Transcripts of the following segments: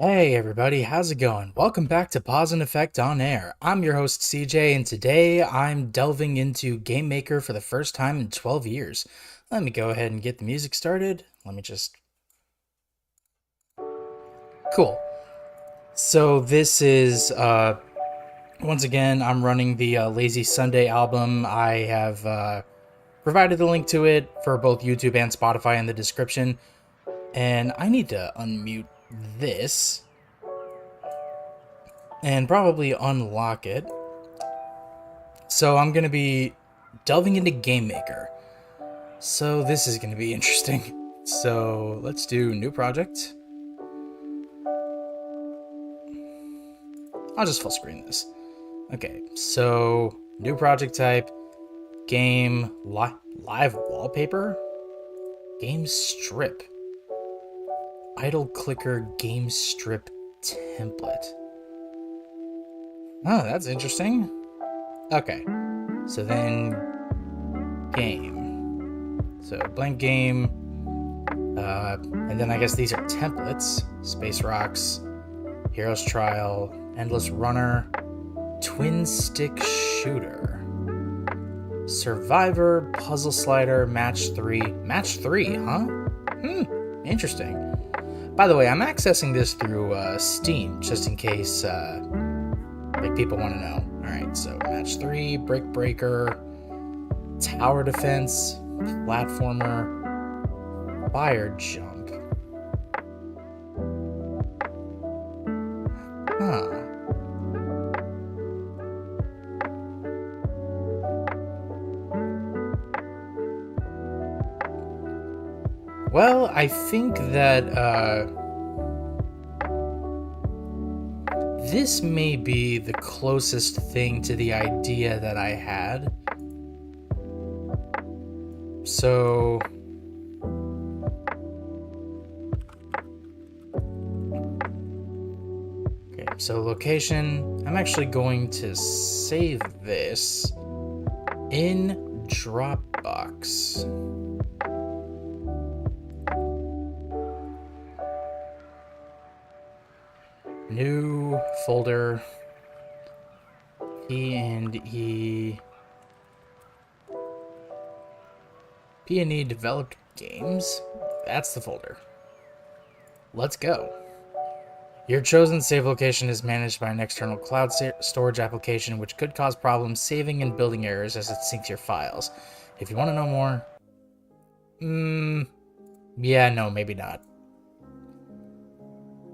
Hey everybody, how's it going? Welcome back to Pause and Effect on Air. I'm your host CJ, and today I'm delving into GameMaker for the first time in 12 years. Let me go ahead and get the music started. Cool. So this is, once again, I'm running the Lazy Sunday album. I have provided the link to it for both YouTube and Spotify in the description. And I need to unmute this and probably unlock it. So I'm going to be delving into GameMaker. So this is going to be interesting. So let's do new project. I'll just full screen this. Okay, so new project type, game, live wallpaper, game strip, idle clicker game strip template. Oh, that's interesting. Okay, so then game. So blank game, and then I guess these are templates. Space Rocks, Heroes Trial, Endless Runner, Twin Stick Shooter, Survivor, Puzzle Slider, Match 3. Match 3, huh? Interesting. By the way, I'm accessing this through Steam, just in case people want to know. Alright, so Match 3, Brick Breaker, Tower Defense, Platformer, Fire Jump. Huh. Well, I think that this may be the closest thing to the idea that I had. So So location, I'm actually going to save this in Dropbox. New folder, P&E developed games. That's the folder. Let's go. Your chosen save location is managed by an external cloud storage application, which could cause problems saving and building errors as it syncs your files. If you want to know more, yeah, no, maybe not.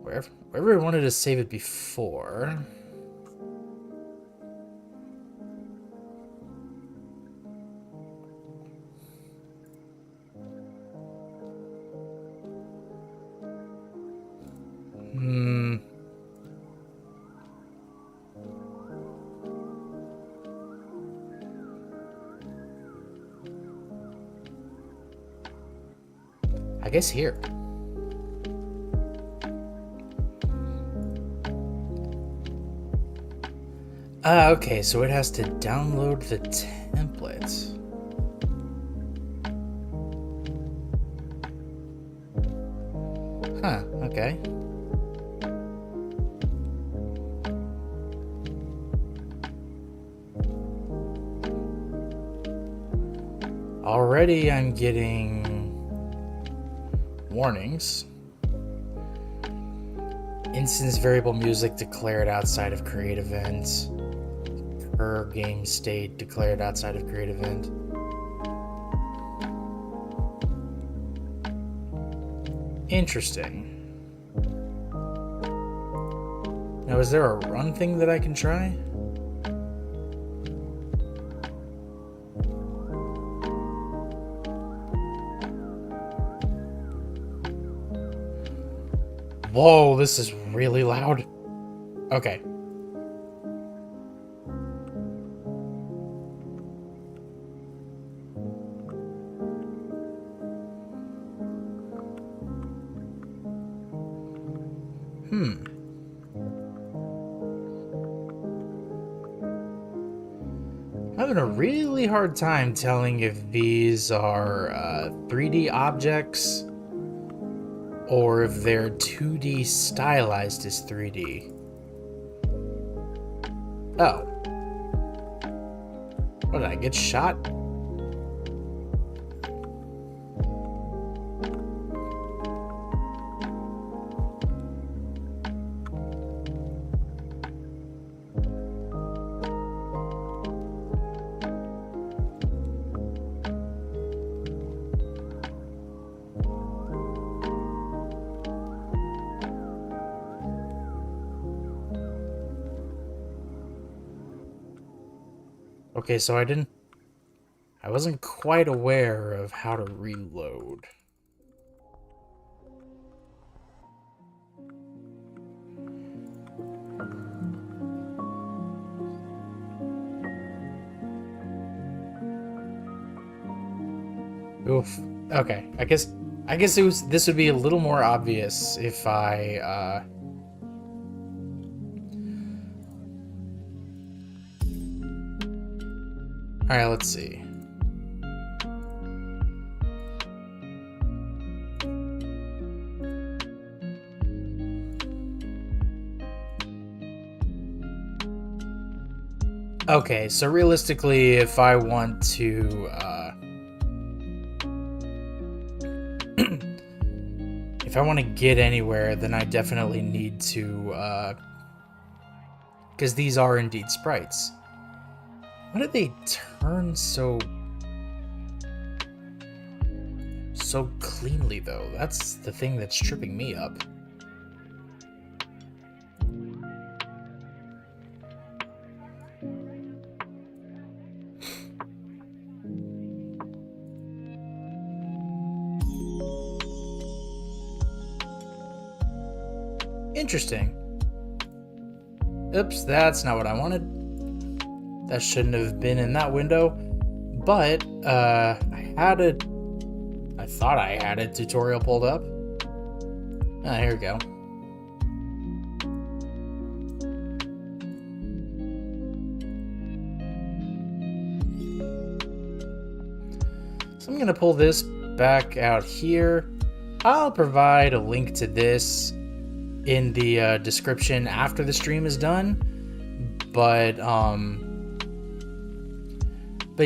Wherever I wanted to save it before. I guess here. Okay, so it has to download the template. Huh, okay. Already I'm getting warnings. Instance variable music declared outside of create event. Per game state declared outside of create event. Interesting. Now, is there a run thing that I can try? Whoa, this is really loud. Okay. I'm having a really hard time telling if these are 3D objects or if they're 2D stylized as 3D. Oh. What, did I get shot? Okay, so I wasn't quite aware of how to reload. Oof. Okay, I guess this would be a little more obvious if I Alright, let's see. Okay, so realistically, if I want to, if I want to get anywhere, then I definitely need to, because these are indeed sprites. Why did they turn so cleanly, though? That's the thing that's tripping me up. Interesting. Oops, that's not what I wanted. That shouldn't have been in that window. But, I thought I had a tutorial pulled up. Ah, here we go. So I'm gonna pull this back out here. I'll provide a link to this in the description after the stream is done. But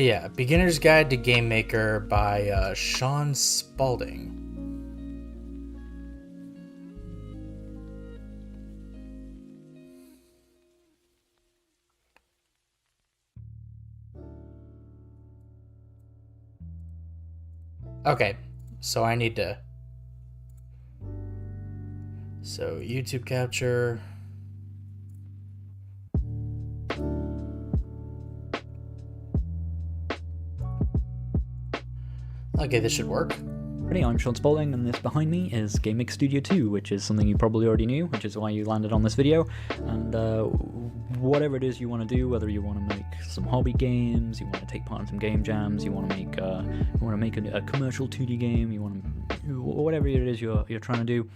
yeah, Beginner's Guide to GameMaker by Sean Spalding. Okay, so I need to... So, YouTube capture... Okay, this should work. I'm Sean Spalding, and this behind me is GameMaker Studio 2, which is something you probably already knew, which is why you landed on this video. And whatever it is you want to do, whether you want to make some hobby games, you want to take part in some game jams, you want to make a commercial 2D game, you want to whatever it is you're trying to do,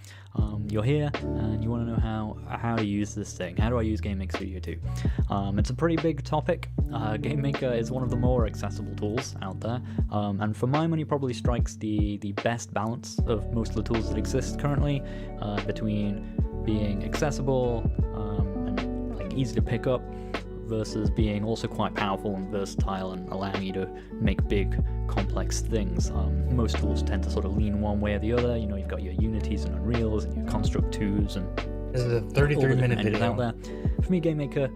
you're here and you want to know how to use this thing. How do I use GameMaker Studio 2? It's a pretty big topic. GameMaker is one of the more accessible tools out there, and for my money probably strikes the best balance of most of the tools that exist currently, between being accessible and like easy to pick up, versus being also quite powerful and versatile and allowing you to make big, complex things. Most tools tend to sort of lean one way or the other. You know, you've got your Unities and Unreals and your Construct 2s and this is a 33-minute video out there. For me, GameMaker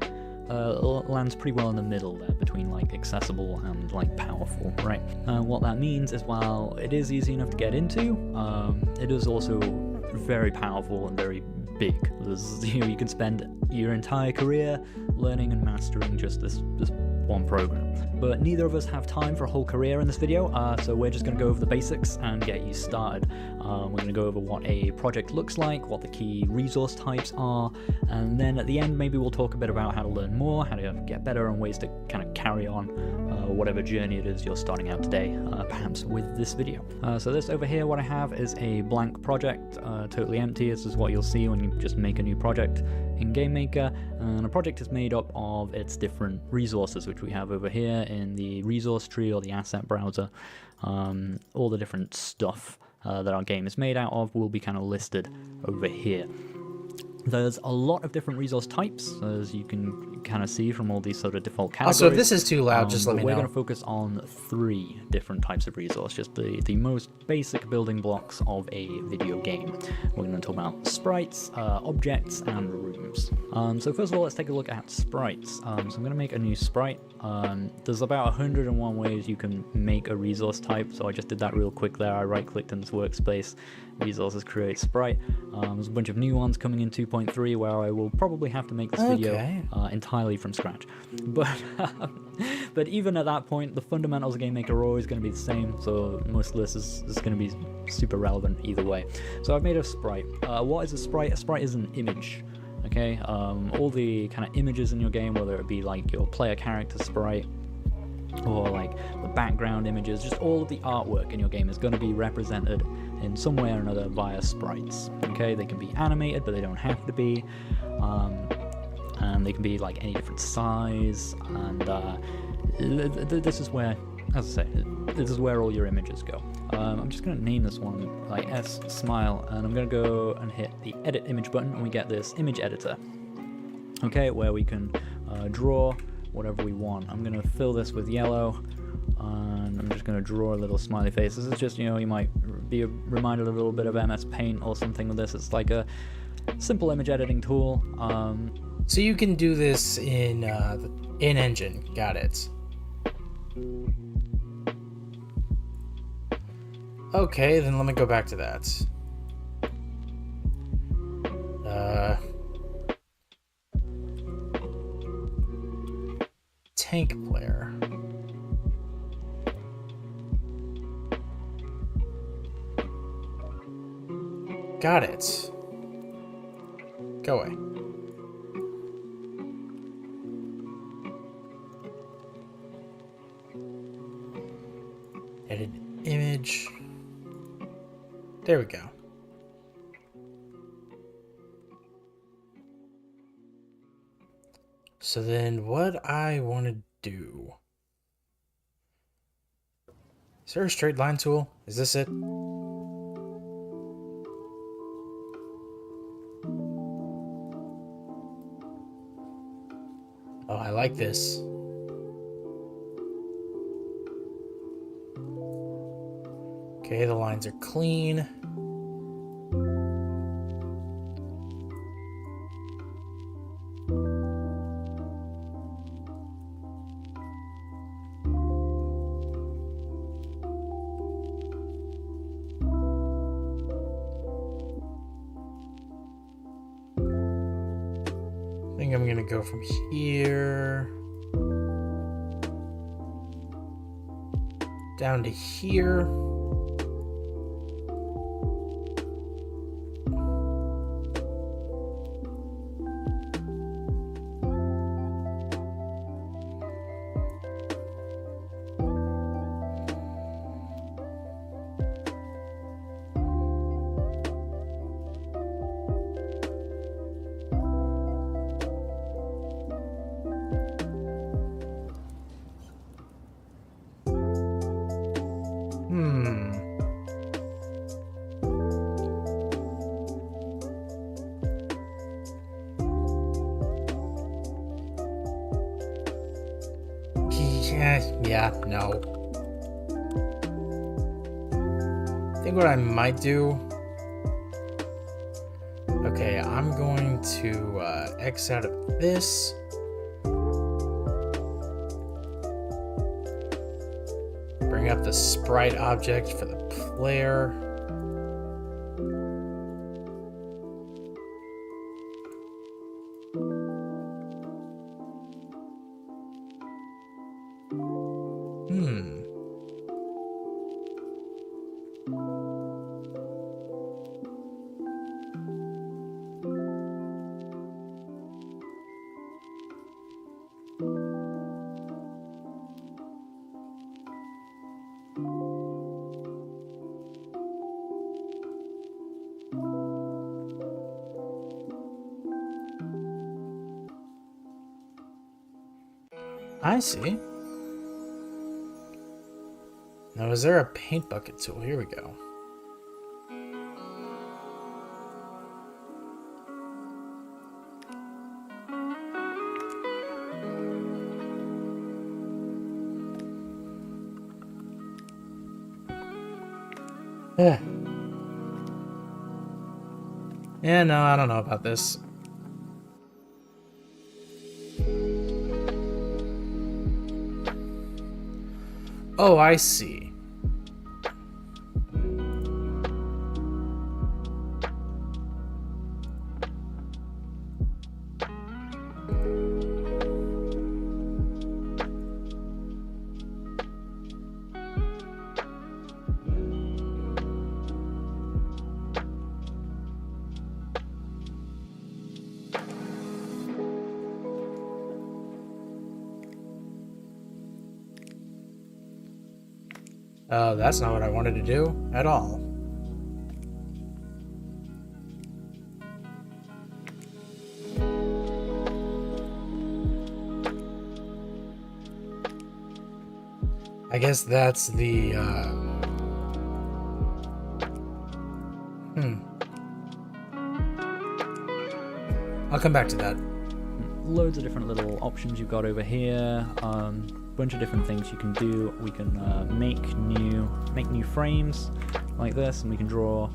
lands pretty well in the middle there between like accessible and like powerful, right? What that means is while it is easy enough to get into, it is also very powerful and very big. You can spend your entire career learning and mastering just this one program. But neither of us have time for a whole career in this video, so we're just going to go over the basics and get you started. We're going to go over what a project looks like, what the key resource types are, and then at the end maybe we'll talk a bit about how to learn more, how to get better, and ways to kind of carry on whatever journey it is you're starting out today, perhaps with this video. So this over here, what I have is a blank project, totally empty. This is what you'll see when you just make a new project in GameMaker, and a project is made up of its different resources, which we have over here in the resource tree or the asset browser. All the different stuff that our game is made out of will be kind of listed over here. There's a lot of different resource types, as you can kind of see from all these sort of default categories. Also, if this is too loud, just let me know. We're going to focus on 3 different types of resource, just the most basic building blocks of a video game. We're going to talk about sprites, objects, and rooms. So first of all, let's take a look at sprites. So I'm going to make a new sprite. There's about 101 ways you can make a resource type, so I just did that real quick there. I right-clicked in this workspace, resources, create sprite. There's a bunch of new ones coming in 2.3 where I will probably have to make this video entirely from scratch. But even at that point, the fundamentals of GameMaker are always going to be the same, so most of this is going to be super relevant either way. So I've made a sprite. What is a sprite? A sprite is an image. Okay, all the kind of images in your game, whether it be like your player character sprite, or like the background images, just all of the artwork in your game is going to be represented in some way or another via sprites. Okay, they can be animated, but they don't have to be, and they can be like any different size, and this is where, as I say, this is where all your images go. I'm just going to name this one like S Smile, and I'm going to go and hit the edit image button, and we get this image editor, okay, where we can draw whatever we want. I'm going to fill this with yellow, and I'm just going to draw a little smiley face. This is just, you know, you might be reminded a little bit of MS Paint or something with this. It's like a simple image editing tool. So you can do this in engine. Got it. Okay, then let me go back to that. Tank player. Got it. Go away. Edit image. There we go. So then what I want to do... Is there a straight line tool? Is this it? Oh, I like this. Okay, the lines are clean. I think I'm gonna go from here down to here. Yeah, no. I think what I might do... Okay, I'm going to X out of this. Bring up the sprite object for the player. I see. Now, is there a paint bucket tool? Here we go. Yeah, no, I don't know about this. Oh, I see. That's not what I wanted to do at all. I guess that's the, I'll come back to that. Loads of different little options you've got over here. Bunch of different things you can do. We can make new frames like this, and we can draw.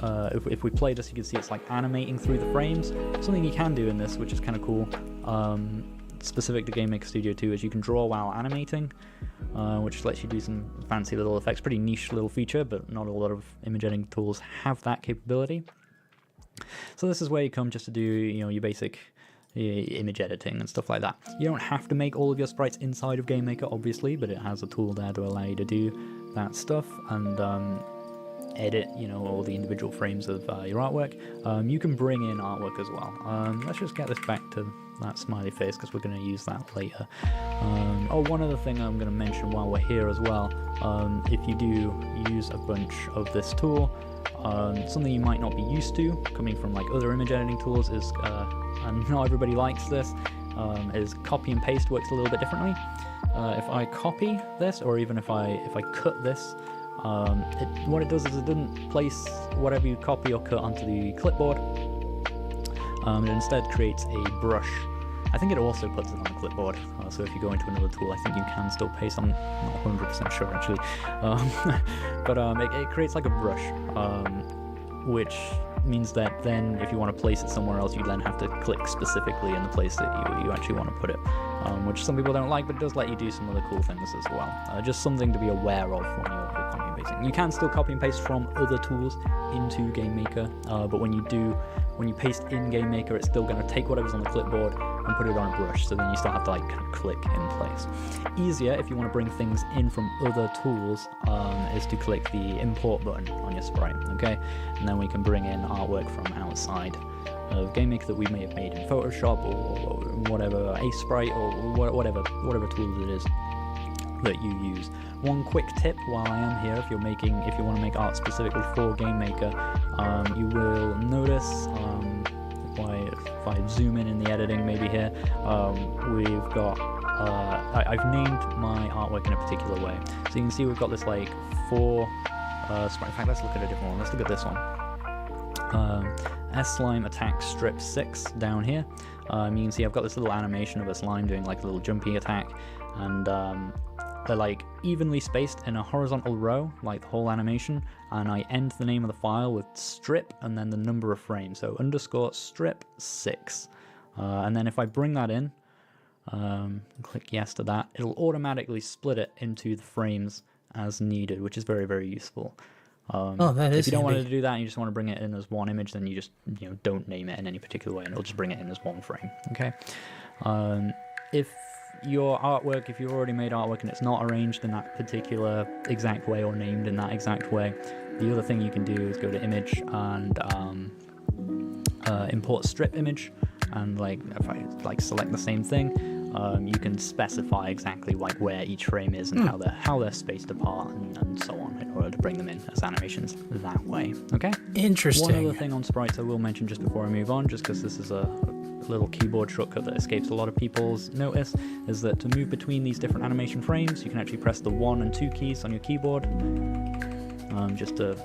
If we play this, you can see it's like animating through the frames. Something you can do in this, which is kind of cool, specific to GameMaker Studio 2, is you can draw while animating, which lets you do some fancy little effects. Pretty niche little feature, but not a lot of image editing tools have that capability. So this is where you come just to do your basic image editing and stuff like that. You don't have to make all of your sprites inside of GameMaker, obviously, but it has a tool there to allow you to do that stuff and edit, all the individual frames of your artwork. You can bring in artwork as well. Let's just get this back to that smiley face because we're going to use that later. One other thing I'm going to mention while we're here as well, if you do use a bunch of this tool, something you might not be used to coming from like other image editing tools is and not everybody likes this, is copy and paste works a little bit differently. If I copy this, or even if I cut this, what it does is it doesn't place whatever you copy or cut onto the clipboard. It instead creates a brush. I think it also puts it on the clipboard, so if you go into another tool, I think you can still paste. I'm not 100% sure actually, but it creates like a brush, which means that then if you want to place it somewhere else, you then have to click specifically in the place that you actually want to put it, which some people don't like, but it does let you do some other cool things as well. Just something to be aware of when you're copy and pasting. You can still copy and paste from other tools into GameMaker, but when you paste in GameMaker, it's still going to take whatever's on the clipboard and put it on a brush, so then you still have to like kind of click in place. Easier if you want to bring things in from other tools is to click the import button on your sprite, okay? And then we can bring in artwork from outside of GameMaker that we may have made in Photoshop or whatever, Ace Sprite or whatever tools it is that you use. One quick tip while I am here, if you want to make art specifically for GameMaker, you will notice, if I zoom in the editing maybe here, we've got, I've named my artwork in a particular way. So you can see we've got this like in fact, let's look at a different one. Let's look at this one. S-Slime Attack Strip 6 down here. You can see I've got this little animation of a slime doing like a little jumpy attack, and they're like evenly spaced in a horizontal row, like the whole animation, and I end the name of the file with strip and then the number of frames, so _strip 6. And then if I bring that in, click yes to that, it'll automatically split it into the frames as needed, which is very, very useful. That is if you don't handy. want to do that and you just want to bring it in as one image, then you just don't name it in any particular way, and it'll just bring it in as one frame. Okay. If your artwork, if you've already made artwork and it's not arranged in that particular exact way or named in that exact way, the other thing you can do is go to image and import strip image, and like if I select the same thing, you can specify exactly like where each frame is and how they're spaced apart and so on, in order to bring them in as animations that way. Okay. Interesting. One other thing on sprites I will mention just before I move on, just because this is a little keyboard shortcut that escapes a lot of people's notice, is that to move between these different animation frames, you can actually press the 1 and 2 keys on your keyboard, just to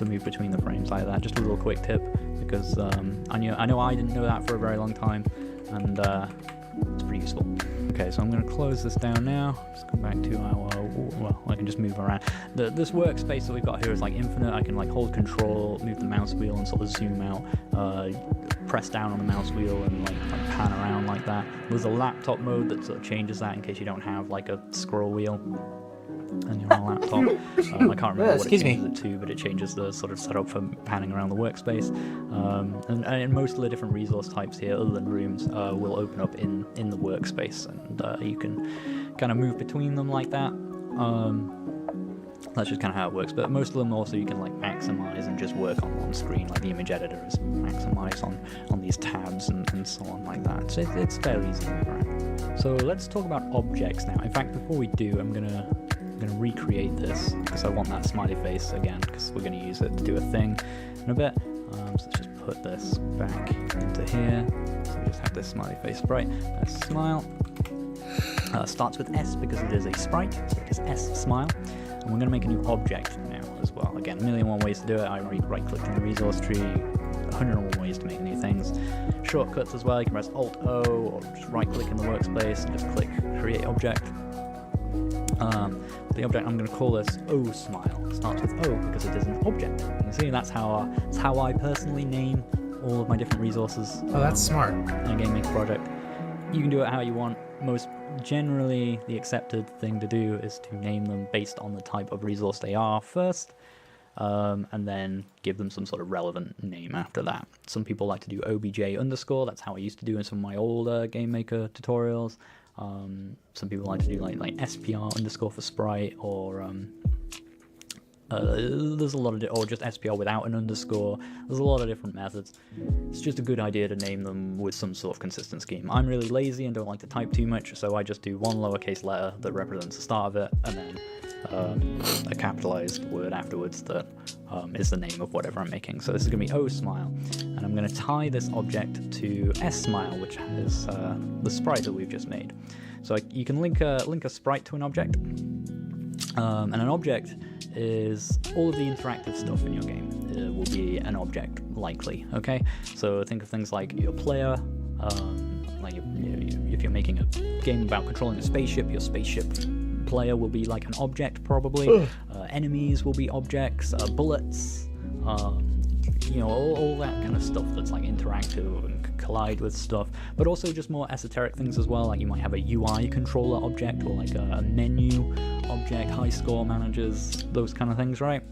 move between the frames like that. Just a little quick tip, because I know I didn't know that for a very long time, and it's pretty useful. Okay, so I'm going to close this down now. Let's come back to our, well, I can just move around. This workspace that we've got here is like infinite. I can like hold control, move the mouse wheel and sort of zoom out, press down on the mouse wheel and like pan around like that. There's a laptop mode that sort of changes that in case you don't have like a scroll wheel and you're on a laptop. I can't remember what it changes it to, but it changes the sort of setup for panning around the workspace. And most of the different resource types here, other than rooms, will open up in the workspace, and you can kind of move between them like that. That's just kind of how it works, but most of them also you can like maximize and just work on one screen, like the image editor is maximized on these tabs and so on like that. So it's fairly easy to move around. So let's talk about objects now. In fact, before we do, I'm gonna recreate this because I want that smiley face again, because we're going to use it to do a thing in a bit. So let's just put this back into here. So we just have this smiley face sprite. Let's smile. Starts with S because it is a sprite, so it is S smile. And we're going to make a new object now as well. Again, 1,000,001 ways to do it. I right-clicked in the resource tree. 101 ways to make new things. Shortcuts as well. You can press Alt-O or just right-click in the workspace and just click Create Object. The object, I'm going to call this O smile. It starts with O because it is an object. You can see that's how I personally name all of my different resources. Oh, that's smart. In a GameMaker project. You can do it how you want. Most generally, the accepted thing to do is to name them based on the type of resource they are first, and then give them some sort of relevant name after that. Some people like to do obj_. That's how I used to do in some of my older GameMaker tutorials. Some people like to do like SPR_ for sprite, or there's a lot of or just SPR without an underscore. There's a lot of different methods. It's just a good idea to name them with some sort of consistent scheme. I'm really lazy and don't like to type too much, so I just do one lowercase letter that represents the start of it, and then a capitalized word afterwards that is the name of whatever I'm making. So this is going to be O smile, and I'm going to tie this object to S smile, which is the sprite that we've just made. So you can link a sprite to an object, and an object is all of the interactive stuff in your game. It will be an object, likely. Okay, so think of things like your player. Like if you're making a game about controlling a spaceship, your spaceship player will be like an object, probably. Enemies will be objects, bullets, all that kind of stuff that's like interactive and collide with stuff, but also just more esoteric things as well. Like you might have a UI controller object, or like a menu object, high score managers, those kind of things, right?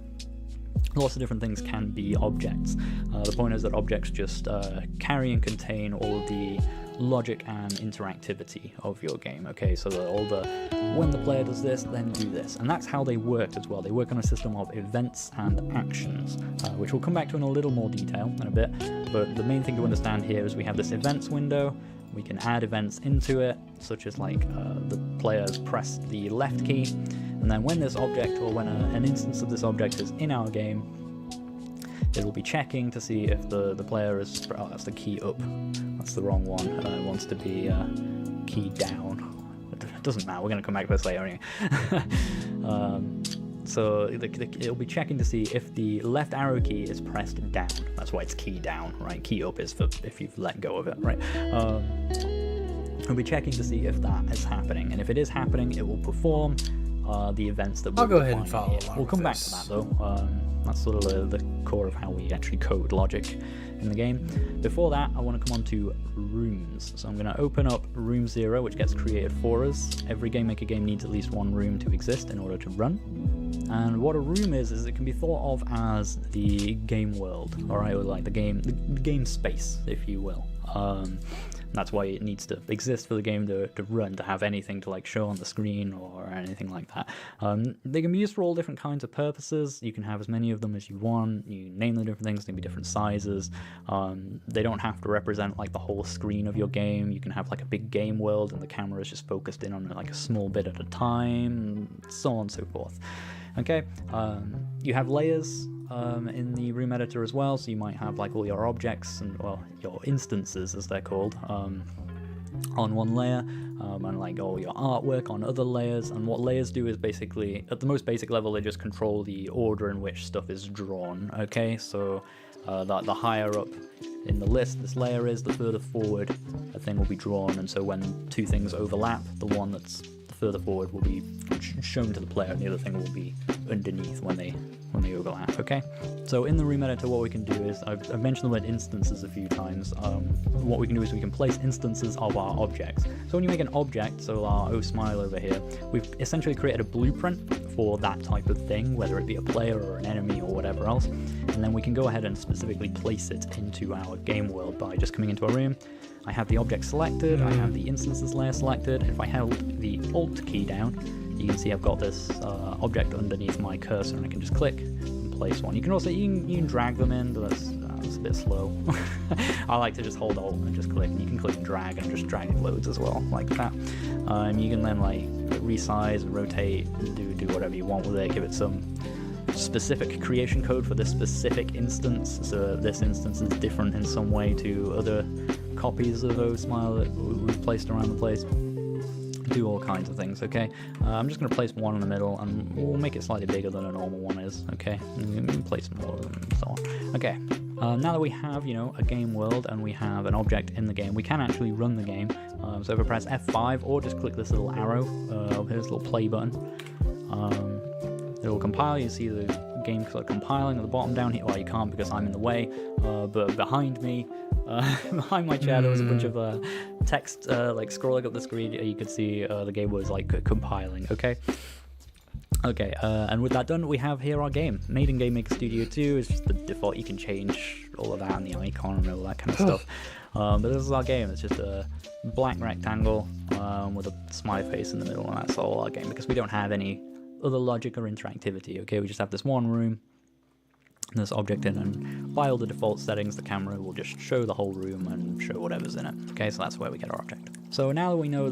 Lots of different things can be objects. The point is that objects just carry and contain all of the logic and interactivity of your game. Okay, so when the player does this, then do this, and that's how they work as well. They work on a system of events and actions, which we'll come back to in a little more detail in a bit. But the main thing to understand here is we have this events window. We can add events into it, such as like the players press the left key, and then when this object, or when an instance of this object is in our game, it will be checking to see if the player is, oh, that's the key up, that's the wrong one, it wants to be key down. It doesn't matter, we're going to come back to this later anyway. So it'll be checking to see if the left arrow key is pressed down. That's why it's key down, right? Key up is for if you've let go of it, right? It'll be checking to see if that is happening, and if it is happening, it will perform the events that we'll go ahead and follow along. We'll come back to that though. That's sort of the core of how we actually code logic in the game. Before that, I want to come on to rooms. So I'm going to open up room 0, which gets created for us. Every GameMaker game needs at least one room to exist in order to run. And what a room is it can be thought of as the game world, alright, or like the game space, if you will. That's why it needs to exist for the game to run, to have anything to like show on the screen or anything like that. They can be used for all different kinds of purposes. You can have as many of them as you want. You name them different things. They can be different sizes. They don't have to represent like the whole screen of your game. You can have like a big game world and the camera is just focused in on like a small bit at a time, so on and so forth. Okay, you have layers in the room editor as well, so you might have like all your objects and, well, your instances as they're called, on one layer, and like all your artwork on other layers. And what layers do is basically, at the most basic level, they just control the order in which stuff is drawn. Okay, so The higher up in the list this layer is, the further forward a thing will be drawn, and so when two things overlap, the one that's further forward will be shown to the player, and the other thing will be underneath when they overlap. Okay, so in the room editor, what we can do is, I've mentioned the word instances a few times. What we can do is we can place instances of our objects. So when you make an object, so our smile over here, we've essentially created a blueprint for that type of thing, whether it be a player or an enemy or whatever else, and then we can go ahead and specifically place it into our game world by just coming into a room. I have the object selected, I have the instances layer selected. If I held the Alt key down, you can see I've got this object underneath my cursor, and I can just click and place one. You can also you can drag them in, but that's a bit slow. I like to just hold Alt and just click, and you can click and just drag it loads as well, like that. You can then like resize and rotate and do whatever you want with it, give it some specific creation code for this specific instance, so this instance is different in some way to other copies of OSmile that we've placed around the place. Do all kinds of things. Okay, I'm just going to place one in the middle, and we'll make it slightly bigger than a normal one is. Okay, and place more and so on. Okay, now that we have, a game world and we have an object in the game, we can actually run the game. So if I press F5 or just click this little arrow, here's a little play button, it will compile. You see the game compiling at the bottom down here. Well, you can't because I'm in the way, but behind me, behind my chair, there was a bunch of text scrolling up the screen. You could see the game was compiling. Okay, and with that done, we have here our game, made in GameMaker Studio 2. It's just the default. You can change all of that and the icon and all that kind of stuff. But this is our game. It's just a black rectangle with a smiley face in the middle, and that's all our game, because we don't have any other logic or interactivity. Okay, we just have this one room and this object in, and by all the default settings, the camera will just show the whole room and show whatever's in it. Okay, so that's where we get our object. So now that we know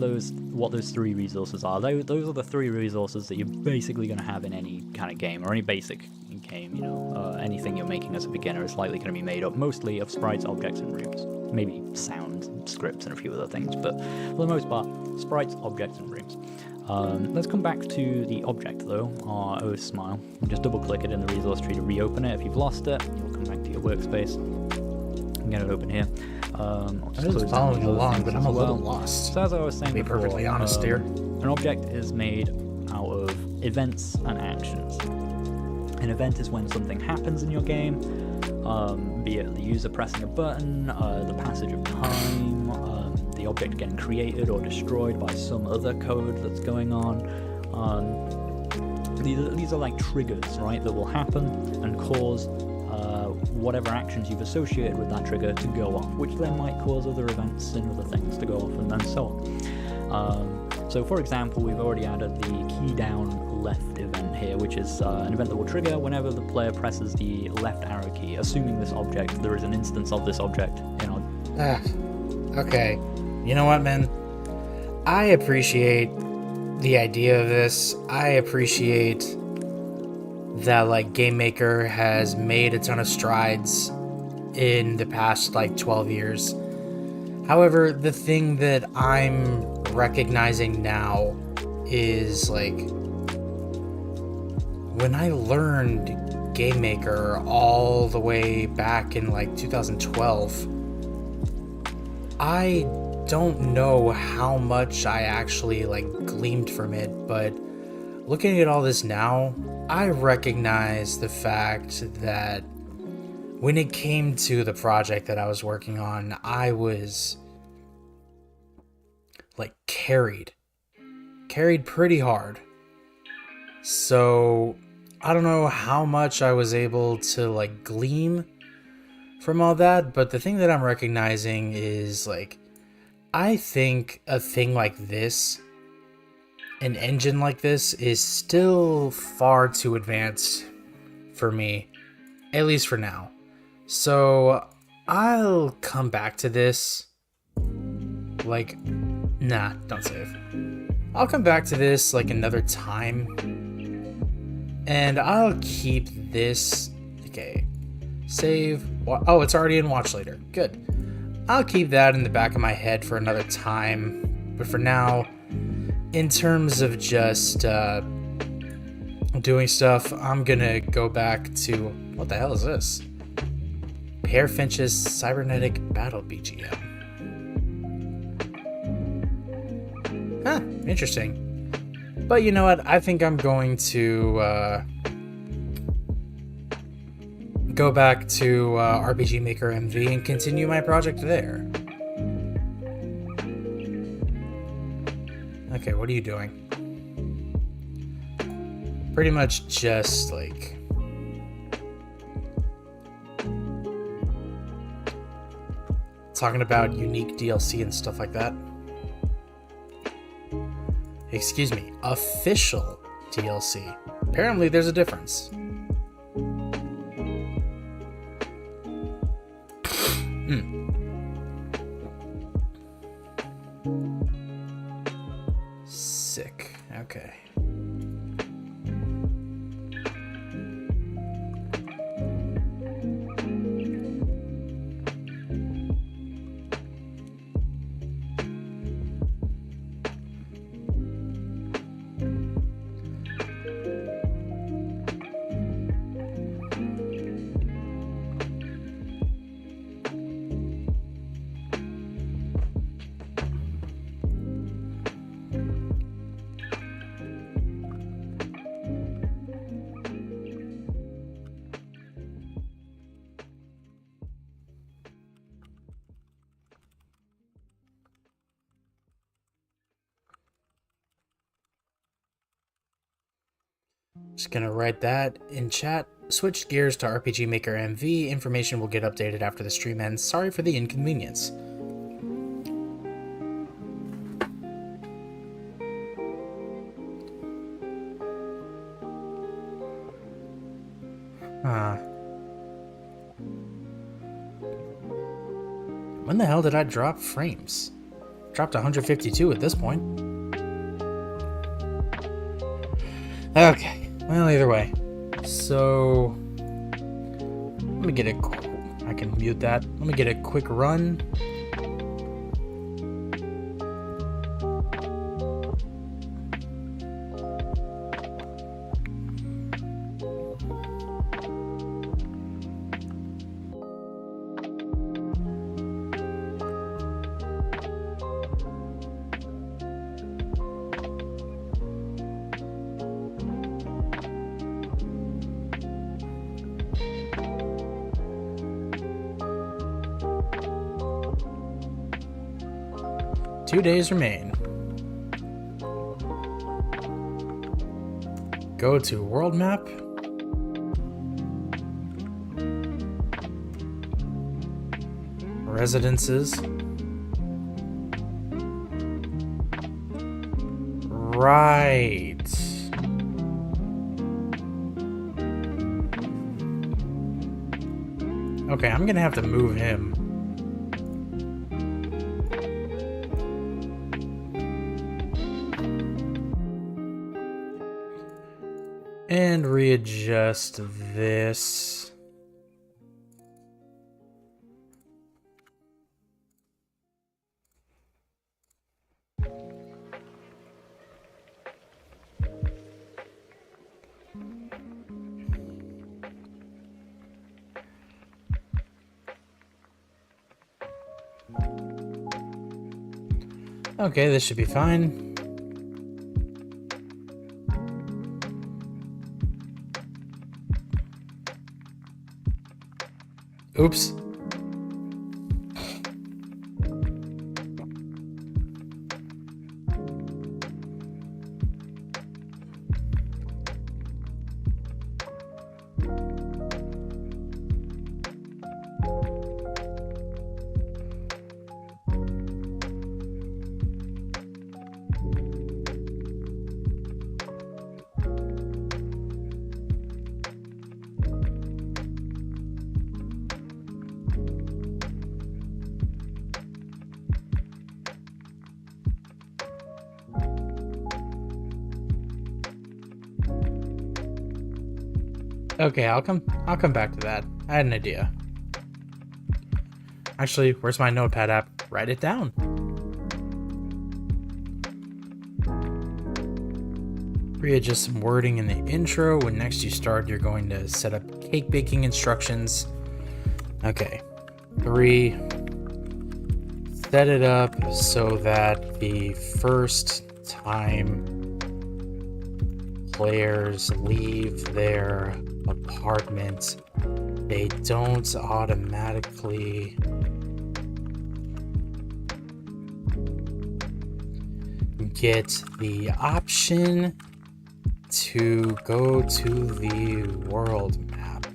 what those three resources are, those are the three resources that you're basically going to have in any kind of game, or any basic game. Anything you're making as a beginner is likely going to be made up mostly of sprites, objects, and rooms. Maybe sound, scripts, and a few other things, but for the most part, sprites, objects, and rooms. Let's come back to the object though, our OSmile. Just double click it in the resource tree to reopen it. If you've lost it, you'll come back to your workspace and get it open here. I'm just following along, but I'm a little lost. So as I was saying to be before, perfectly honest here, an object is made out of events and actions. An event is when something happens in your game, be it the user pressing a button, the passage of time, the object getting created or destroyed by some other code that's going on. These are like triggers, right, that will happen and cause whatever actions you've associated with that trigger to go off, which then might cause other events and other things to go off, and so on. So for example, we've already added the key down left event here, which is an event that will trigger whenever the player presses the left arrow key, assuming there is an instance of this object in our... Okay. You know what, man? I appreciate the idea of this. I appreciate that GameMaker has made a ton of strides in the past 12 years. However, the thing that I'm recognizing now is when I learned GameMaker all the way back in 2012, I don't know how much I actually gleamed from it, but looking at all this now, I recognize the fact that when it came to the project that I was working on, I was carried pretty hard. So I don't know how much I was able to glean from all that, but the thing that I'm recognizing is I think a thing like this, an engine like this, is still far too advanced for me, at least for now. So I'll come back to this. Nah, don't save. I'll come back to this another time, and I'll keep this. Okay, save. Oh, it's already in watch later. Good. I'll keep that in the back of my head for another time, but for now, in terms of just doing stuff, I'm gonna go back to... What the hell is this? Hairfinch's cybernetic battle BGM. Huh, interesting. But you know what? I think I'm going to go back to RPG Maker MV and continue my project there. Okay, what are you doing? Pretty much just like talking about unique DLC and stuff like that. Excuse me, official DLC. Apparently there's a difference. Sick. Okay. Just gonna write that in chat. Switch gears to RPG Maker MV. Information will get updated after the stream ends. Sorry for the inconvenience. When the hell did I drop frames? Dropped 152 at this point. Okay. Well, either way. So, let me get a... I can mute that. Let me get a quick run. Two days remain. Go to world map. Residences. Right. Okay, I'm gonna have to move him. And readjust this. Okay, this should be fine. Oops. Okay, I'll come back to that. I had an idea. Actually, where's my notepad app? Write it down. Readjust some wording in the intro. When next you start, you're going to set up cake baking instructions. Okay. 3. Set it up so that the first time players leave their apartment, they don't automatically get the option to go to the world map.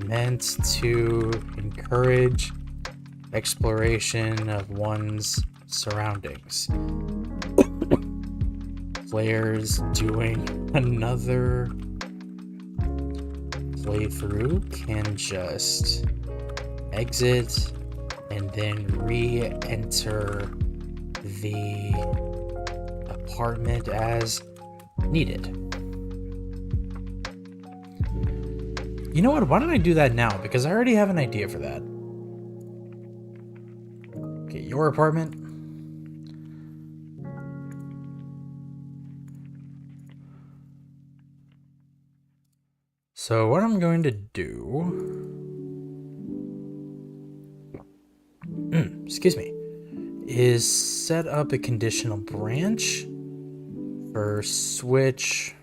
Meant to encourage exploration of one's surroundings. Players doing another playthrough can just exit and then re-enter the apartment as needed. You know what? Why don't I do that now? Because I already have an idea for that. Okay, your apartment. So what I'm going to do... excuse me. Is set up a conditional branch for switch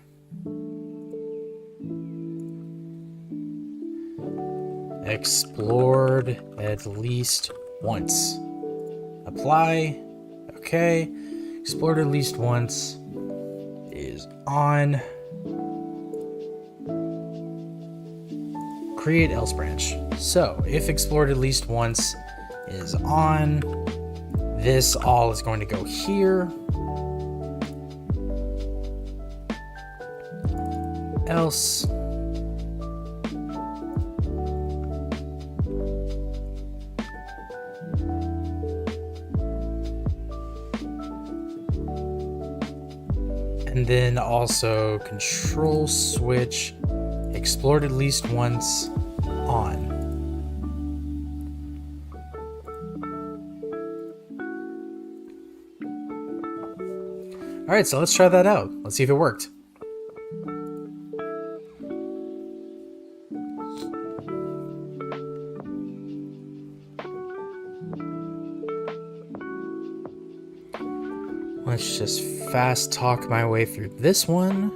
explored at least once. Apply. Okay. Explored at least once is on. Create else branch. So if explored at least once is on, this all is going to go here. Else. And then also control switch explored at least once on. All right, so let's try that out. Let's see if it worked. Let's just fast talk my way through this one.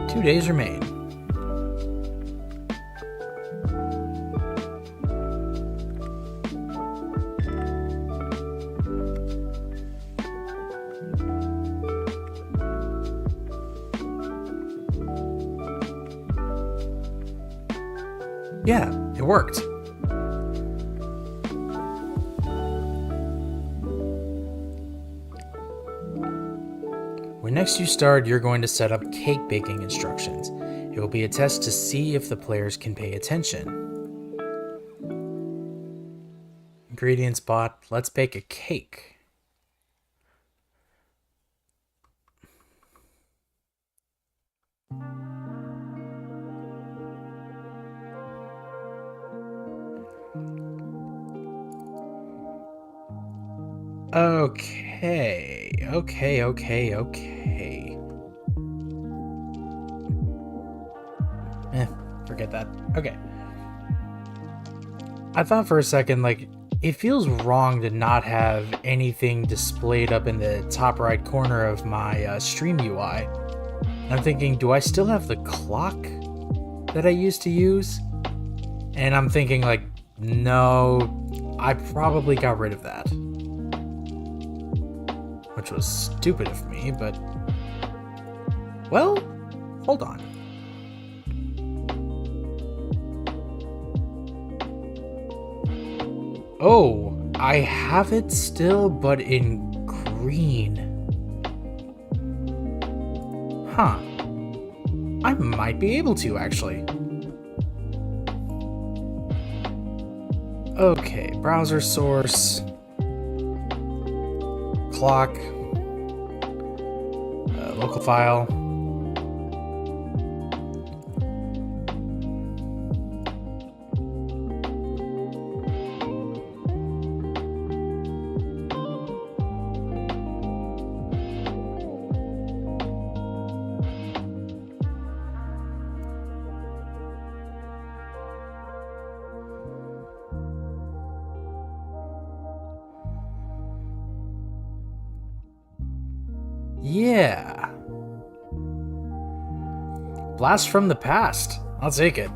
Two days remain. Yeah, it worked. When next you start, you're going to set up cake baking instructions. It will be a test to see if the players can pay attention. Ingredients bought. Let's bake a cake. Okay. Forget that. Okay. I thought for a second, like, it feels wrong to not have anything displayed up in the top right corner of my stream UI. I'm thinking, do I still have the clock that I used to use? And I'm thinking, like, no, I probably got rid of that. Which was stupid of me, but... well, hold on. Oh, I have it still, but in green. Huh. I might be able to, actually. Okay, browser source. Clock. Local file. Yeah. Blast from the past. I'll take it.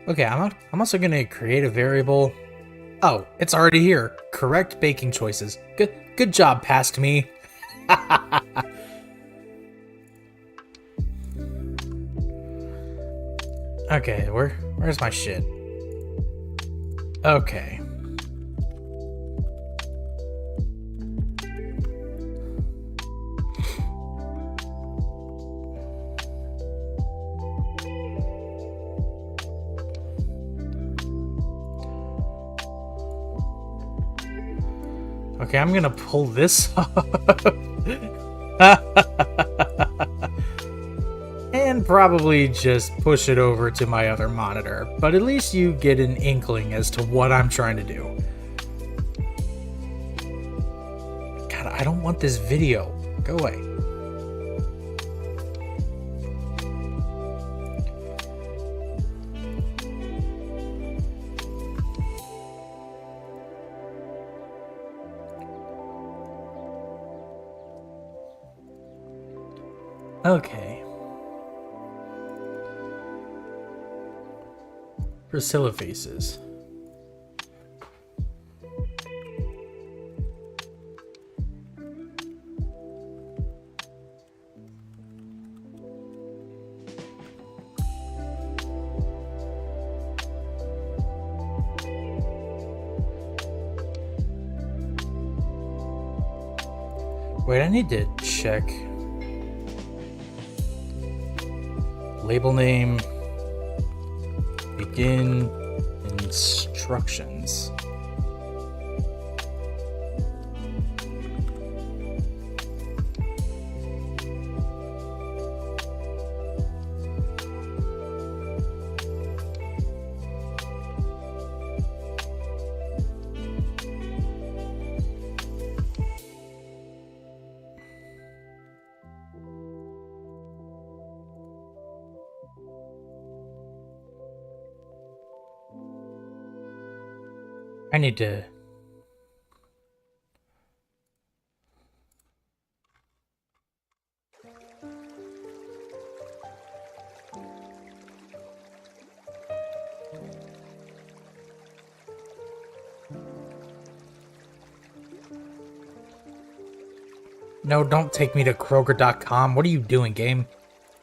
Okay, I'm also gonna create a variable. Oh, it's already here. Correct baking choices. Good job, past me. Okay, where's my shit? Okay. Okay, I'm gonna pull this up. And probably just push it over to my other monitor. But at least you get an inkling as to what I'm trying to do. God, I don't want this video. Go away. Okay. Priscilla faces. Wait, I need to check. Label name. Begin instructions. I need to... No, don't take me to Kroger.com. What are you doing, game?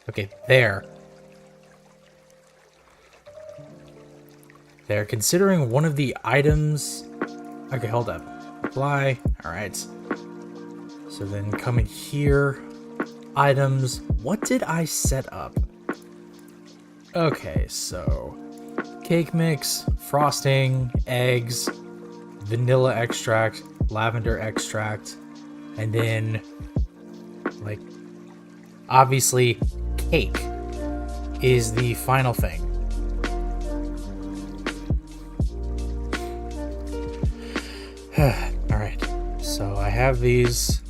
Okay, there. They're considering one of the items... Okay, hold up. Apply. Alright. So then come in here. Items. What did I set up? Okay, so... Cake mix, frosting, eggs, vanilla extract, lavender extract, and then... like... obviously, cake is the final thing. Alright, so I have these.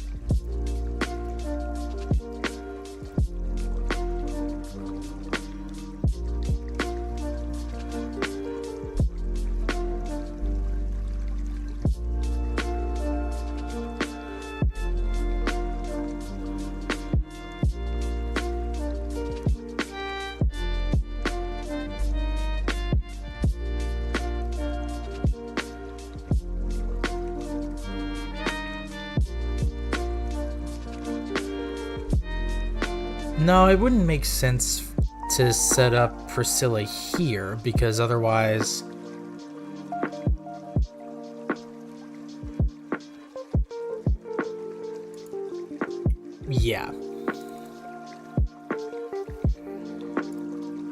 No, it wouldn't make sense to set up Priscilla here, because otherwise... yeah.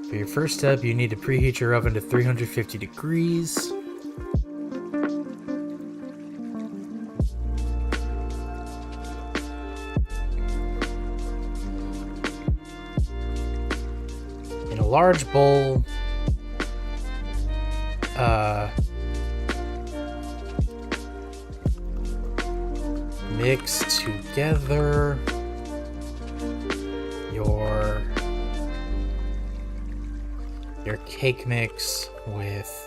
For your first step, you need to preheat your oven to 350 degrees. large bowl, mix together your cake mix with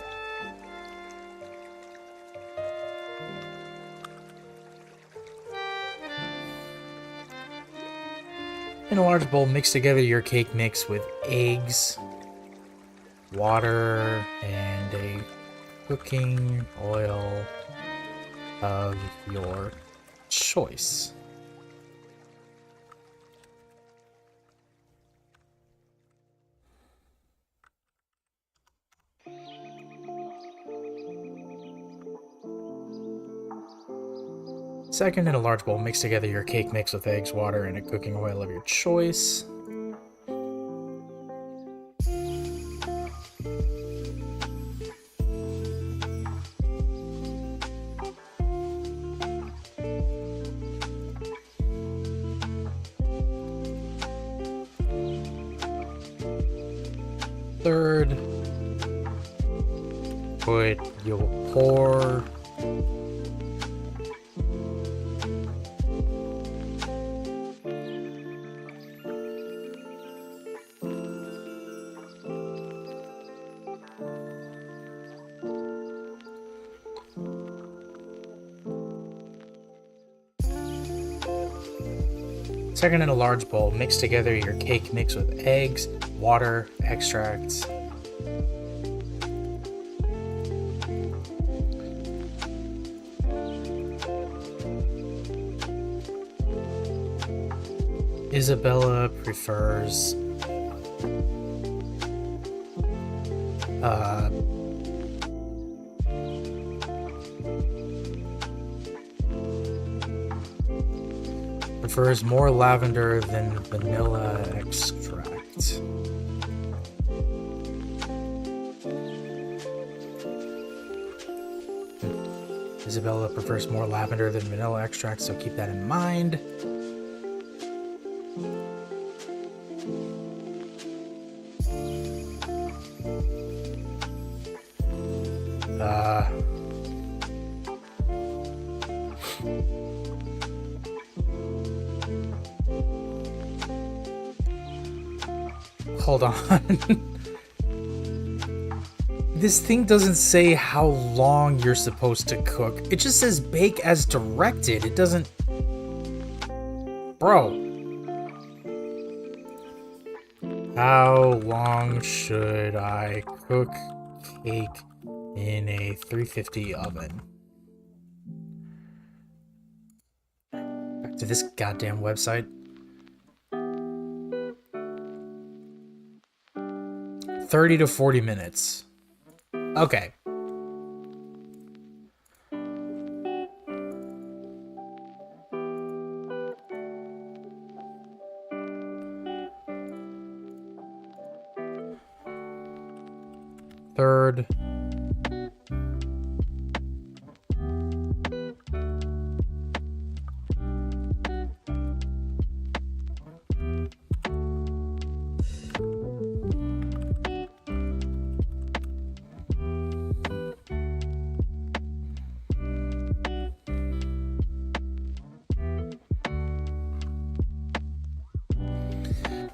in a large bowl, mix together your cake mix with eggs, water, and a cooking oil of your choice. Second, in a large bowl, mix together your cake mix with eggs, water, and a cooking oil of your choice. Third, you'll pour Second, in a large bowl, mix together your cake mix with eggs, water, extracts. Isabella prefers more lavender than vanilla extract. Isabella prefers more lavender than vanilla extract, so keep that in mind. Hold on. This thing doesn't say how long you're supposed to cook. It just says bake as directed. It doesn't... Bro. How long should I cook cake in a 350 oven? Back to this goddamn website. 30 to 40 minutes. Okay. Third.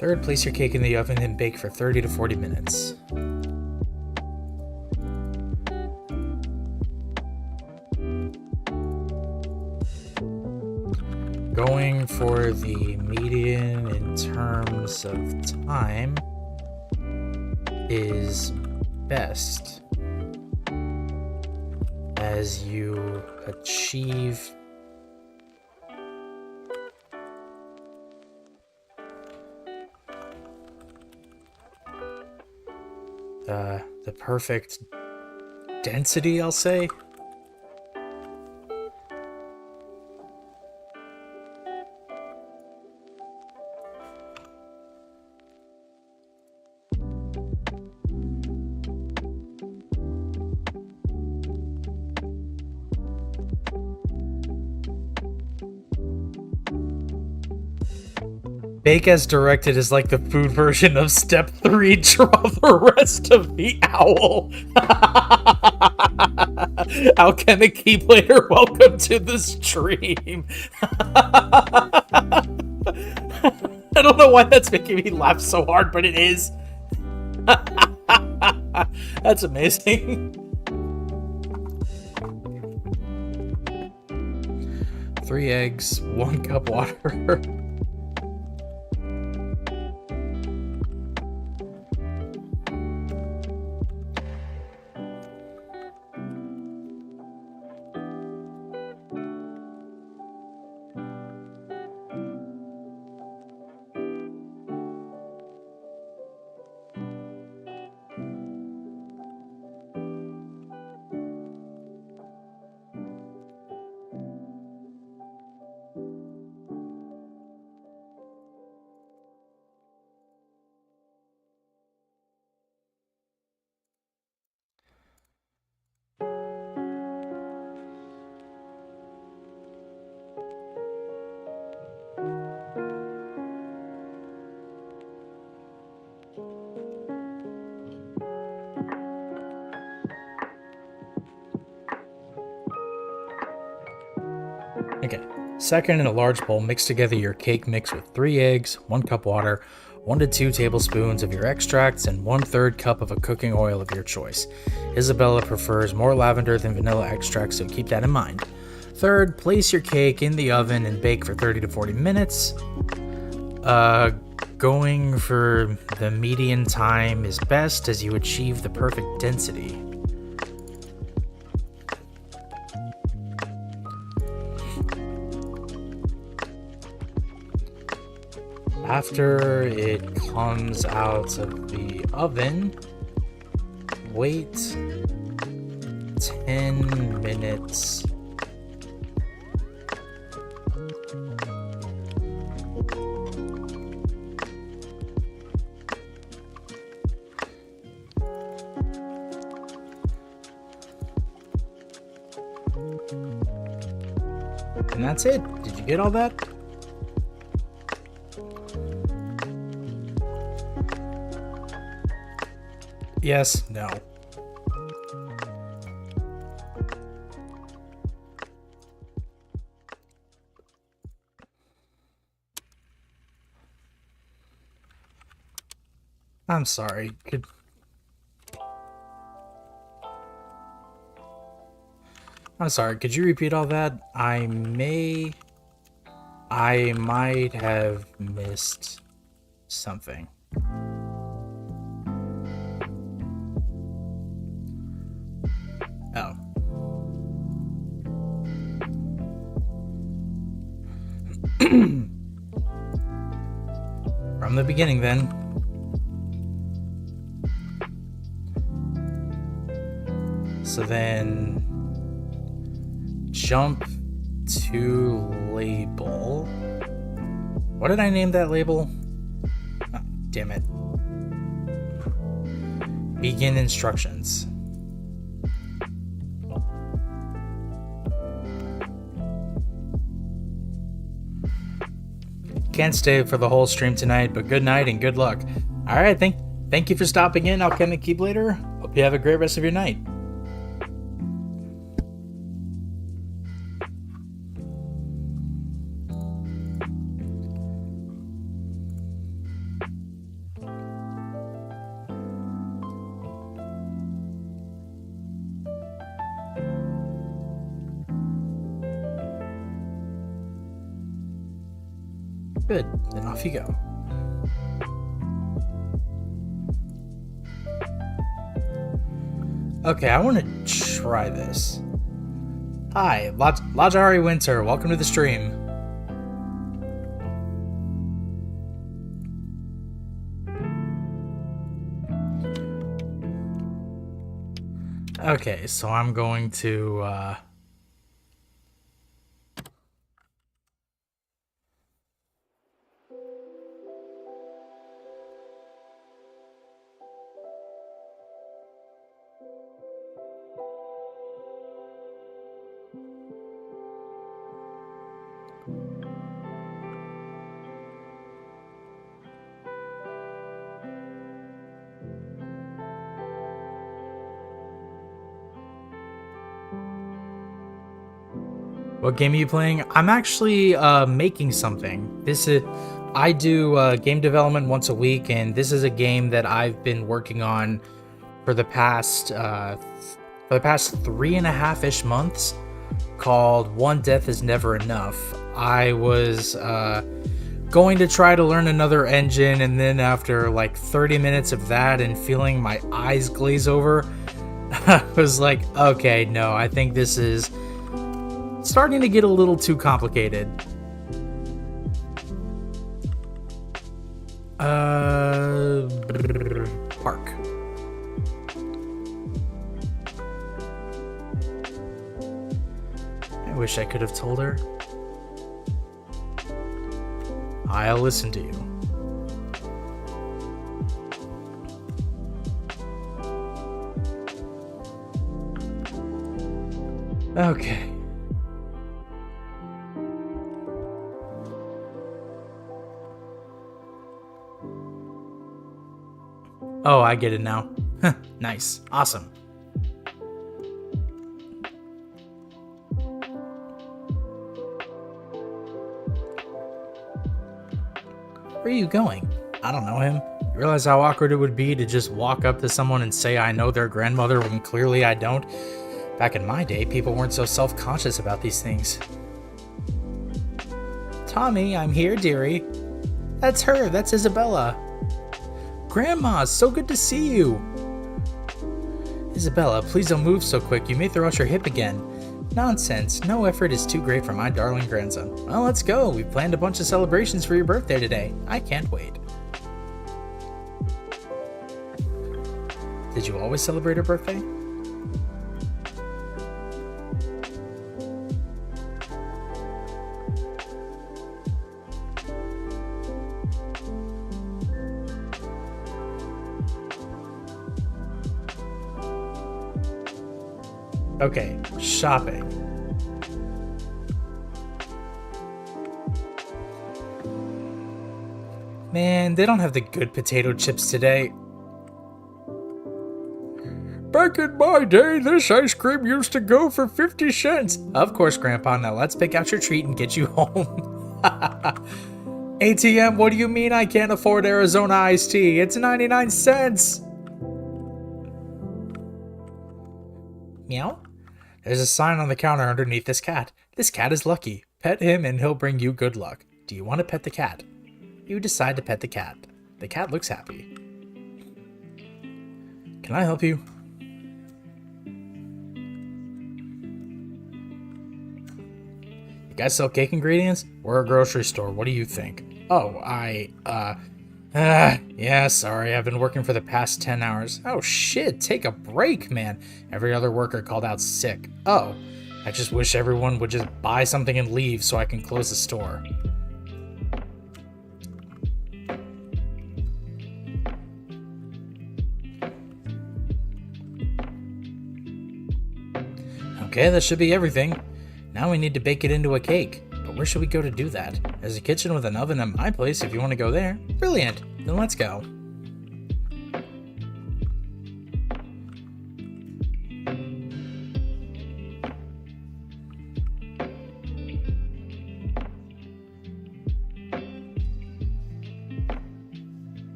Third, place your cake in the oven and bake for 30 to 40 minutes. Going for the median in terms of time is best as you achieve the perfect density, I'll say. Bake as directed is like the food version of step 3, draw the rest of the owl. Alchemic Keyblade, welcome to the stream. I don't know why that's making me laugh so hard, but it is. That's amazing. 3 eggs, 1 cup water. Okay. Second, in a large bowl, mix together your cake mix with 3 eggs, 1 cup water, 1 to 2 tablespoons of your extracts, and 1/3 cup of a cooking oil of your choice. Isabella prefers more lavender than vanilla extract, so keep that in mind. Third, place your cake in the oven and bake for 30 to 40 minutes. Going for the median time is best as you achieve the perfect density. After it comes out of the oven, wait 10 minutes. And that's it. Did you get all that? Yes, no. I'm sorry. Could you repeat all that? I might have missed something. Oh. From the beginning, then. So then, jump to label. What did I name that label? Oh, damn it. Begin instructions. Can't stay for the whole stream tonight, but good night and good luck. Alright, thank you for stopping in, Alchemic Keyblade. Hope you have a great rest of your night. Good, then off you go. Okay, I want to try this. Hi, Lajari Winter, welcome to the stream. Okay, so I'm going to, What game are you playing? I'm actually making something. I do game development once a week, and this is a game that I've been working on for the past 3.5-ish months, called One Death Is Never Enough. I was going to try to learn another engine, and then after like 30 minutes of that and feeling my eyes glaze over, I was like, okay, no, I think this is starting to get a little too complicated. Park. I wish I could have told her. I'll listen to you. Okay. Oh, I get it now. Nice. Awesome. Where are you going? I don't know him. You realize how awkward it would be to just walk up to someone and say I know their grandmother when clearly I don't? Back in my day, people weren't so self-conscious about these things. Tommy, I'm here, dearie. That's her. That's Isabella. Grandma, so good to see you. Isabella, please don't move so quick. You may throw out your hip again. Nonsense. No effort is too great for my darling grandson. Well, let's go. We've planned a bunch of celebrations for your birthday today. I can't wait. Did you always celebrate her birthday? Okay, shopping. Man, they don't have the good potato chips today. Back in my day, this ice cream used to go for 50 cents. Of course, Grandpa. Now let's pick out your treat and get you home. ATM, what do you mean I can't afford Arizona iced tea? It's 99 cents. Meow? There's a sign on the counter underneath this cat. This cat is lucky. Pet him and he'll bring you good luck. Do you want to pet the cat? You decide to pet the cat. The cat looks happy. Can I help you? You guys sell cake ingredients? We're a grocery store. What do you think? Oh, yeah, sorry, I've been working for the past 10 hours. Oh shit, take a break, man. Every other worker called out sick. Oh, I just wish everyone would just buy something and leave so I can close the store. Okay, that should be everything. Now we need to bake it into a cake. But where should we go to do that? There's a kitchen with an oven at my place if you want to go there. Brilliant. Then let's go.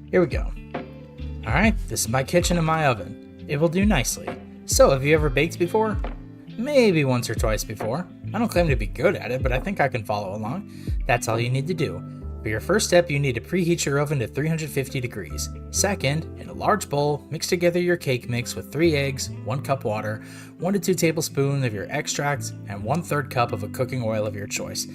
Here we go. Alright, this is my kitchen and my oven. It will do nicely. So, have you ever baked before? Maybe once or twice before. I don't claim to be good at it, but I think I can follow along. That's all you need to do. For your first step, you need to preheat your oven to 350 degrees. Second, in a large bowl, mix together your cake mix with 3 eggs, 1 cup water, 1 to 2 tablespoons of your extract, and 1/3 cup of a cooking oil of your choice.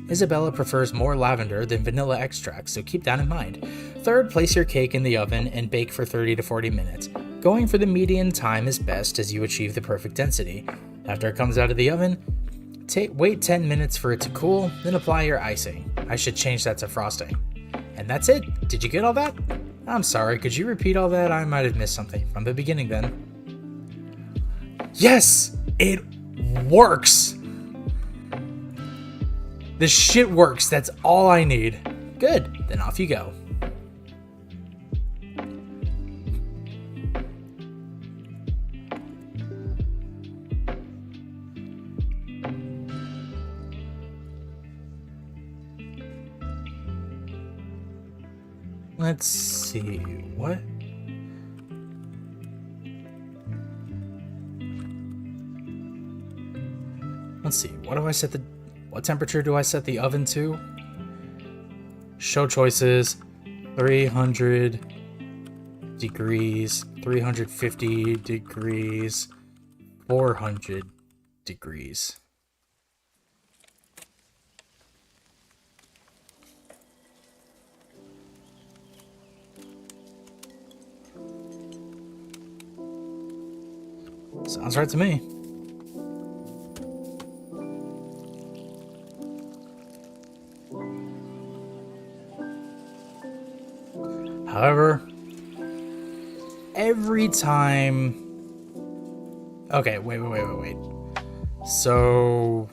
Isabella prefers more lavender than vanilla extract, so keep that in mind. Third, place your cake in the oven and bake for 30 to 40 minutes. Going for the median time is best as you achieve the perfect density. After it comes out of the oven, wait 10 minutes for it to cool, then apply your icing. I should change that to frosting. And that's it. Did you get all that? I'm sorry, could you repeat all that? I might have missed something from the beginning then. Yes! It works! This shit works. That's all I need. Good. Then off you go. Let's see, what? Let's see, what temperature do I set the oven to? Show choices, 300 degrees, 350 degrees, 400 degrees. Sounds right to me. However, every time... Okay, wait. So...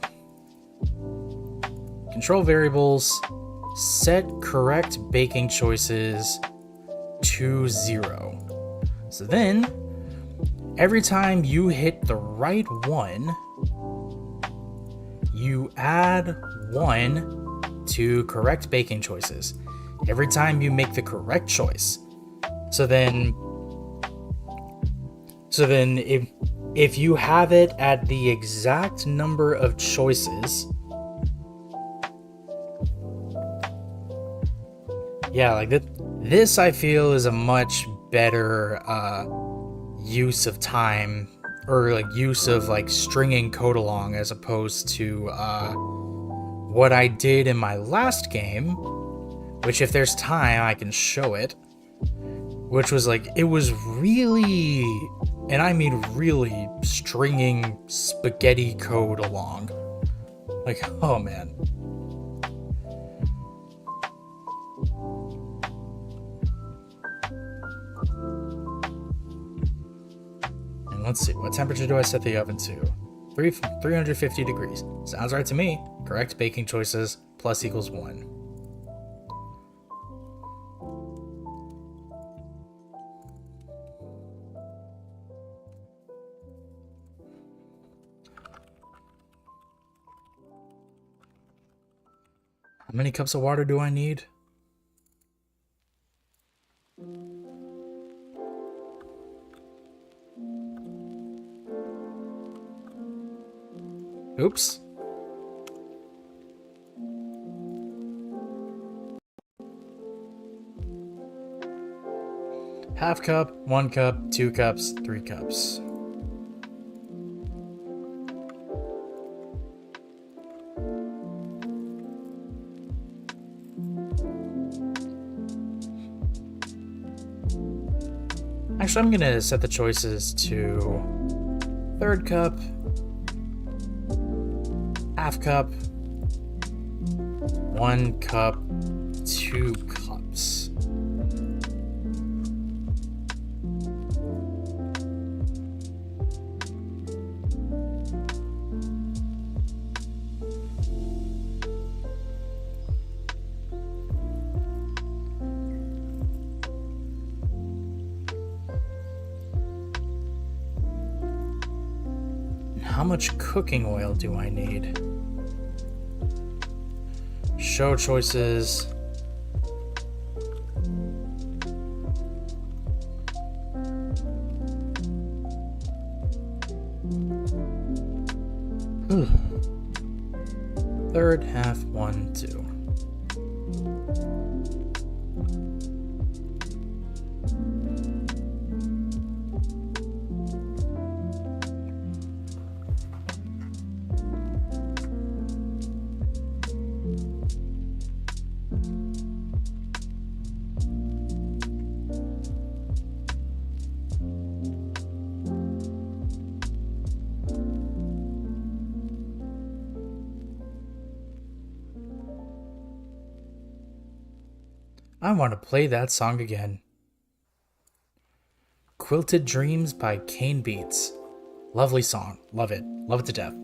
Control variables, set correct baking choices to 0. So then, every time you hit the right one, you add 1 to correct baking choices. Every time you make the correct choice. So then if you have it at the exact number of choices, yeah, like this I feel is a much better use of time, or like use of like stringing code along, as opposed to what I did in my last game, which if there's time I can show it, which was like, it was really, and I mean really, stringing spaghetti code along. Like, oh man. And let's see, what temperature do I set the oven to? 350 degrees. Sounds right to me. Correct baking choices, plus equals 1. How many cups of water do I need? Oops. Half cup, 1 cup, 2 cups, 3 cups. Actually, I'm gonna set the choices to 1/3 cup, half cup, 1 cup, 2 cups. How much cooking oil do I need? Show choices. Third, half, 1, 2. I want to play that song again. Quilted Dreams by Kane Beats. Lovely song. Love it. Love it to death.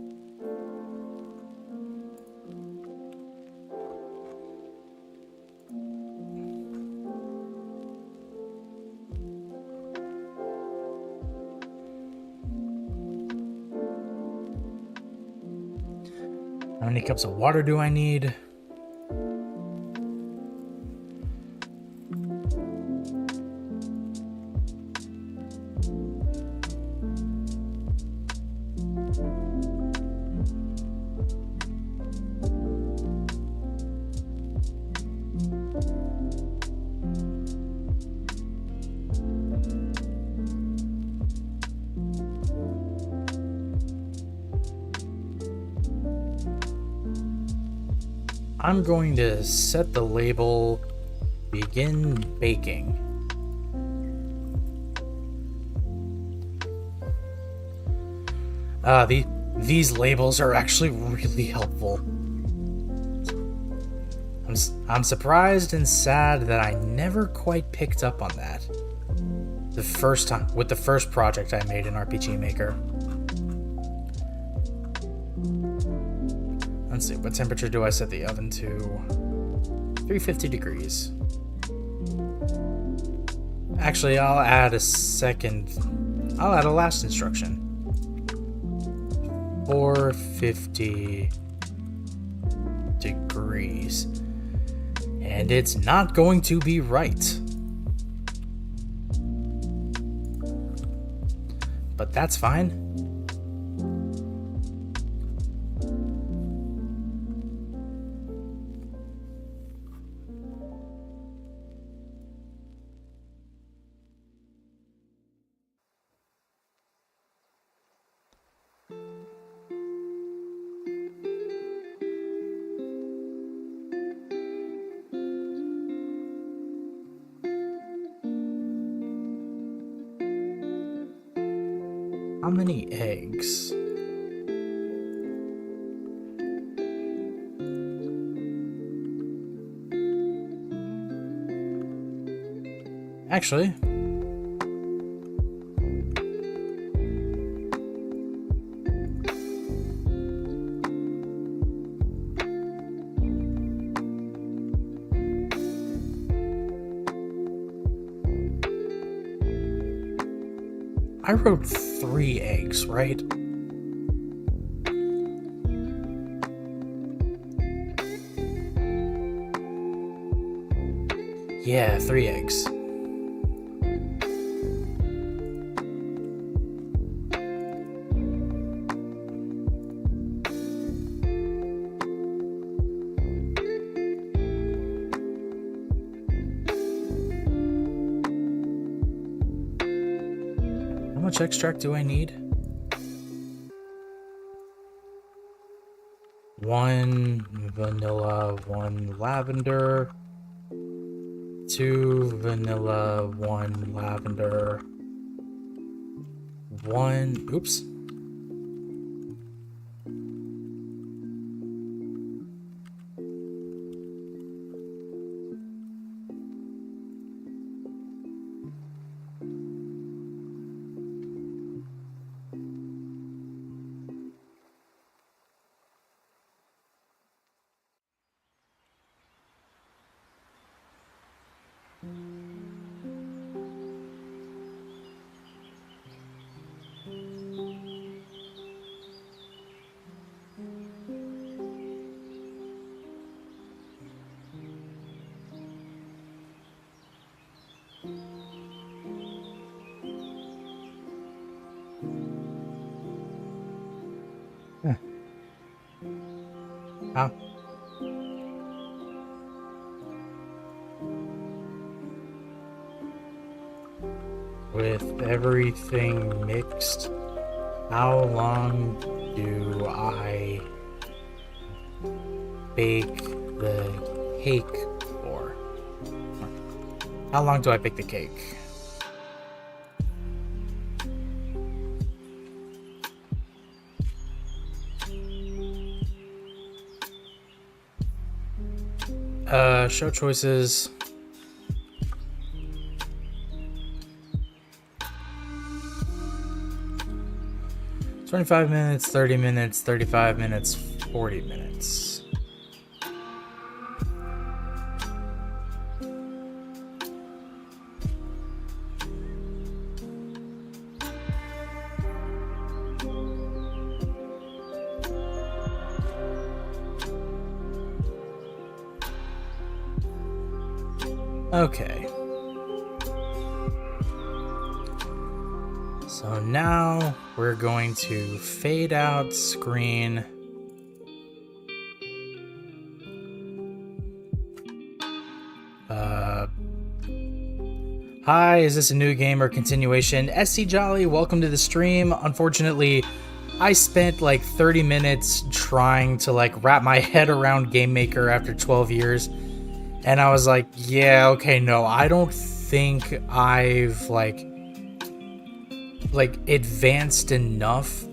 How many cups of water do I need? I'm going to set the label begin baking. These labels are actually really helpful. I'm surprised and sad that I never quite picked up on that the first time with the first project I made in RPG Maker. Let's see, what temperature do I set the oven to? 350 degrees. Actually, I'll add a last instruction. 450 degrees. And it's not going to be right. But that's fine. How many eggs? Actually, I wrote 3 eggs, right? Yeah, 3 eggs. How much extract do I need? 1 vanilla, 1 lavender, 2 vanilla, 1 lavender, 1, oops. Huh. With everything mixed, how long do I bake the cake for? How long do I bake the cake? Show choices. "25 minutes, 30 minutes, 35 minutes, 40 minutes. Okay. So now we're going to fade out screen. Hi, is this a new game or continuation? SC Jolly, welcome to the stream. Unfortunately, I spent like 30 minutes trying to like wrap my head around GameMaker after 12 years. And I was like, yeah, okay, no, I don't think I've like advanced enough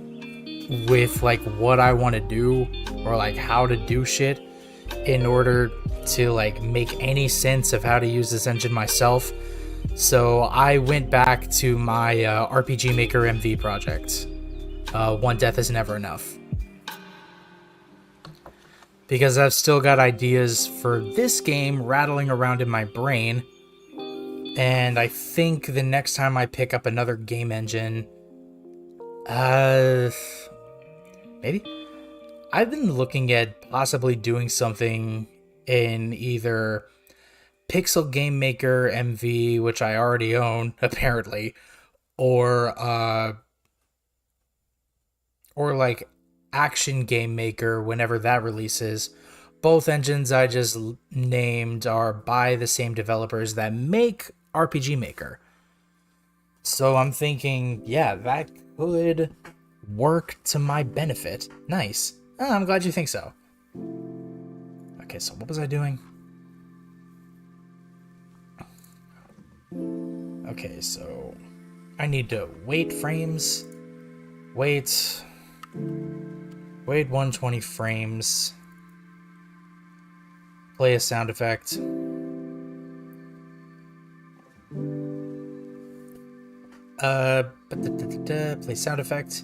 with like what I want to do or like how to do shit in order to like make any sense of how to use this engine myself. So I went back to my RPG Maker MV project. One death is never enough. Because I've still got ideas for this game rattling around in my brain. And I think the next time I pick up another game engine, maybe? I've been looking at possibly doing something in either Pixel Game Maker MV, which I already own, apparently, or like Action Game Maker whenever that releases. Both engines I just named are by the same developers that make RPG Maker. So I'm thinking, yeah, that could work to my benefit. Nice. Oh, I'm glad you think so. Okay, so what was I doing? Okay, so I need to wait frames. Wait 120 frames. Play a sound effect. Play sound effect.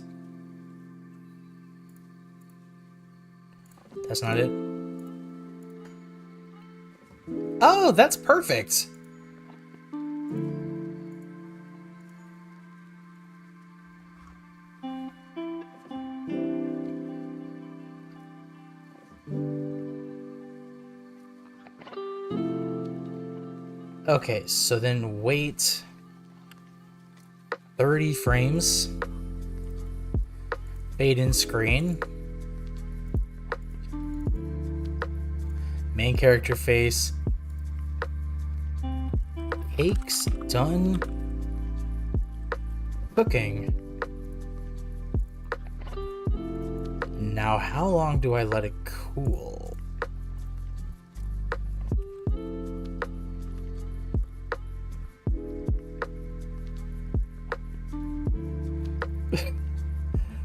That's not it. Oh, that's perfect. Okay, so then wait 30 frames. Fade in screen. Main character face. Cakes done. Cooking. Now, how long do I let it cool?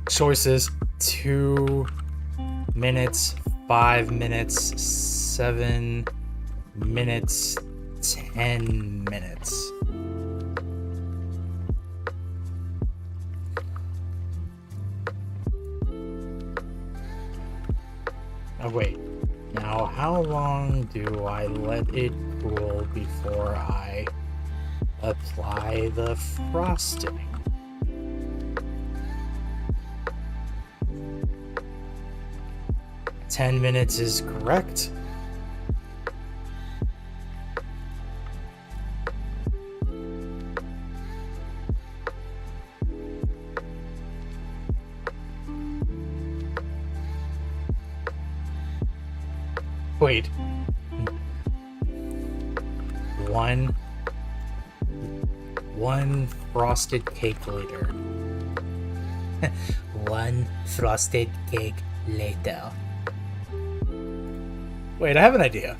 Choices: 2 minutes, 5 minutes, 7 minutes, 10 minutes. Oh wait, now how long do I let it cool before I apply the frosting? "10 minutes is correct." Wait. One frosted cake later. One frosted cake later. Wait, I have an idea.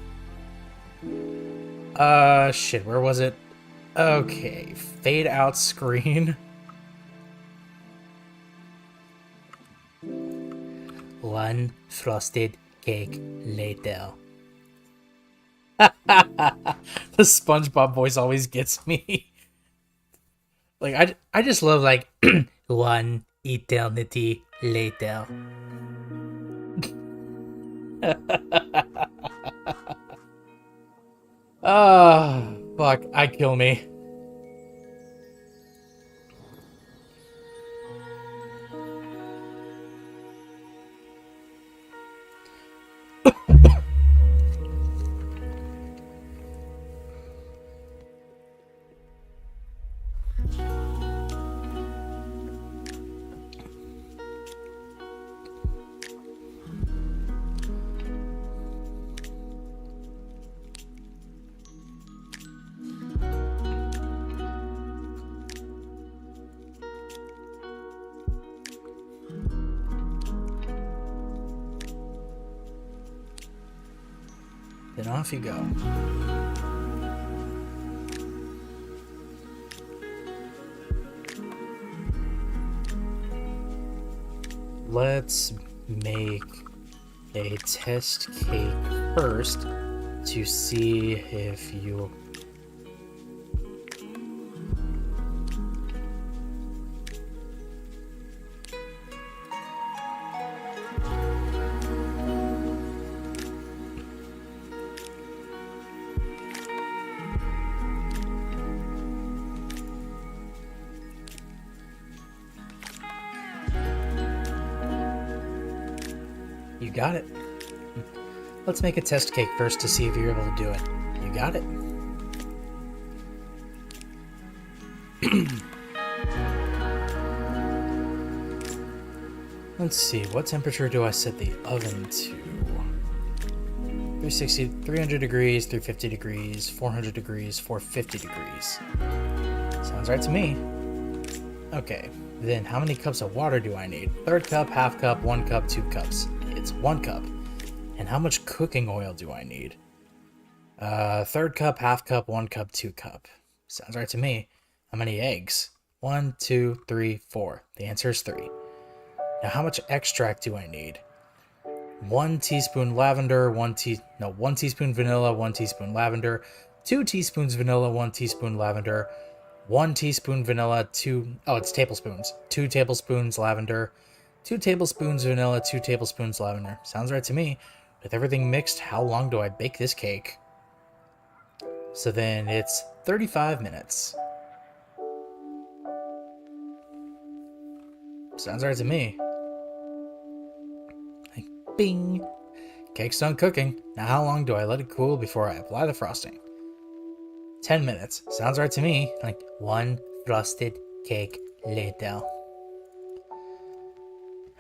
Shit, where was it? Okay, fade out screen. One frosted cake later. The SpongeBob voice always gets me. Like, I just love, like, one eternity later. Ah, fuck, I kill me. Then off you go. Let's make a test cake first to see if you... You got it. Let's make a test cake first to see if you're able to do it. You got it. Let's see, what temperature do I set the oven to? 360, 300 degrees, 350 degrees, 400 degrees, 450 degrees. Sounds right to me. Okay, then how many cups of water do I need? Third cup, half cup, 1 cup, 2 cups. It's 1 cup. And how much cooking oil do I need? Third cup, half cup, 1 cup, 2 cup. Sounds right to me. How many eggs? 1, 2, 3, 4. The answer is 3. Now how much extract do I need? 1 teaspoon lavender, 1 teaspoon vanilla, 1 teaspoon lavender, 2 teaspoons vanilla, 1 teaspoon lavender, 1 teaspoon vanilla, it's tablespoons. 2 tablespoons lavender, 2 tablespoons vanilla, 2 tablespoons lavender. Sounds right to me. With everything mixed, how long do I bake this cake? So then it's 35 minutes. Sounds right to me. Bing! Cake's done cooking. Now how long do I let it cool before I apply the frosting? 10 minutes. Sounds right to me. Like 1 frosted cake later.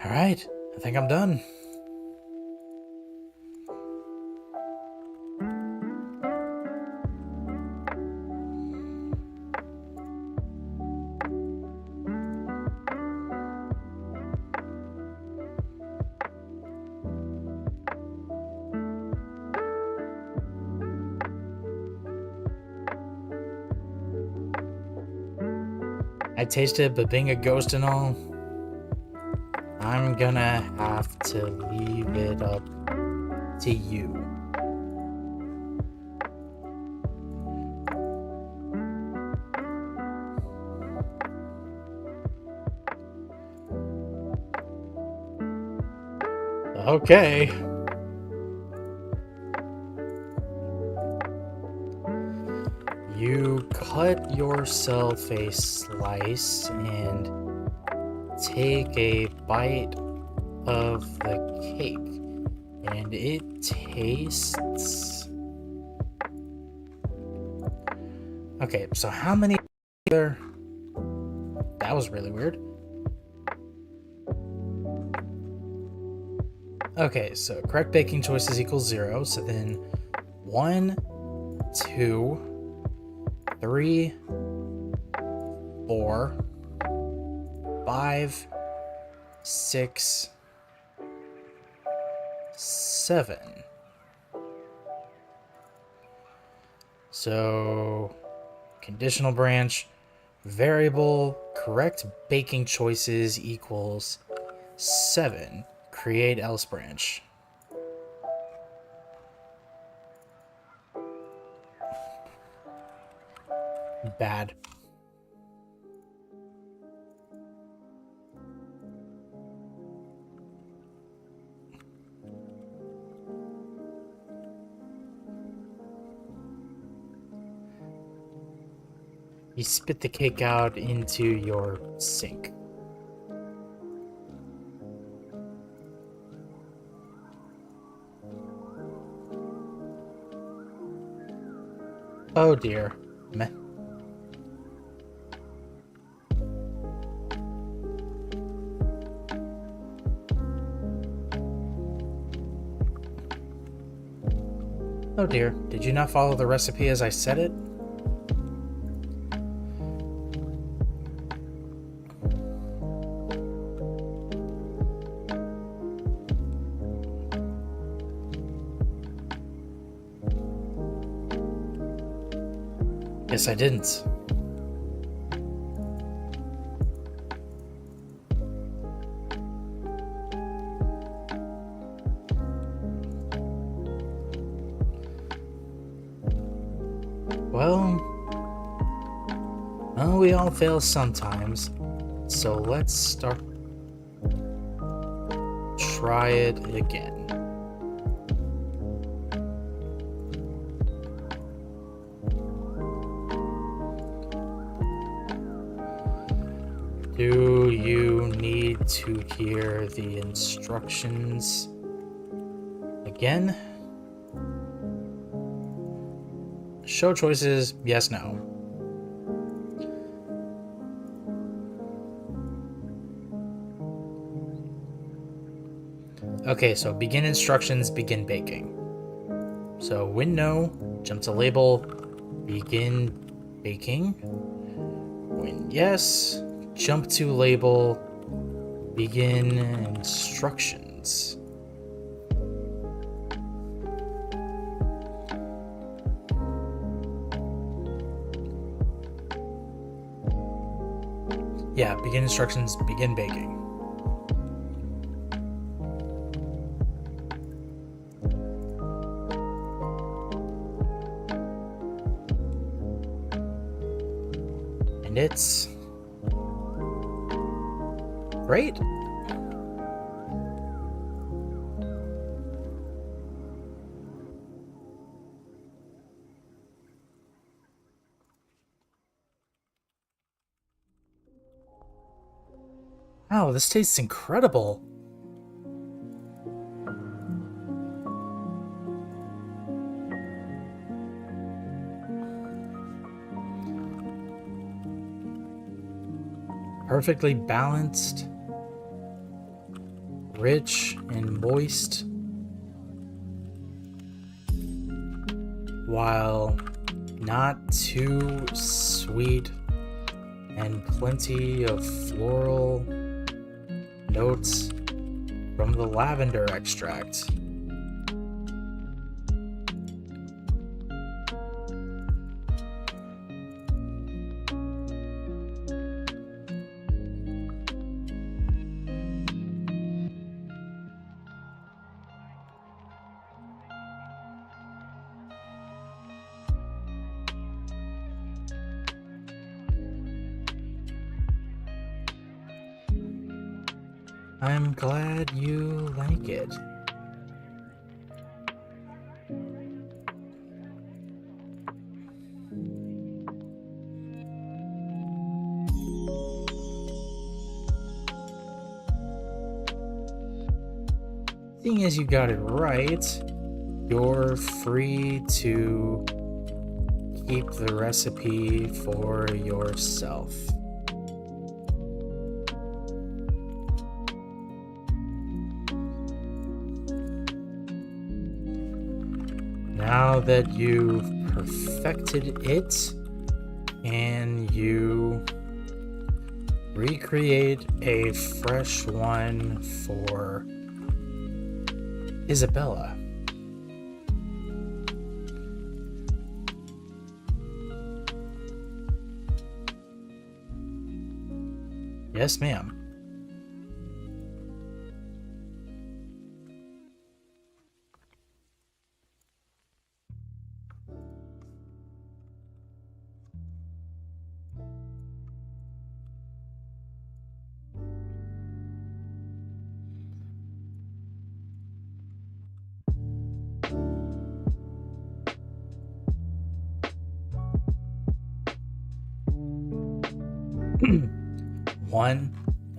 Alright, I think I'm done. I tasted, but being a ghost and all, I'm gonna have to leave it up to you. Okay. You cut yourself a slice and take a bite of the cake, and it tastes... Okay, so how many other... That was really weird. Okay, so correct baking choices equals 0, so then 1, 2, 3, 4, 5, 6, 7. So, conditional branch, variable, correct baking choices equals 7. Create else branch. Bad. You spit the cake out into your sink. Oh dear. Meh. Oh dear, did you not follow the recipe as I said it? Yes, I didn't. Well, we all fail sometimes, so let's try it again. Do you need to hear the instructions again? Show choices, yes, no. Okay, so begin instructions, begin baking. So when no, jump to label, begin baking. When yes, jump to label, begin instructions. Yeah, begin instructions, begin baking. And it's great. Wow, this tastes incredible. Perfectly balanced, rich and moist, while not too sweet, and plenty of floral notes from the lavender extract. I'm glad you like it. Seeing as you got it right, you're free to keep the recipe for yourself. Now that you've perfected it and you recreate a fresh one for Isabella. Yes, ma'am.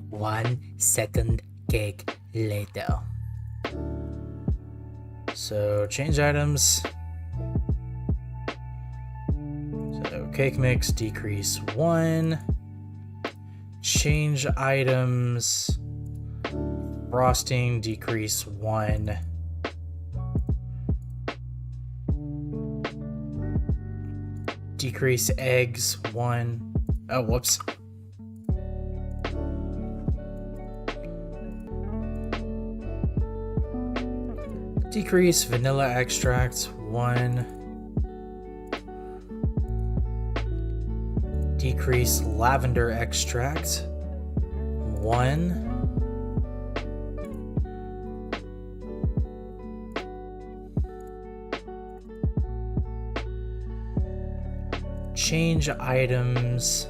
One second cake later. So change items. So cake mix decrease 1. Change items. Frosting decrease 1. Decrease eggs 1. Oh, whoops. Decrease vanilla extract 1. Decrease lavender extract. 1. Change items.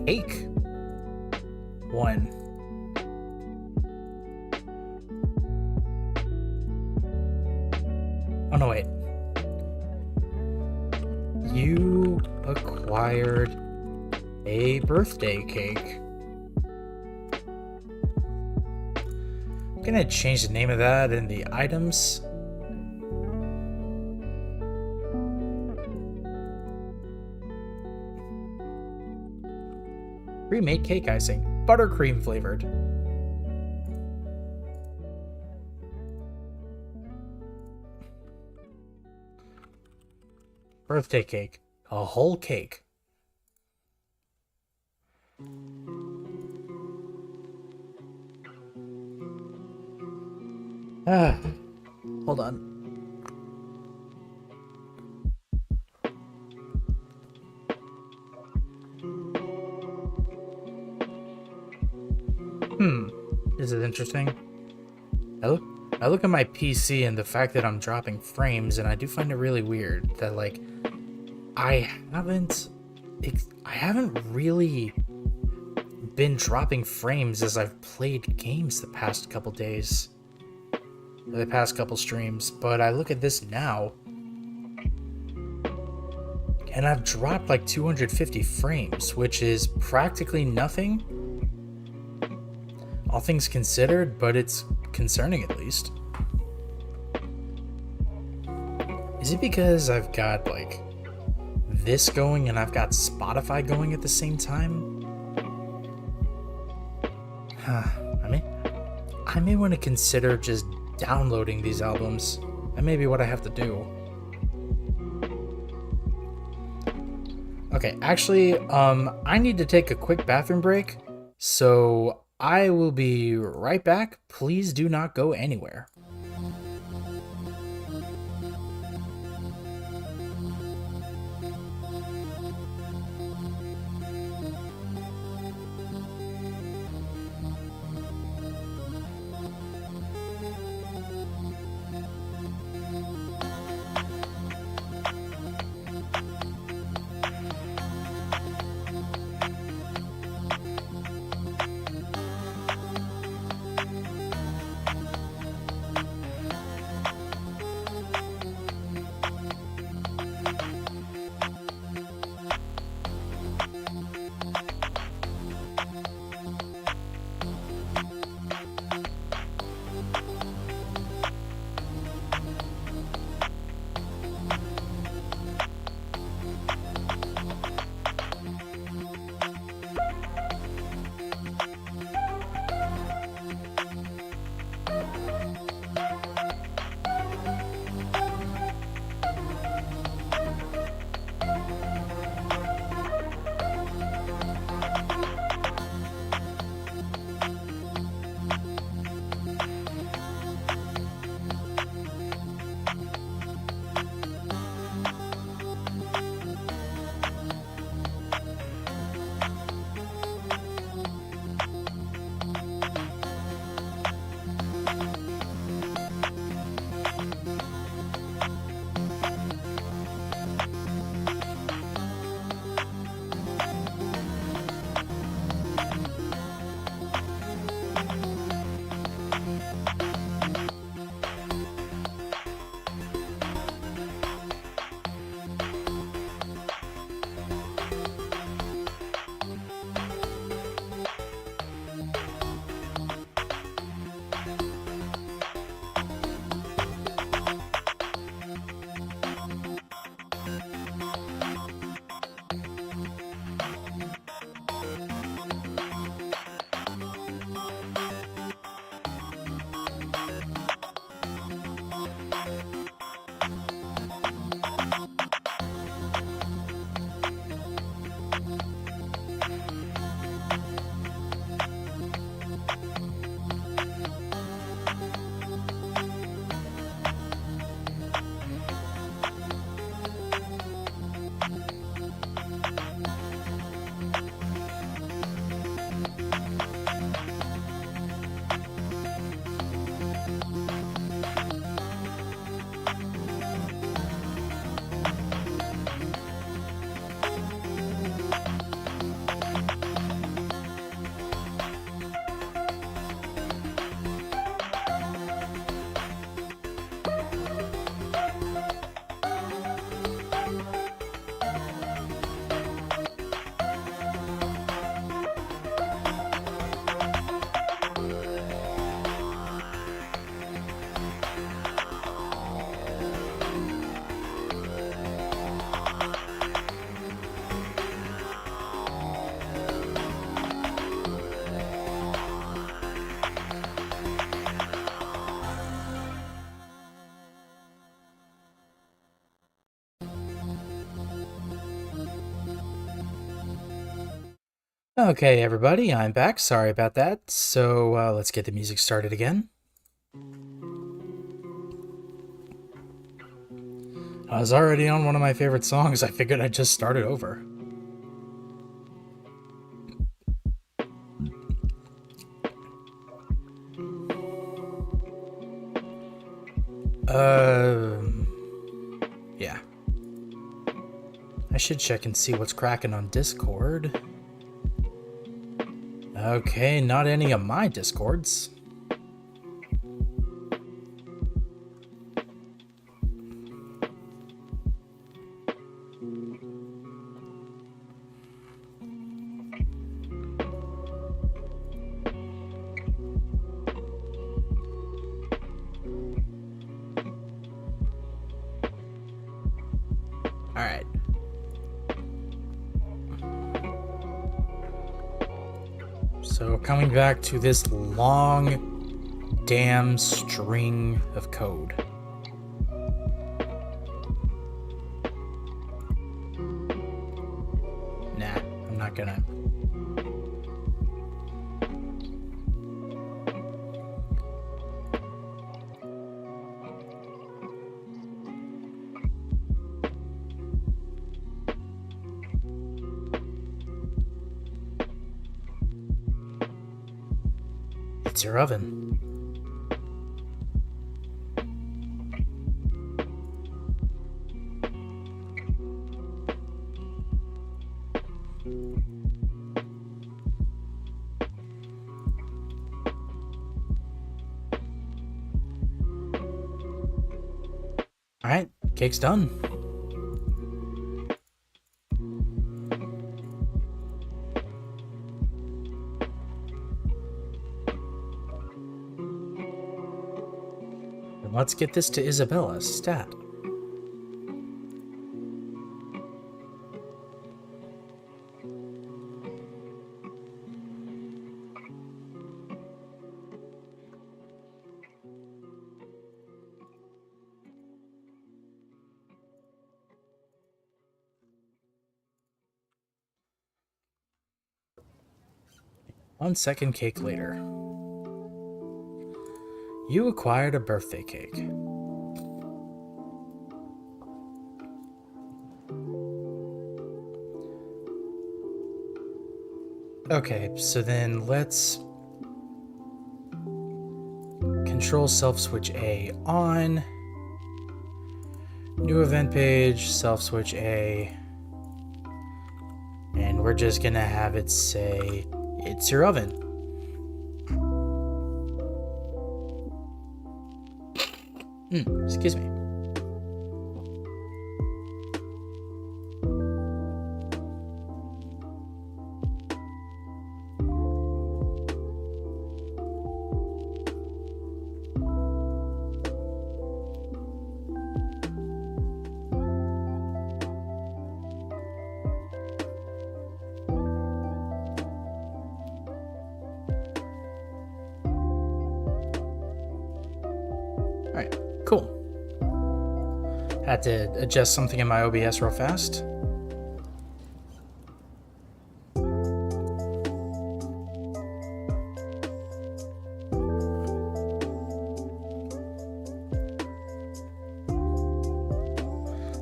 Cake. 1. Oh no, wait. You acquired a birthday cake. I'm gonna change the name of that in the items. Pre-made cake icing, buttercream flavored. Birthday cake, a whole cake. Hold on. This is interesting. I look at my PC and the fact that I'm dropping frames, and I do find it really weird that, like, I haven't really been dropping frames as I've played games the past couple days, or the past couple streams, but I look at this now, and I've dropped like 250 frames, which is practically nothing, all things considered, but it's concerning at least. Is it because I've got like this going and I've got Spotify going at the same time? I may want to consider just downloading these albums. That may be what I have to do. Okay, actually, I need to take a quick bathroom break, so I will be right back. Please do not go anywhere. Okay, everybody, I'm back. Sorry about that. So let's get the music started again. I was already on one of my favorite songs. I figured I'd just start it over. Yeah. I should check and see what's cracking on Discord. Okay, not any of my Discords. Alright. So coming back to this long damn string of code. Nah, I'm not gonna. It's your oven. Alright, cake's done. Let's get this to Isabella. Stat. One second cake later. You acquired a birthday cake. Okay, so then let's control self switch A on. New event page, self switch A. And we're just gonna have it say, it's your oven. Excuse me. Alright, cool. Had to adjust something in my OBS real fast.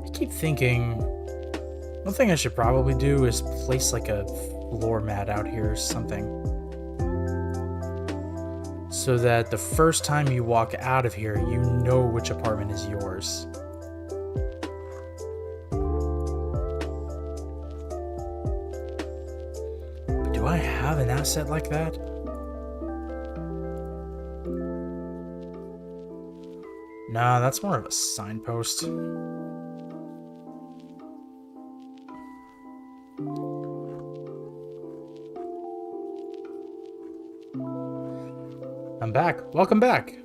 I keep thinking, one thing I should probably do is place like a floor mat out here or something. So that the first time you walk out of here, you know which apartment is yours. But do I have an asset like that? Nah, that's more of a signpost. I'm back. Welcome back.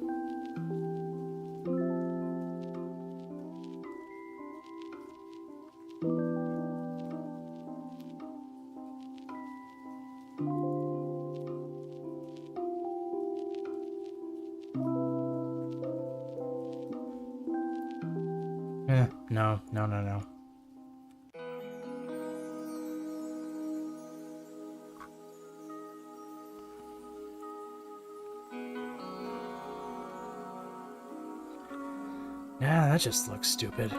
No. Yeah, that just looks stupid.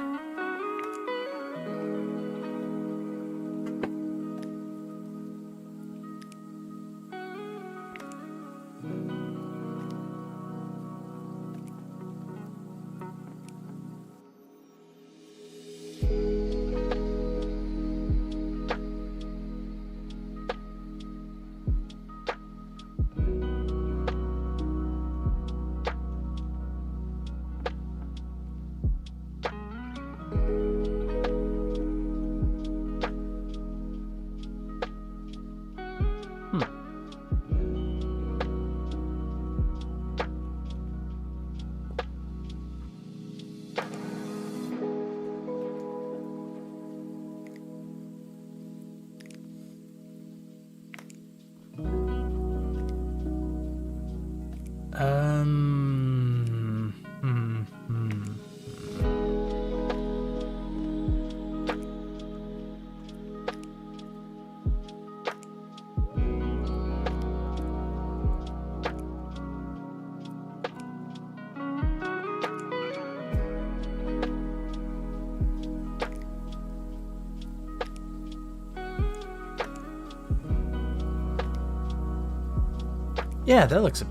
Yeah, that looks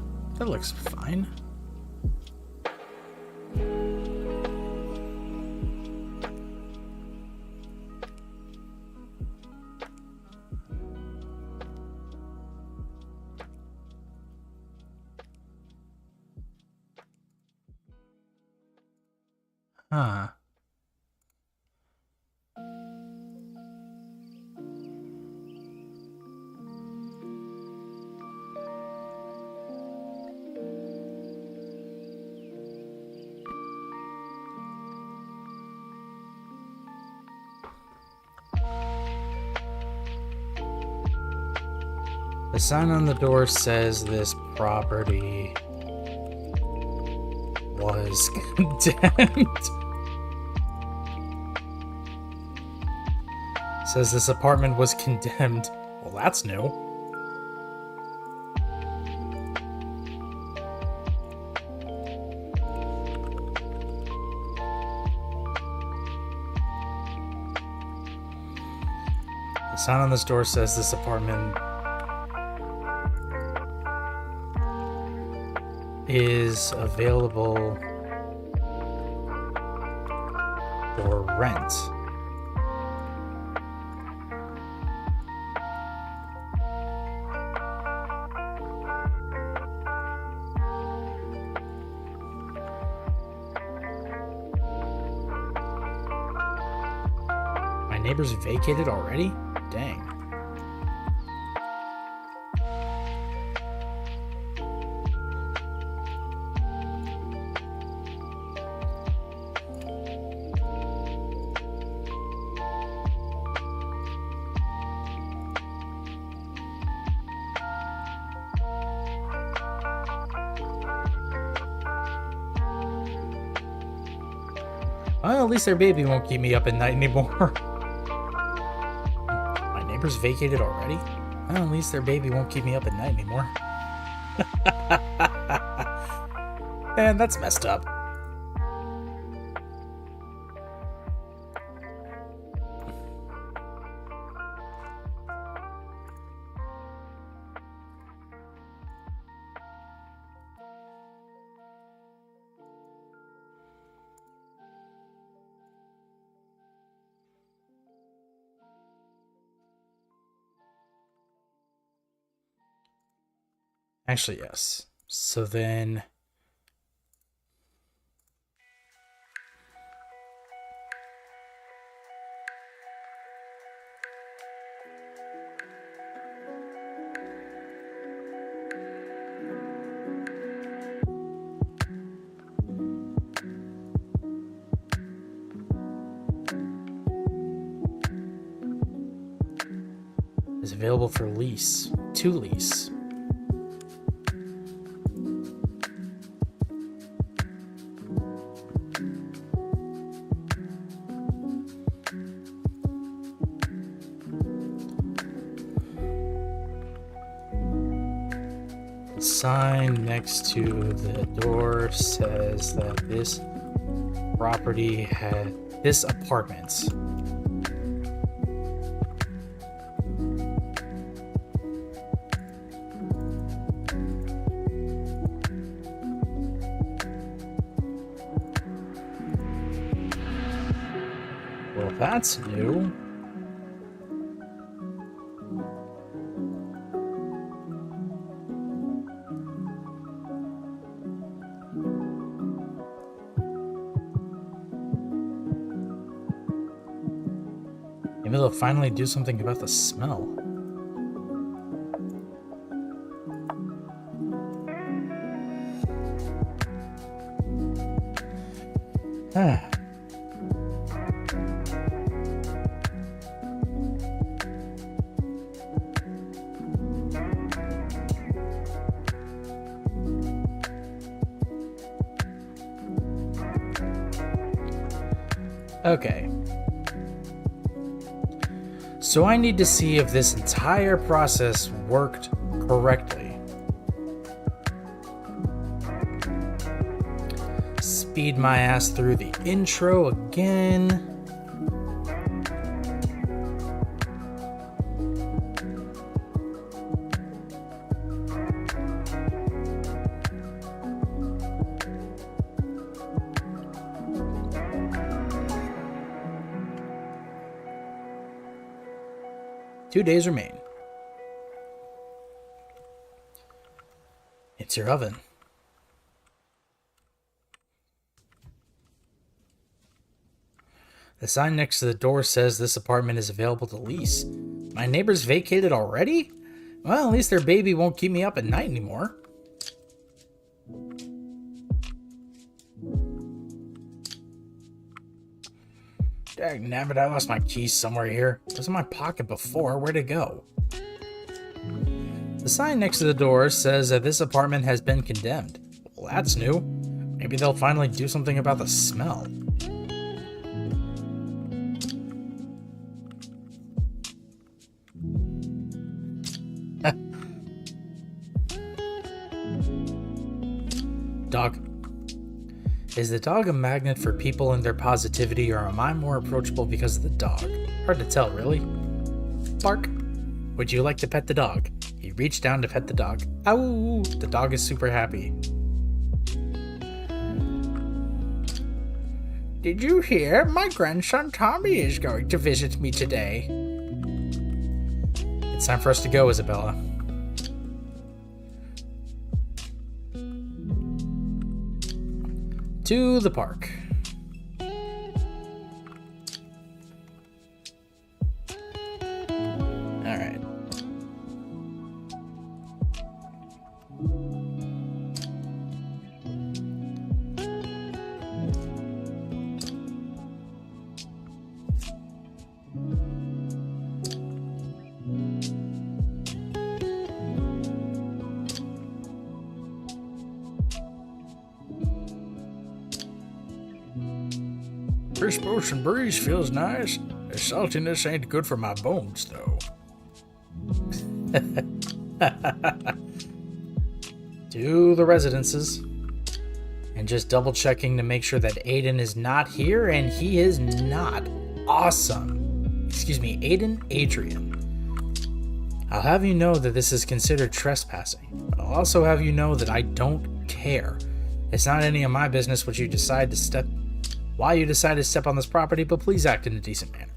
fine. Huh. The sign on the door says this property was condemned. Says this apartment was condemned. Well, that's new. The sign on this door says this apartment is available for rent. My neighbors vacated already? Dang. Well, at least their baby won't keep me up at night anymore. My neighbors vacated already? Well, at least their baby won't keep me up at night anymore. Man, that's messed up. Actually, yes. So then... is available for lease. To lease. Sign next to the door says that this property had this apartment. Well, that's new. Maybe they'll finally do something about the smell. Ah. Okay. So I need to see if this entire process worked correctly. Speed my ass through the intro again. Two days remain. It's your oven. The sign next to the door says this apartment is available to lease. My neighbors vacated already? Well, at least their baby won't keep me up at night anymore. Dagnabbit, I lost my keys somewhere here. It was in my pocket before. Where'd it go? The sign next to the door says that this apartment has been condemned. Well, that's new. Maybe they'll finally do something about the smell. Dog. Is the dog a magnet for people and their positivity, or am I more approachable because of the dog? Hard to tell, really. Bark. Would you like to pet the dog? He reached down to pet the dog. Ow! The dog is super happy. Did you hear? My grandson Tommy is going to visit me today. It's time for us to go, Isabella. To the park. All right. Crisp ocean breeze feels nice. The saltiness ain't good for my bones, though. To the residences. And just double checking to make sure that Aiden is not here, and he is not. Awesome. Excuse me, Adrian. I'll have you know that this is considered trespassing, but I'll also have you know that I don't care. It's not any of my business why you decide to step on this property, but please act in a decent manner.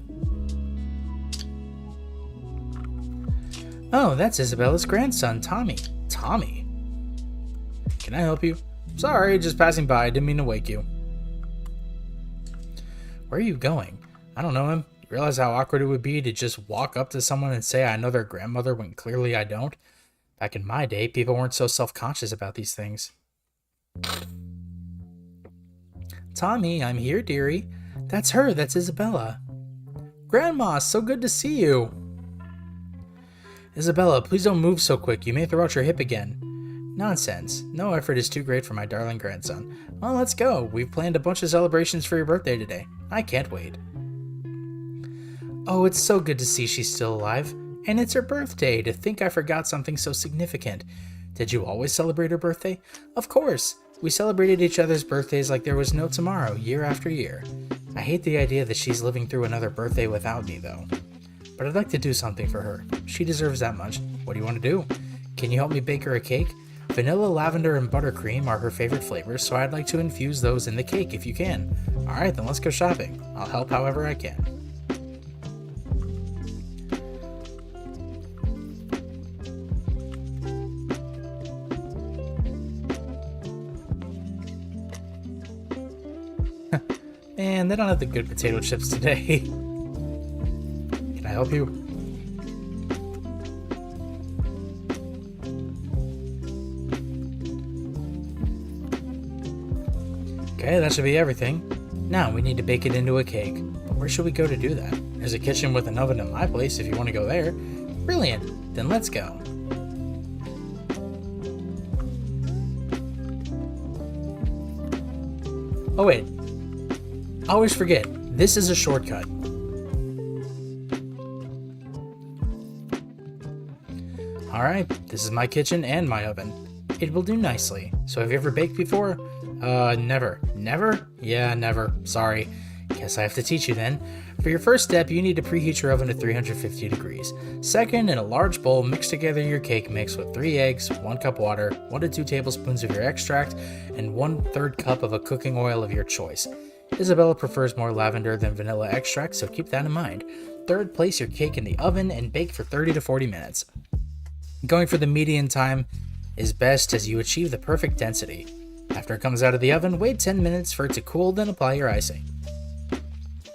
Oh, that's Isabella's grandson, Tommy. Tommy? Can I help you? Sorry, just passing by. Didn't mean to wake you. Where are you going? I don't know him. You realize how awkward it would be to just walk up to someone and say I know their grandmother when clearly I don't? Back in my day, people weren't so self-conscious about these things. Tommy, I'm here, dearie. That's her, that's Isabella. Grandma, so good to see you. Isabella, please don't move so quick. You may throw out your hip again. Nonsense. No effort is too great for my darling grandson. Well, let's go. We've planned a bunch of celebrations for your birthday today. I can't wait. Oh, it's so good to see she's still alive. And it's her birthday. To think I forgot something so significant. Did you always celebrate her birthday? Of course. We celebrated each other's birthdays like there was no tomorrow, year after year. I hate the idea that she's living through another birthday without me, though. But I'd like to do something for her. She deserves that much. What do you want to do? Can you help me bake her a cake? Vanilla, lavender, and buttercream are her favorite flavors, so I'd like to infuse those in the cake if you can. Alright, then let's go shopping. I'll help however I can. Man, they don't have the good potato chips today. Can I help you? Okay, that should be everything. Now we need to bake it into a cake. But where should we go to do that? There's a kitchen with an oven at my place if you want to go there. Brilliant, then let's go. Oh wait, I always forget, this is a shortcut. Alright, this is my kitchen and my oven. It will do nicely. So have you ever baked before? Never. Never? Yeah, never. Sorry. Guess I have to teach you then. For your first step, you need to preheat your oven to 350 degrees. Second, in a large bowl, mix together your cake mix with 3 eggs, 1 cup water, 1 to 2 tablespoons of your extract, and 1/3 cup of a cooking oil of your choice. Isabella prefers more lavender than vanilla extract, so keep that in mind. Third, place your cake in the oven and bake for 30 to 40 minutes. Going for the median time is best as you achieve the perfect density. After it comes out of the oven, wait 10 minutes for it to cool, then apply your icing.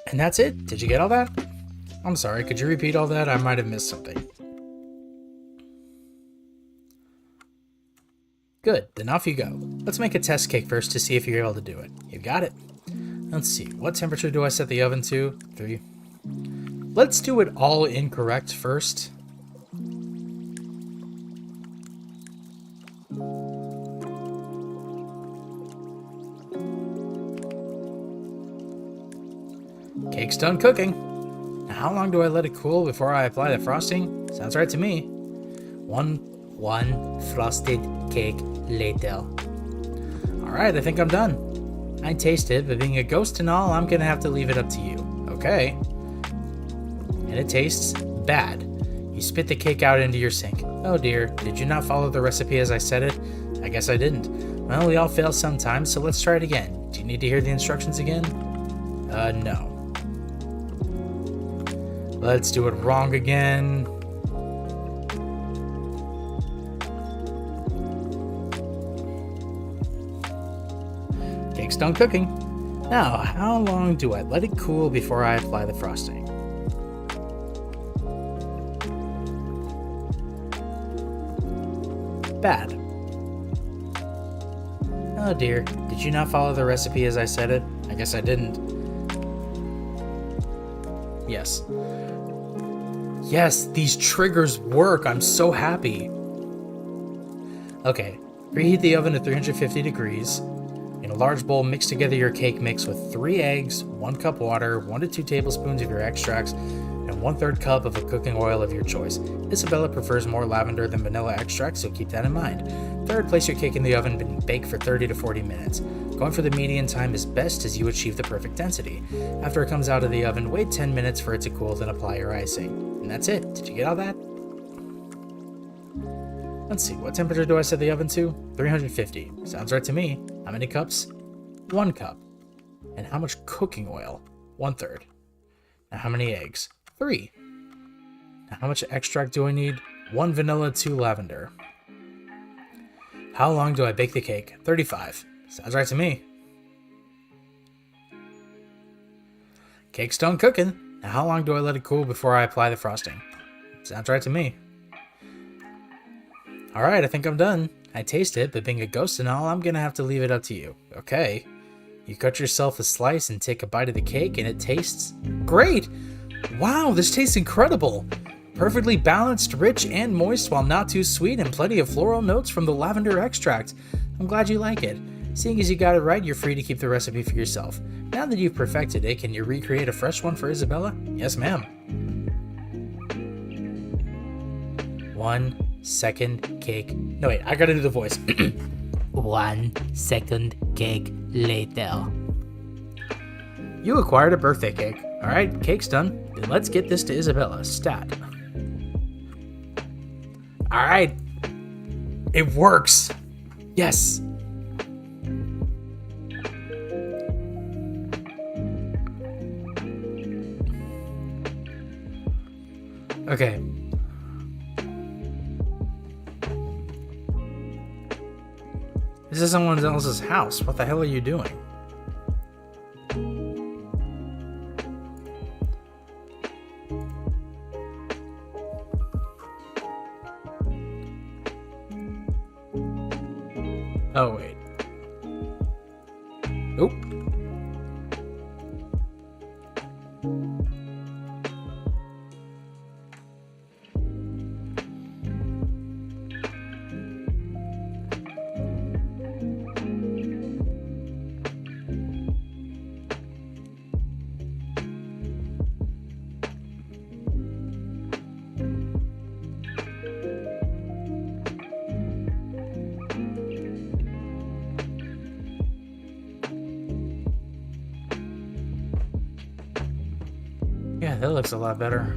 And that's it. Did you get all that? I'm sorry, could you repeat all that? I might have missed something. Good, then off you go. Let's make a test cake first to see if you're able to do it. You got it. Let's see, what temperature do I set the oven to? 3. Let's do it all incorrect first. Cake's done cooking. Now how long do I let it cool before I apply the frosting? Sounds right to me. One frosted cake later. Alright, I think I'm done. I taste it, but being a ghost and all, I'm gonna have to leave it up to you. Okay. And it tastes bad. You spit the cake out into your sink. Oh dear, did you not follow the recipe as I said it? I guess I didn't. Well, we all fail sometimes, so let's try it again. Do you need to hear the instructions again? No. Let's do it wrong again. Cake's done cooking. Now, how long do I let it cool before I apply the frosting? Bad. Oh dear, did you not follow the recipe as I said it? I guess I didn't. Yes. Yes, these triggers work. I'm so happy. Okay, preheat the oven to 350 degrees. In a large bowl, mix together your cake mix with 3 eggs, 1 cup water, 1 to 2 tablespoons of your extracts, and 1/3 cup of a cooking oil of your choice. Isabella prefers more lavender than vanilla extract, so keep that in mind. Third, place your cake in the oven and bake for 30 to 40 minutes. Going for the median time is best as you achieve the perfect density. After it comes out of the oven, wait 10 minutes for it to cool, then apply your icing. And that's it. Did you get all that? Let's see, what temperature do I set the oven to? 350. Sounds right to me. How many cups? 1 cup. And how much cooking oil? 1/3. Now how many eggs? 3. Now how much extract do I need? 1 vanilla, 2 lavender. How long do I bake the cake? 35. Sounds right to me. Cake's done cooking. Now how long do I let it cool before I apply the frosting? Sounds right to me. Alright, I think I'm done. I taste it, but being a ghost and all, I'm gonna have to leave it up to you. Okay. You cut yourself a slice and take a bite of the cake, and it tastes great! Wow, this tastes incredible! Perfectly balanced, rich, and moist while not too sweet, and plenty of floral notes from the lavender extract. I'm glad you like it. Seeing as you got it right, you're free to keep the recipe for yourself. Now that you've perfected it, can you recreate a fresh one for Isabella? Yes, ma'am. 1 second cake. No, wait, I gotta do the voice. 1 second cake later. You acquired a birthday cake. Alright, cake's done. Then let's get this to Isabella. Stat. Alright. It works. Yes. Okay. This is someone else's house. What the hell are you doing? Oh, wait. Oop. Yeah, that looks a lot better.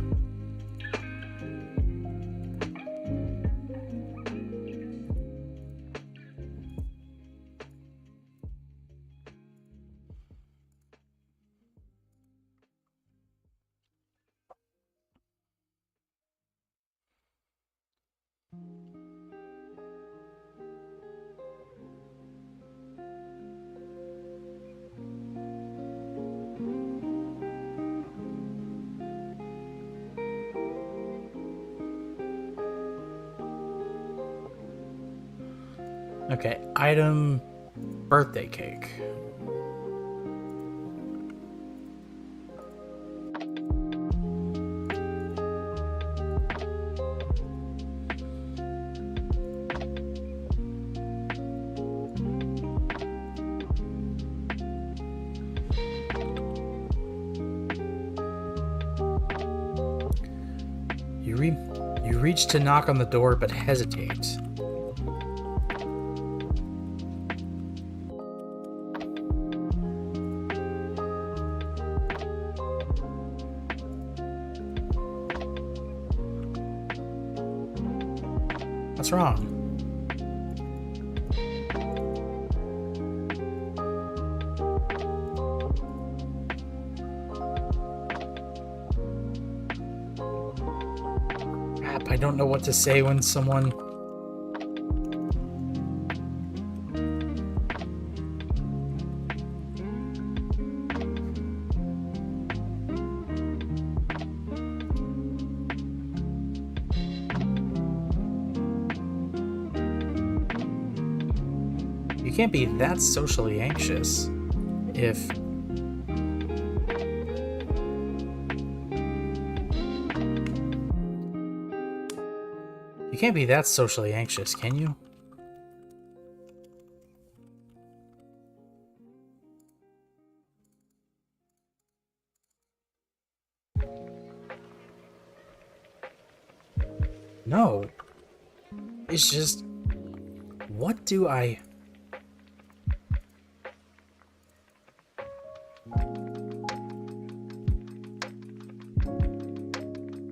Okay, item birthday cake. You reach to knock on the door but hesitate. What's wrong? Crap, I don't know what to say when someone... You can't be that socially anxious if... You can't be that socially anxious, can you? No. It's just... What do I...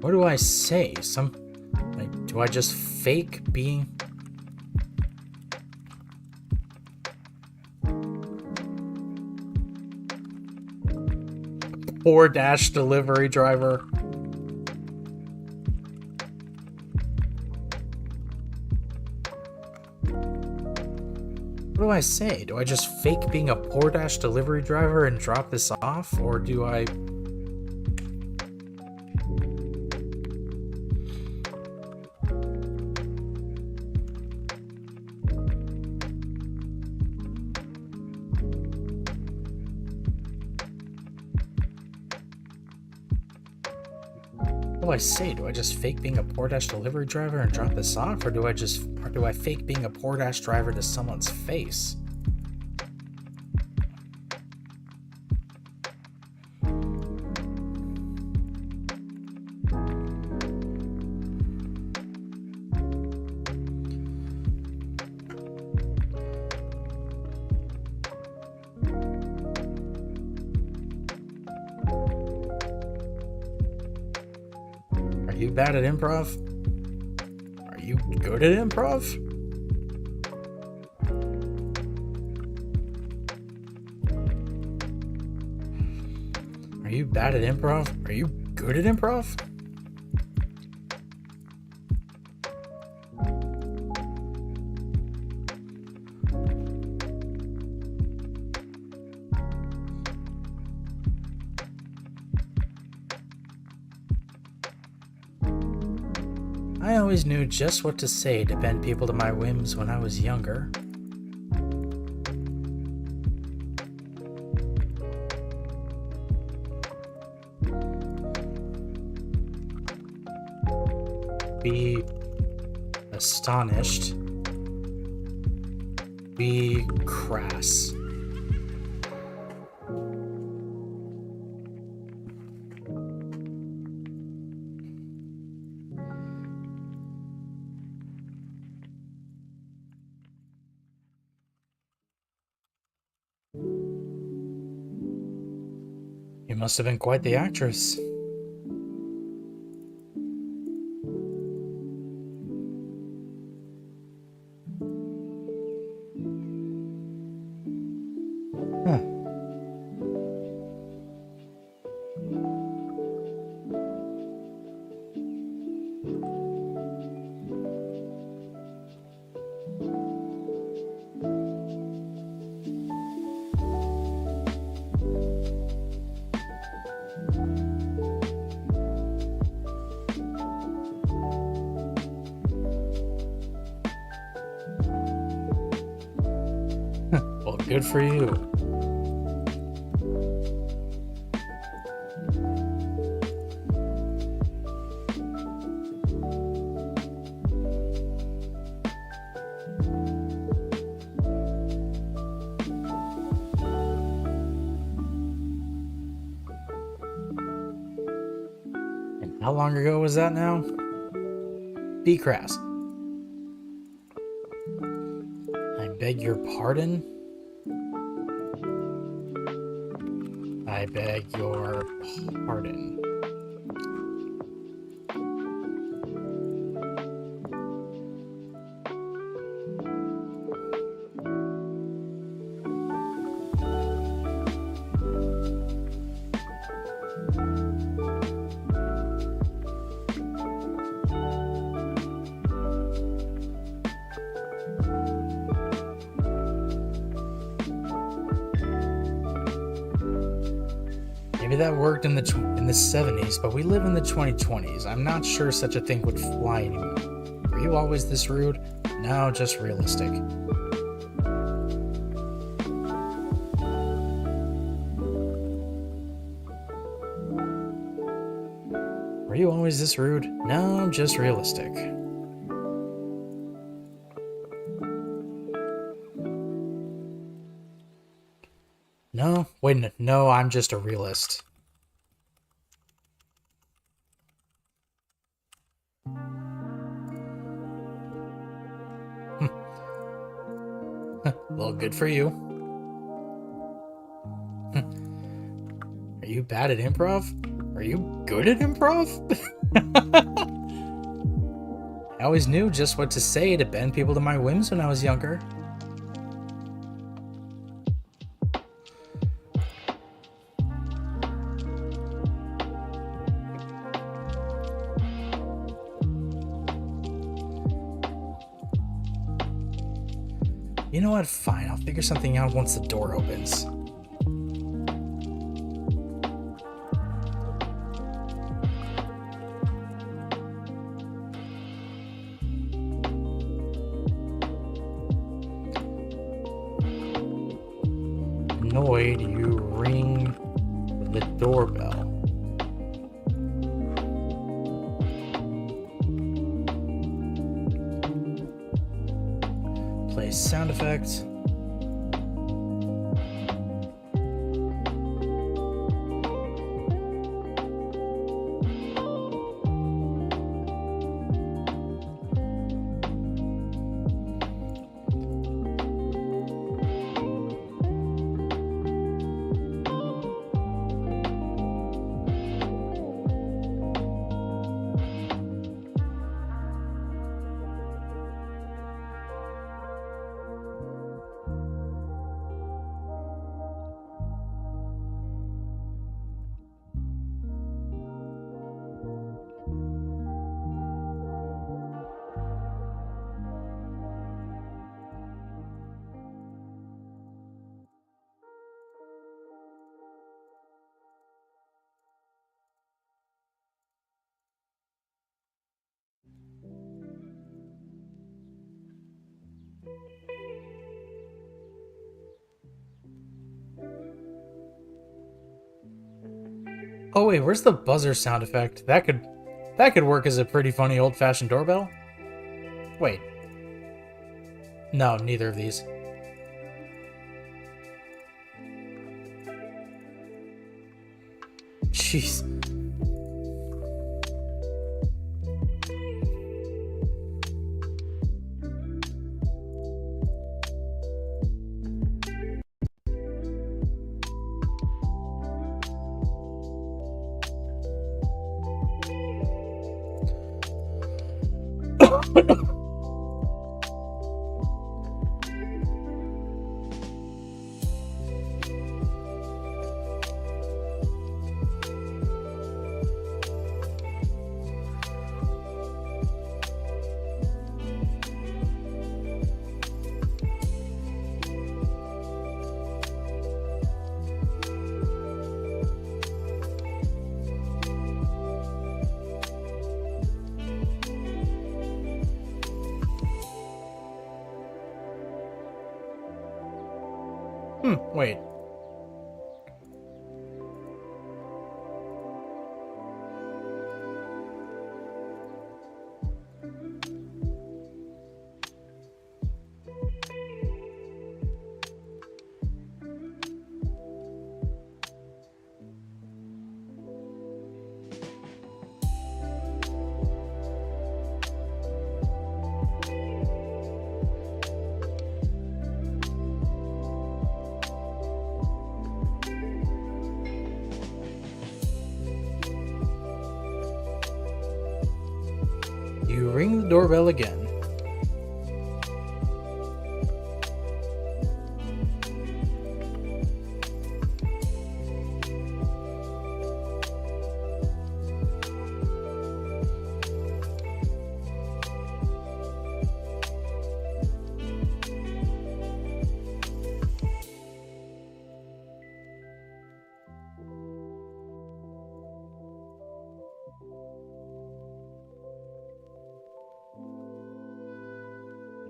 What do I say? Do I just fake being... Poor Dash delivery driver? What do I say? Do I just fake being a poor Dash delivery driver and drop this off? Or do I... What do I say? Do I just fake being a poor Dash delivery driver and drop this off? Or do I fake being a poor Dash driver to someone's face? Are you bad at improv? Are you good at improv? Are you bad at improv? Are you good at improv? I always knew just what to say to bend people to my whims when I was younger. Be astonished. Be crass. You must have been quite the actress. Huh. Well, good for you. And how long ago was that now? Be crass. I beg your pardon? I beg your pardon. Maybe that worked in the 70s, but we live in the 2020s. I'm not sure such a thing would fly anymore. Were you always this rude? No, just realistic. Were you always this rude? No, just realistic. No, wait, no, I'm just a realist. Well, good for you. Are you bad at improv? Are you good at improv? I always knew just what to say to bend people to my whims when I was younger. You know what? Fine, I'll figure something out once the door opens. Annoyed, you ring the doorbell. Play sound effects. Oh wait, where's the buzzer sound effect? That could work as a pretty funny old-fashioned doorbell. Wait. No, neither of these. Jeez. Wait. You ring the doorbell again.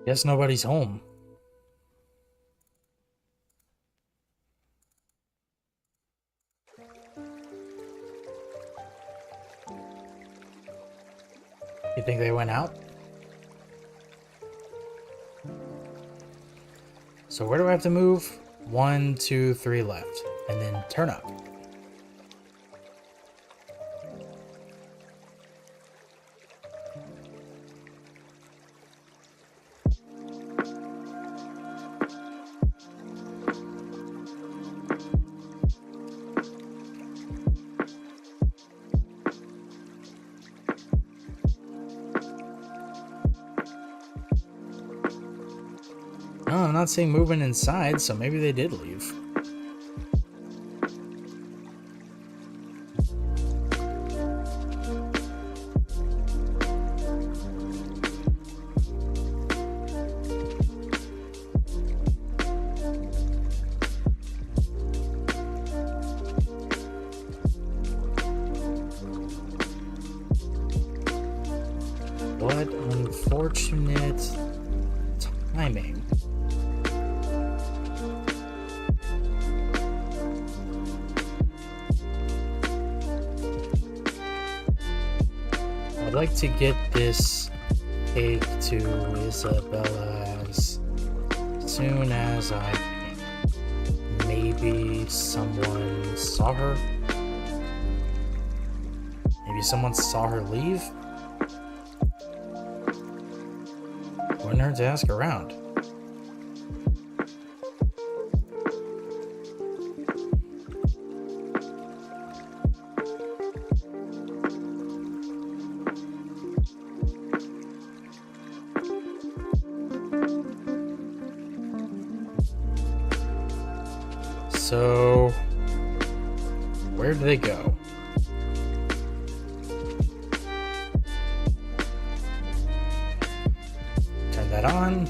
Guess nobody's home. You think they went out? So where do I have to move? 1, 2, 3 left. And then turn up. No, I'm not seeing movement inside, so maybe they did leave. What unfortunate timing. I'd like to get this cake to Isabella as soon as I can. Maybe someone saw her? Maybe someone saw her leave? Wouldn't hurt to ask around. So, where did they go? Turn that on.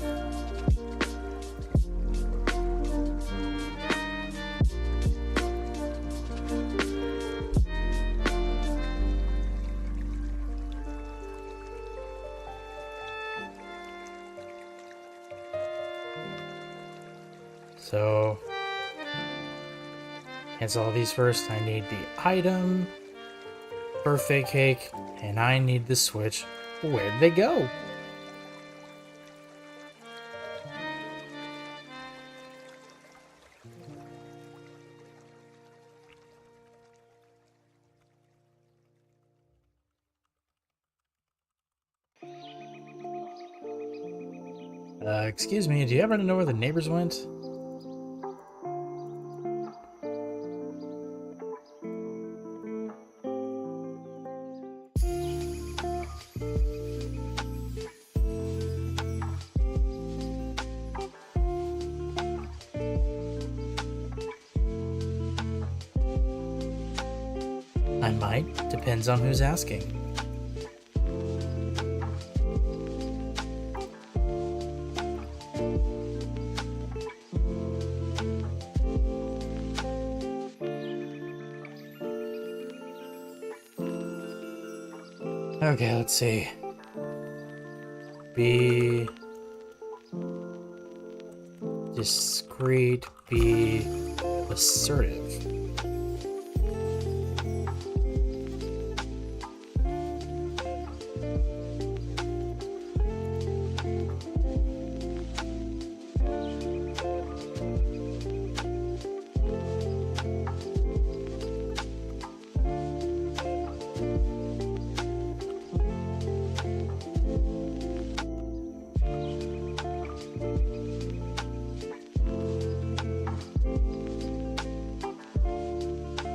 So, cancel all these first. I need the item. birthday cake, and I need the Switch. Where'd they go? Excuse me, do you happen to know where the neighbors went? I might. Depends on who's asking. Okay, let's see. Be discreet, be assertive.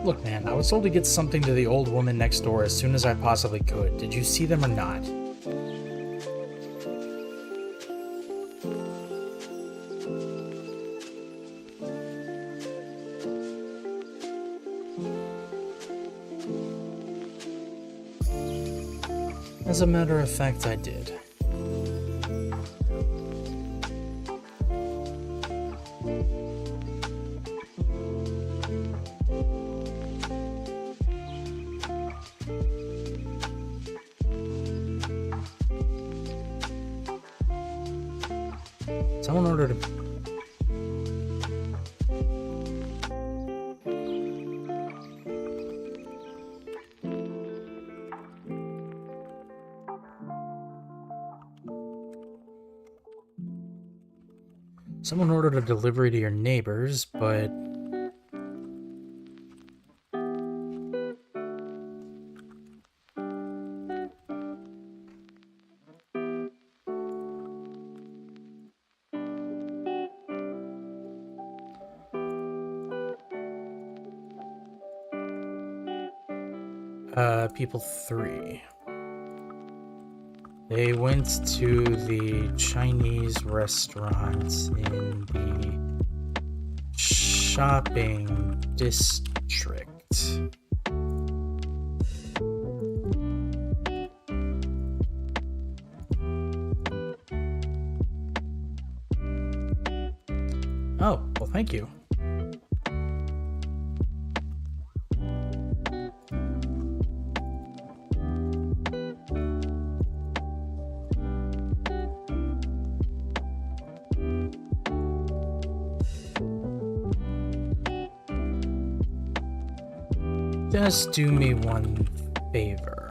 Look, man, I was told to get something to the old woman next door as soon as I possibly could. Did you see them or not? As a matter of fact, I did. Someone ordered a... Someone ordered a delivery to your neighbors, but... people 3. They went to the Chinese restaurant in the shopping district. Oh, well, thank you. Just do me one favor.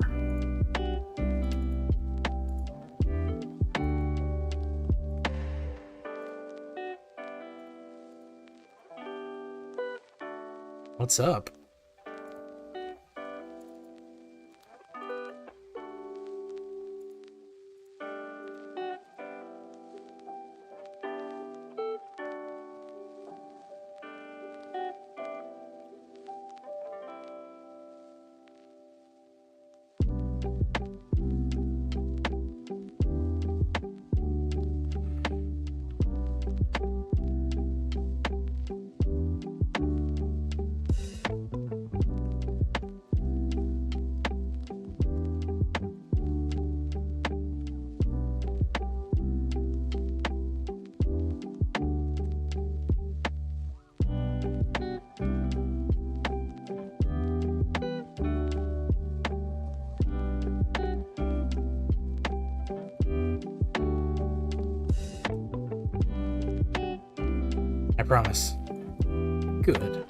What's up? I promise. Good.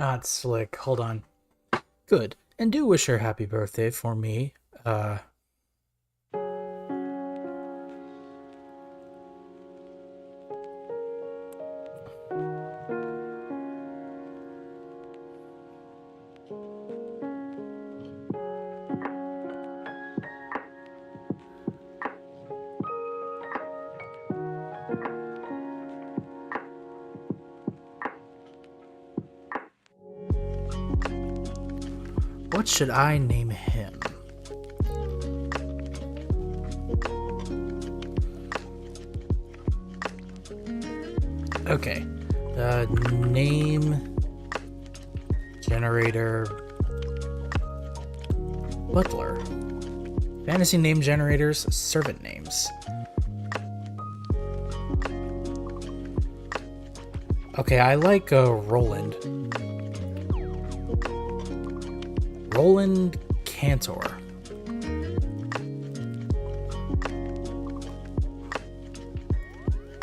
Not slick. Hold on. Good. And do wish her happy birthday for me. What should I name him? Okay. Name generator butler. Fantasy name generators, servant names. Okay, I like Roland. Roland Cantor.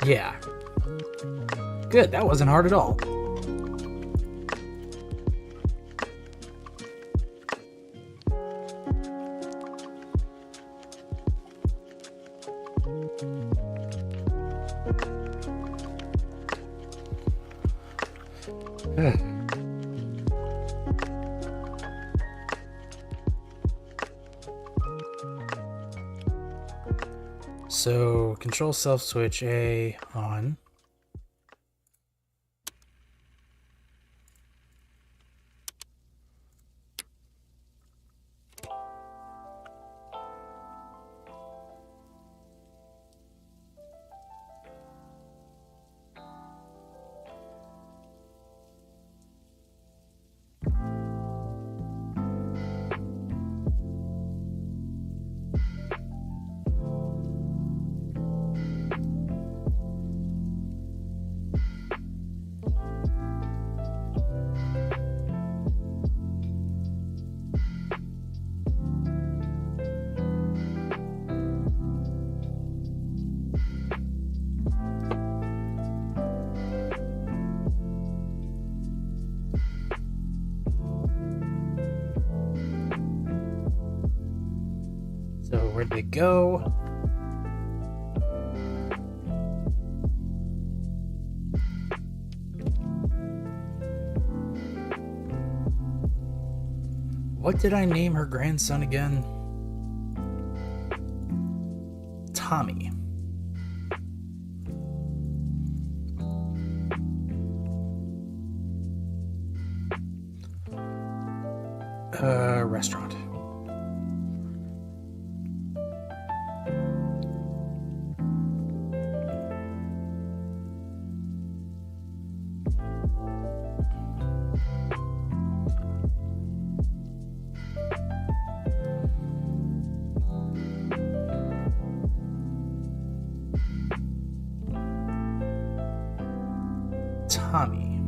Yeah. Good, that wasn't hard at all. So, control self switch A on. So where'd they go? What did I name her grandson again? Tommy. Restaurant. Tommy.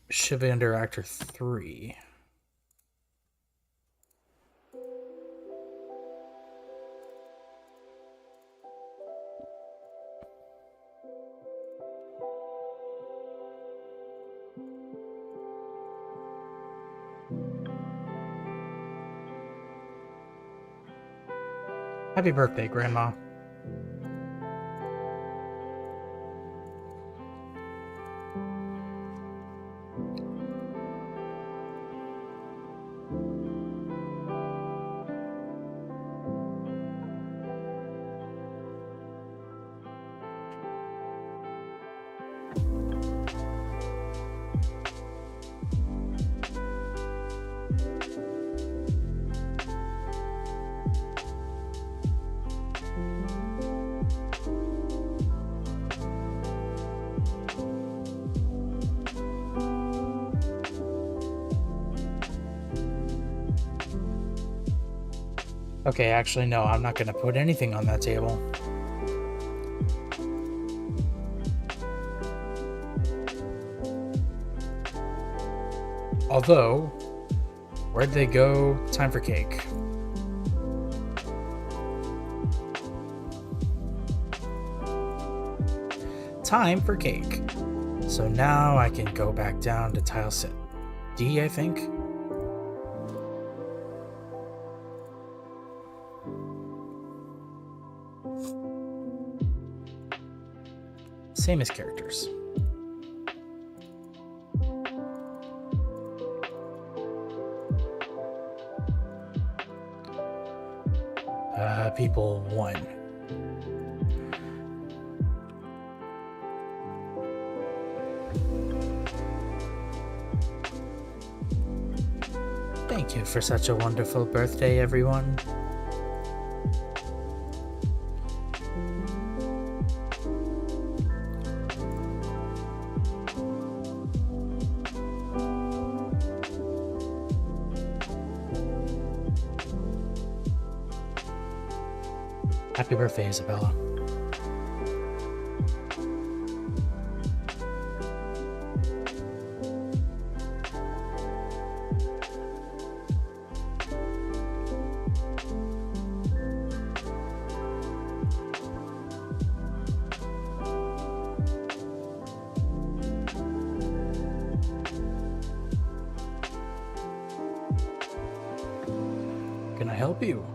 Should be under Actor 3. Happy birthday, Grandma. Okay, actually, no, I'm not going to put anything on that table. Although, where'd they go? Time for cake. Time for cake. So now I can go back down to tile set D, I think. Same as characters. People 1. Thank you for such a wonderful birthday, everyone. Happy birthday, Isabella. Can I help you?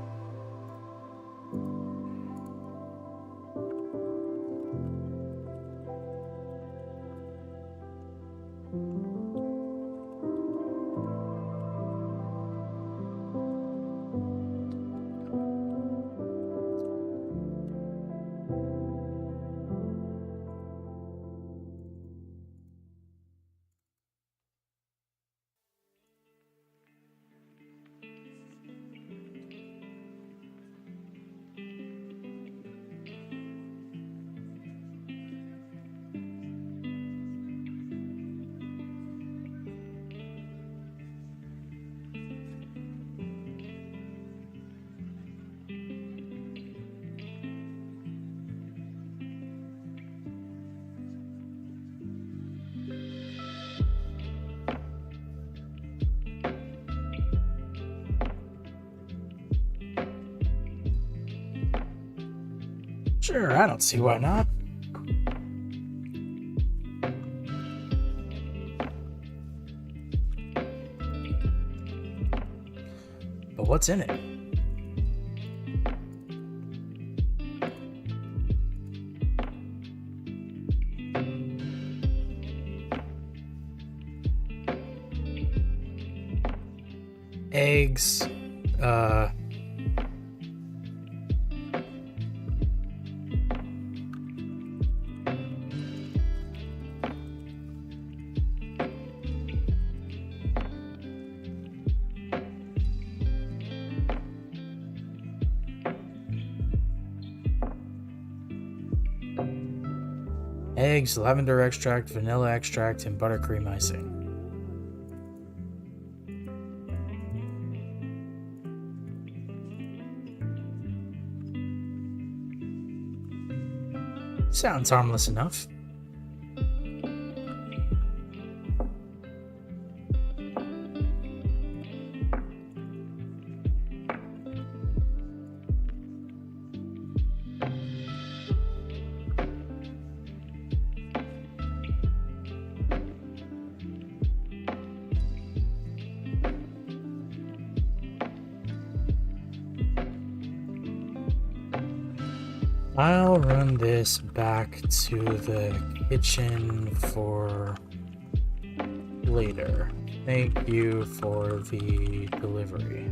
Sure, I don't see why not. But what's in it? Eggs, lavender extract, vanilla extract, and buttercream icing. Sounds harmless enough. I'll run this back to the kitchen for later. Thank you for the delivery.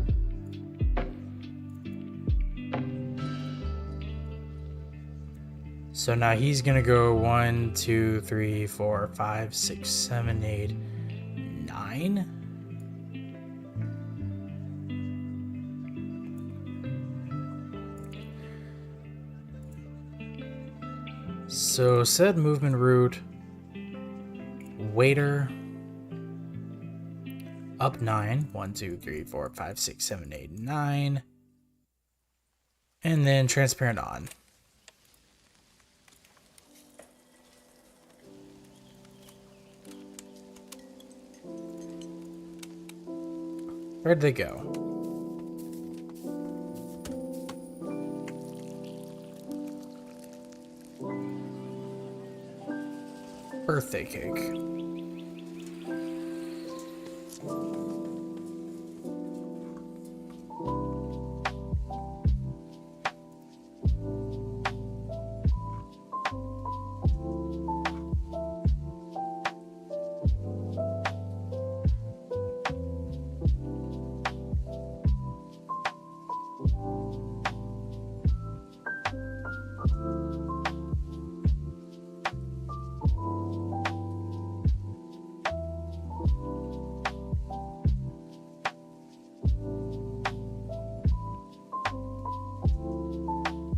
So now he's gonna go 1, 2, 3, 4, 5, 6, 7, 8, 9. So said movement route, waiter, up 9, 1, 2, 3, 4, 5, 6, 7, 8, 9, and then transparent on. Where'd they go? birthday cake.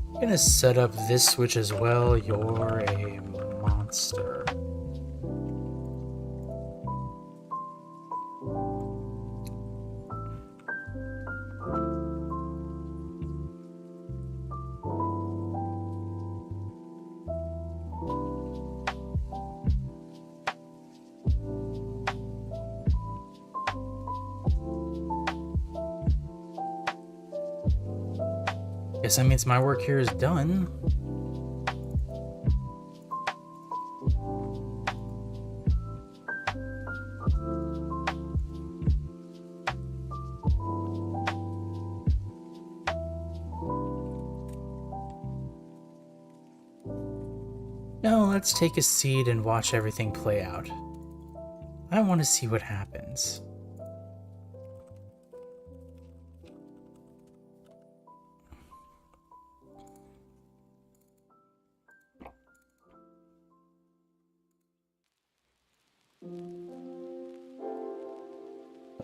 I'm gonna set up this switch as well. You're a monster. Guess that means my work here is done. No, let's take a seat and watch everything play out. I want to see what happens.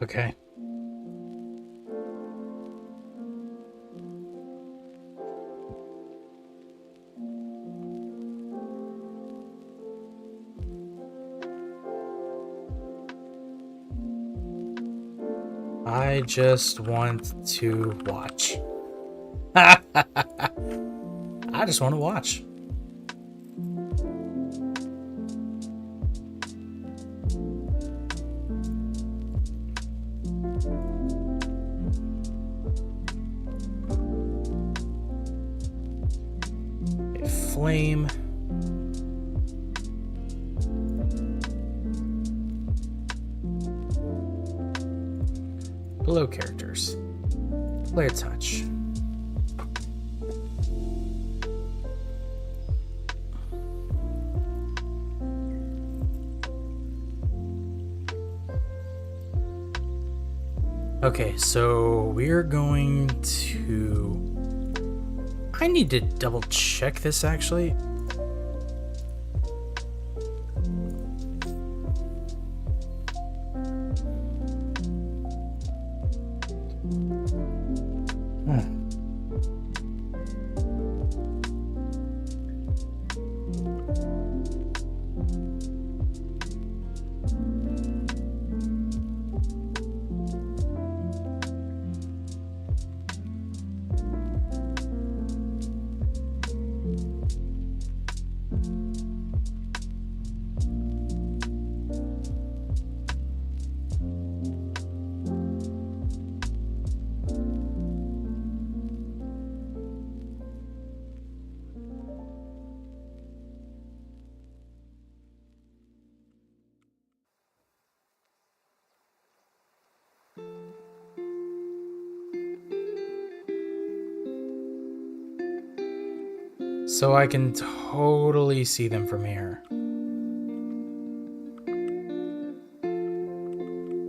Okay. I just want to watch. I just want to watch. A flame. Below characters. Player touch. Okay, so we're going to... I need to double check this actually. So I can totally see them from here.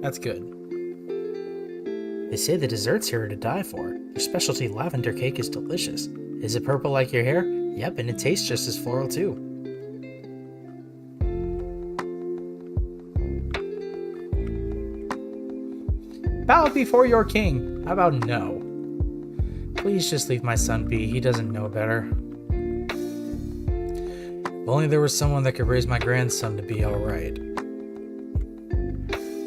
That's good. They say the desserts here are to die for. Their specialty lavender cake is delicious. Is it purple like your hair? Yep, and it tastes just as floral too. Bow before your king. How about no? Please just leave my son be. He doesn't know better. If only there was someone that could raise my grandson to be alright.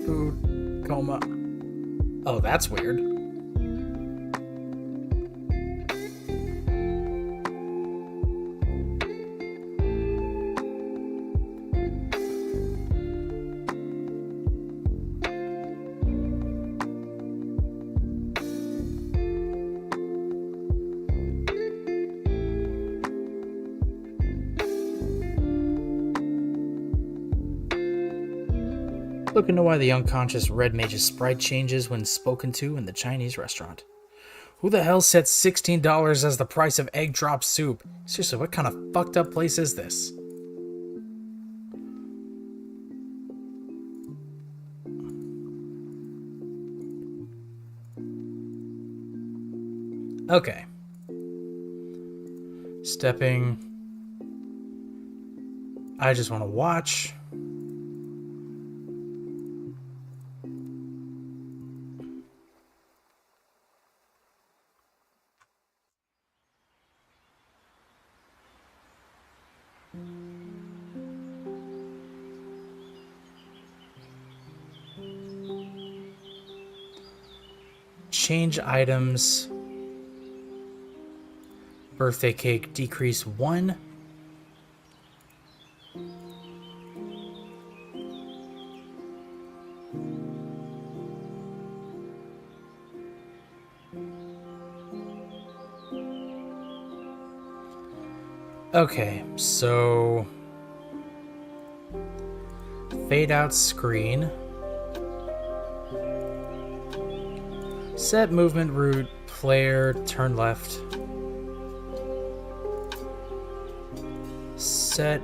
Food coma. Oh, that's weird. Look into why the unconscious red mage's sprite changes when spoken to in the Chinese restaurant. Who the hell set $16 as the price of egg drop soup? Seriously, what kind of fucked up place is this? Okay. Stepping. I just want to watch. Change items. Birthday cake decrease 1. Okay, so fade out screen. Set movement route, player, turn left. Set.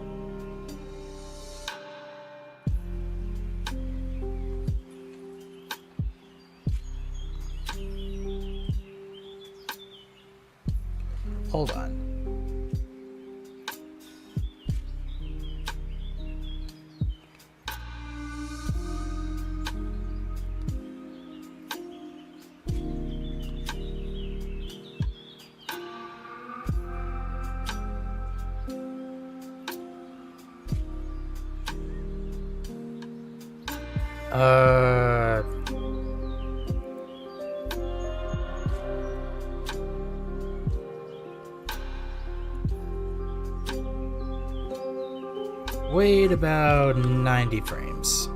Hold on. Wait about 90 frames.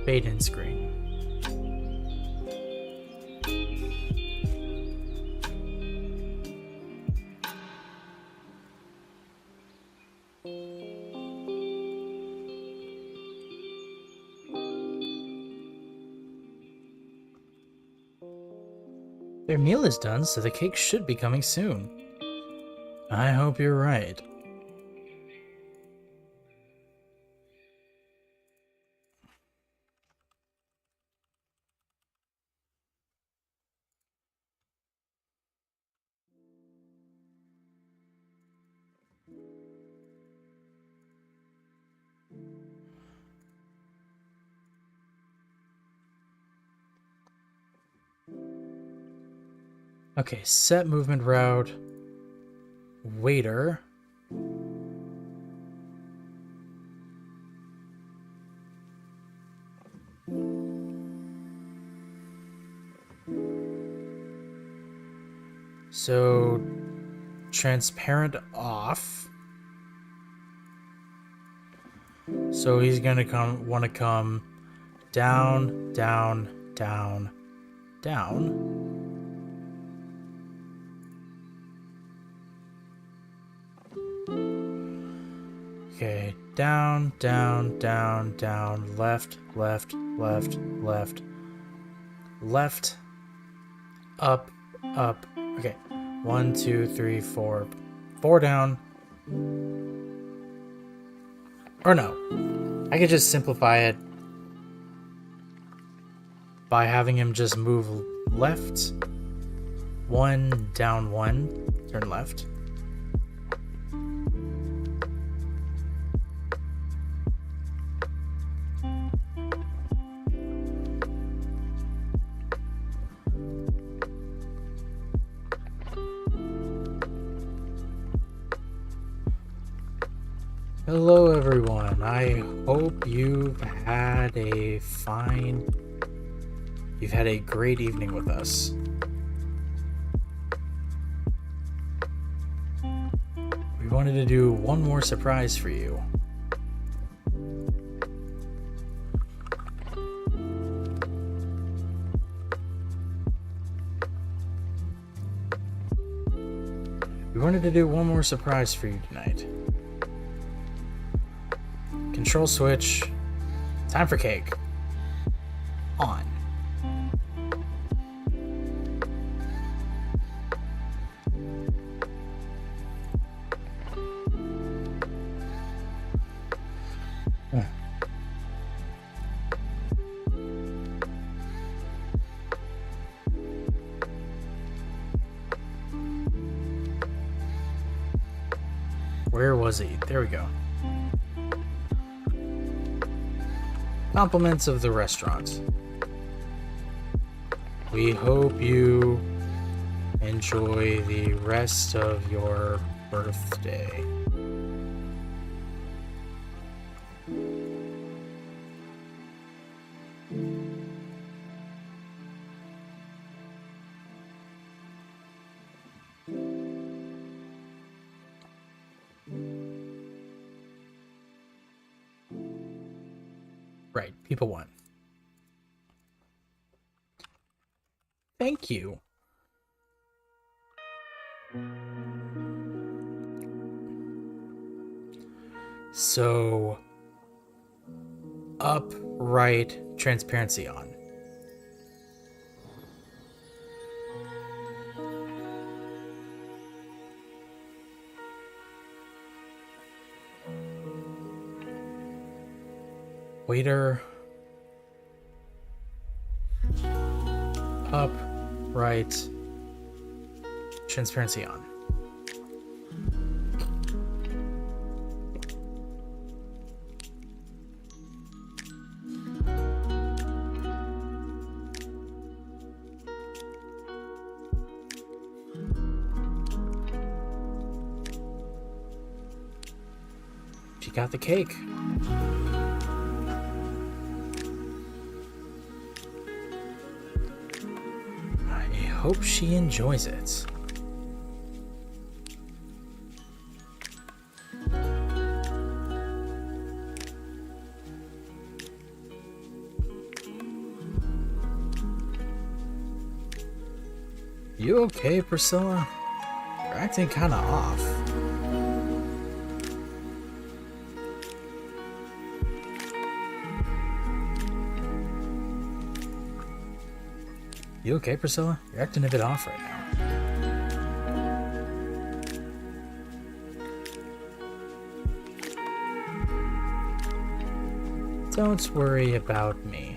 Fade in screen. Their meal is done, so the cake should be coming soon. I hope you're right. Okay, set movement route. Waiter. So, transparent off. So he's gonna want to come down, down, down, down. Okay, down, down, down, down, left, left, left, left, left, up, up. Okay, 1, 2, 3, 4. 4 down. Or no, I could just simplify it by having him just move left. 1, down 1, turn left. Hello, everyone. I hope you've had a great evening with us. We wanted to do one more surprise for you. Tonight. Control switch. Time for cake. On. Where was he? There we go. Compliments of the restaurant. We hope you enjoy the rest of your birthday. Right, people won. Thank you. So, upright transparency on. Waiter. Upright transparency on. She got the cake. I hope she enjoys it. You okay, Priscilla? You're acting kind of off. You okay, Priscilla? You're acting a bit off right now. Don't worry about me.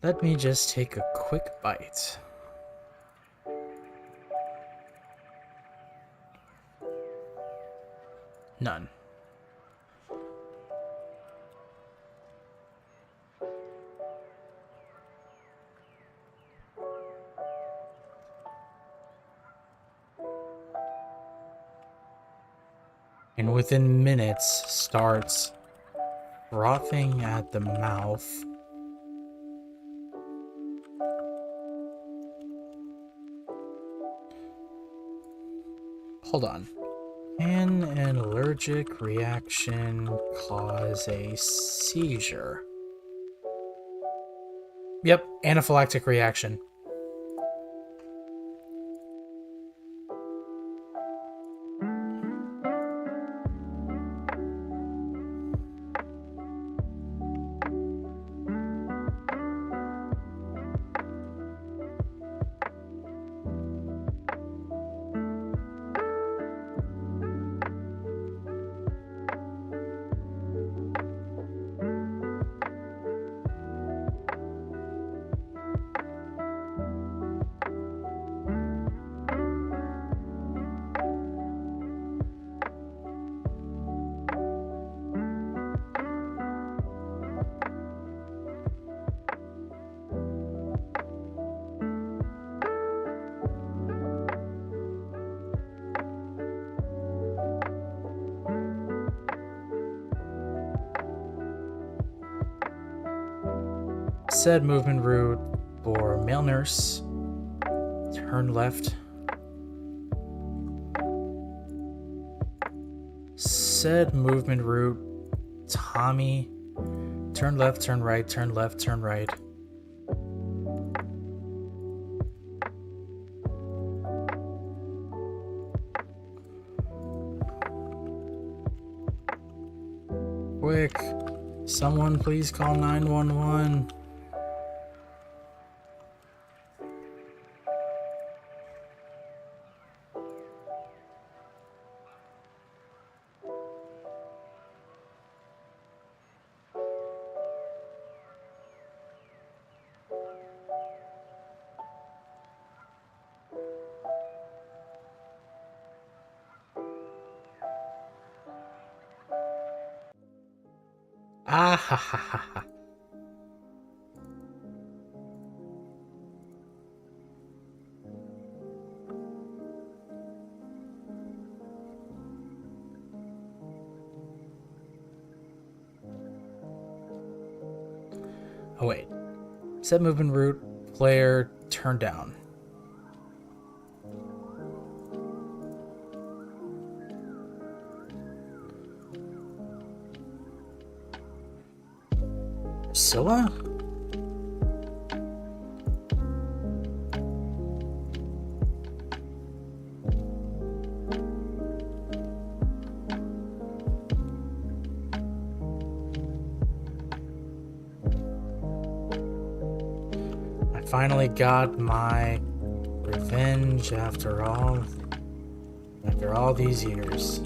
Let me just take a quick bite. None. And within minutes starts frothing at the mouth. Hold on. Can an allergic reaction cause a seizure? Yep, anaphylactic reaction. Said movement route for male nurse. Turn left. Said movement route Tommy. Turn left, turn right, turn left, turn right. Quick, someone please call 911. Ah ha ha ha ha. Oh wait. Set movement route, player, turn down. Priscilla? I finally got my revenge after all these years.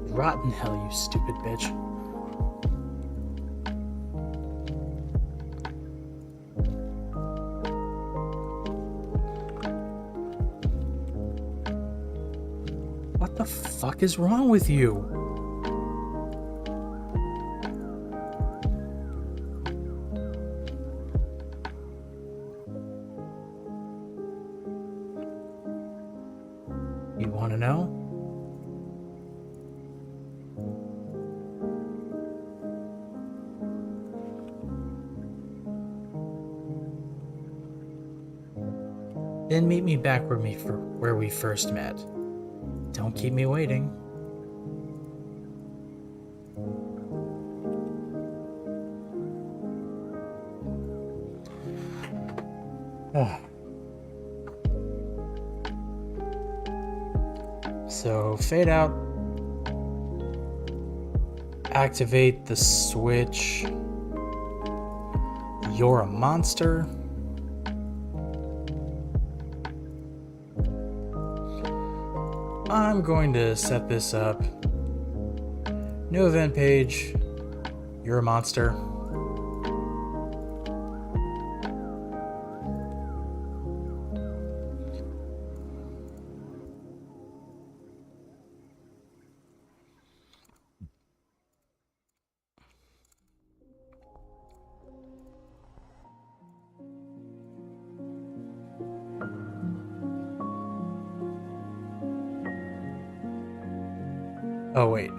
Rotten hell, you stupid bitch. What the fuck is wrong with you? You want to know? Then meet me back where we first met. Don't keep me waiting. So, fade out. Activate the switch. You're a monster. I'm going to set this up. New event page. You're a monster. Oh, wait.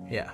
Yeah.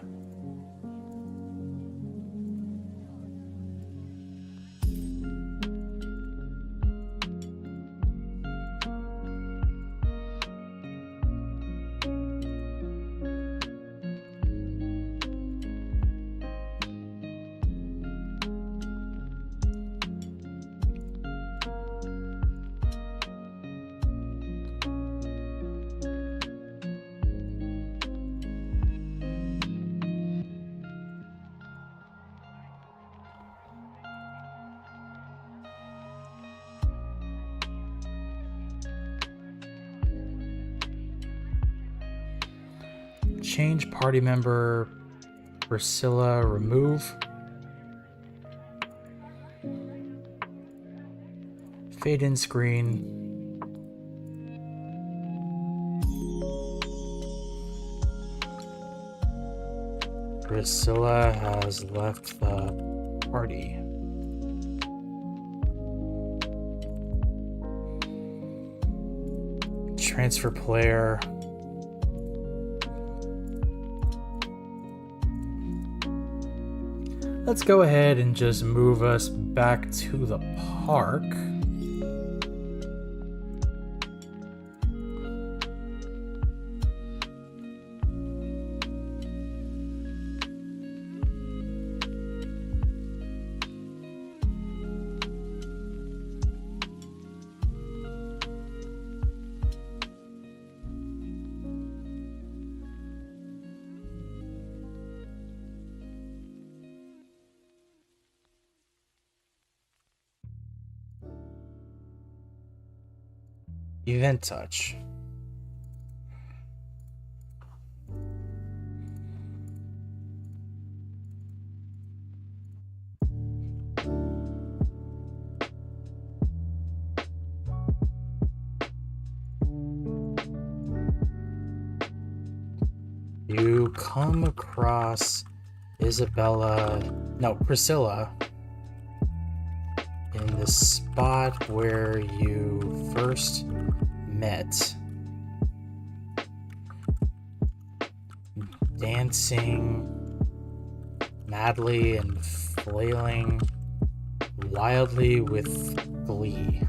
Change party member Priscilla, remove. Fade in screen. Priscilla has left the party. Transfer player. Let's go ahead and just move us back to the park. Event touch. You come across Priscilla in the spot where you first met, dancing madly and flailing wildly with glee.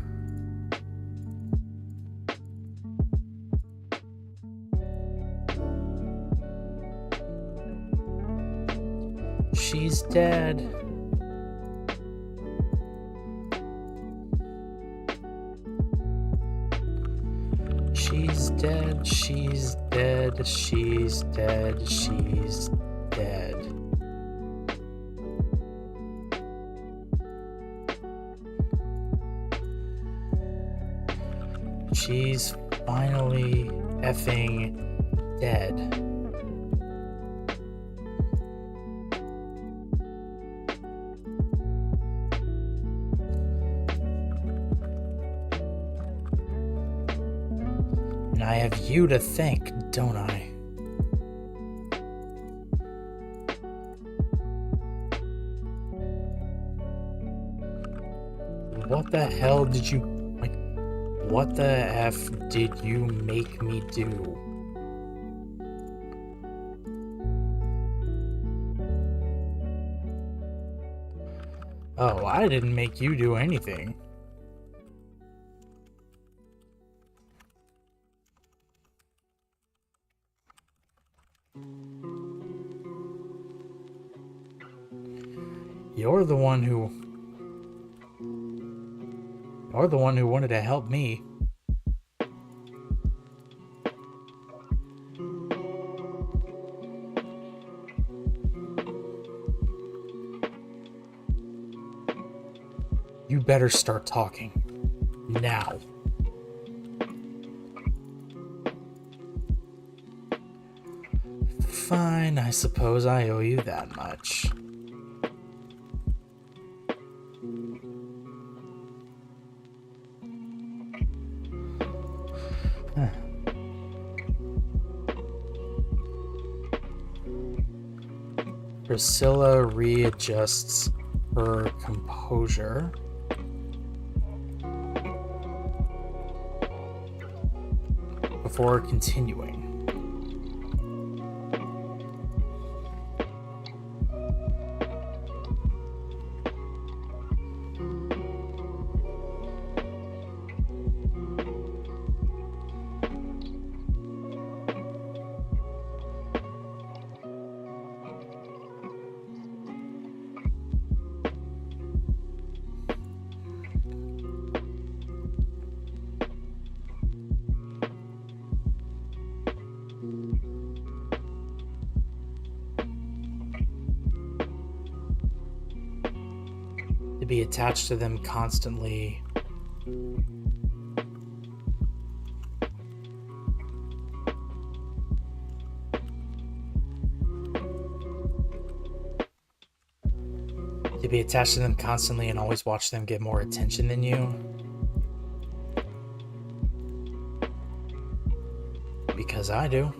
She's dead. She's dead, she's dead, she's dead, she's dead. She's finally effing dead. And I have you to thank, don't I? What the hell did you... what the F did you make me do? Oh, I didn't make you do anything. You're the one who wanted to help me. You better start talking. Now. Fine, I suppose I owe you that much. Priscilla readjusts her composure. Before continuing. To be attached to them constantly. To be attached to them constantly and always watch them get more attention than you. Because I do.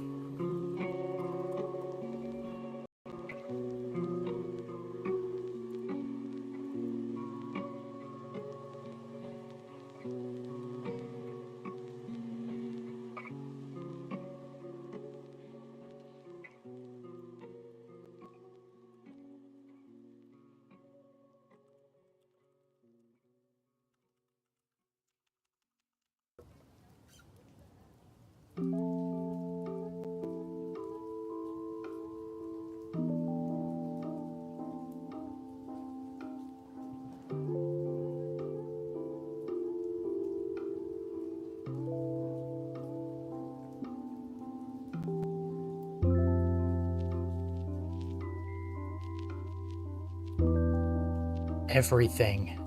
everything.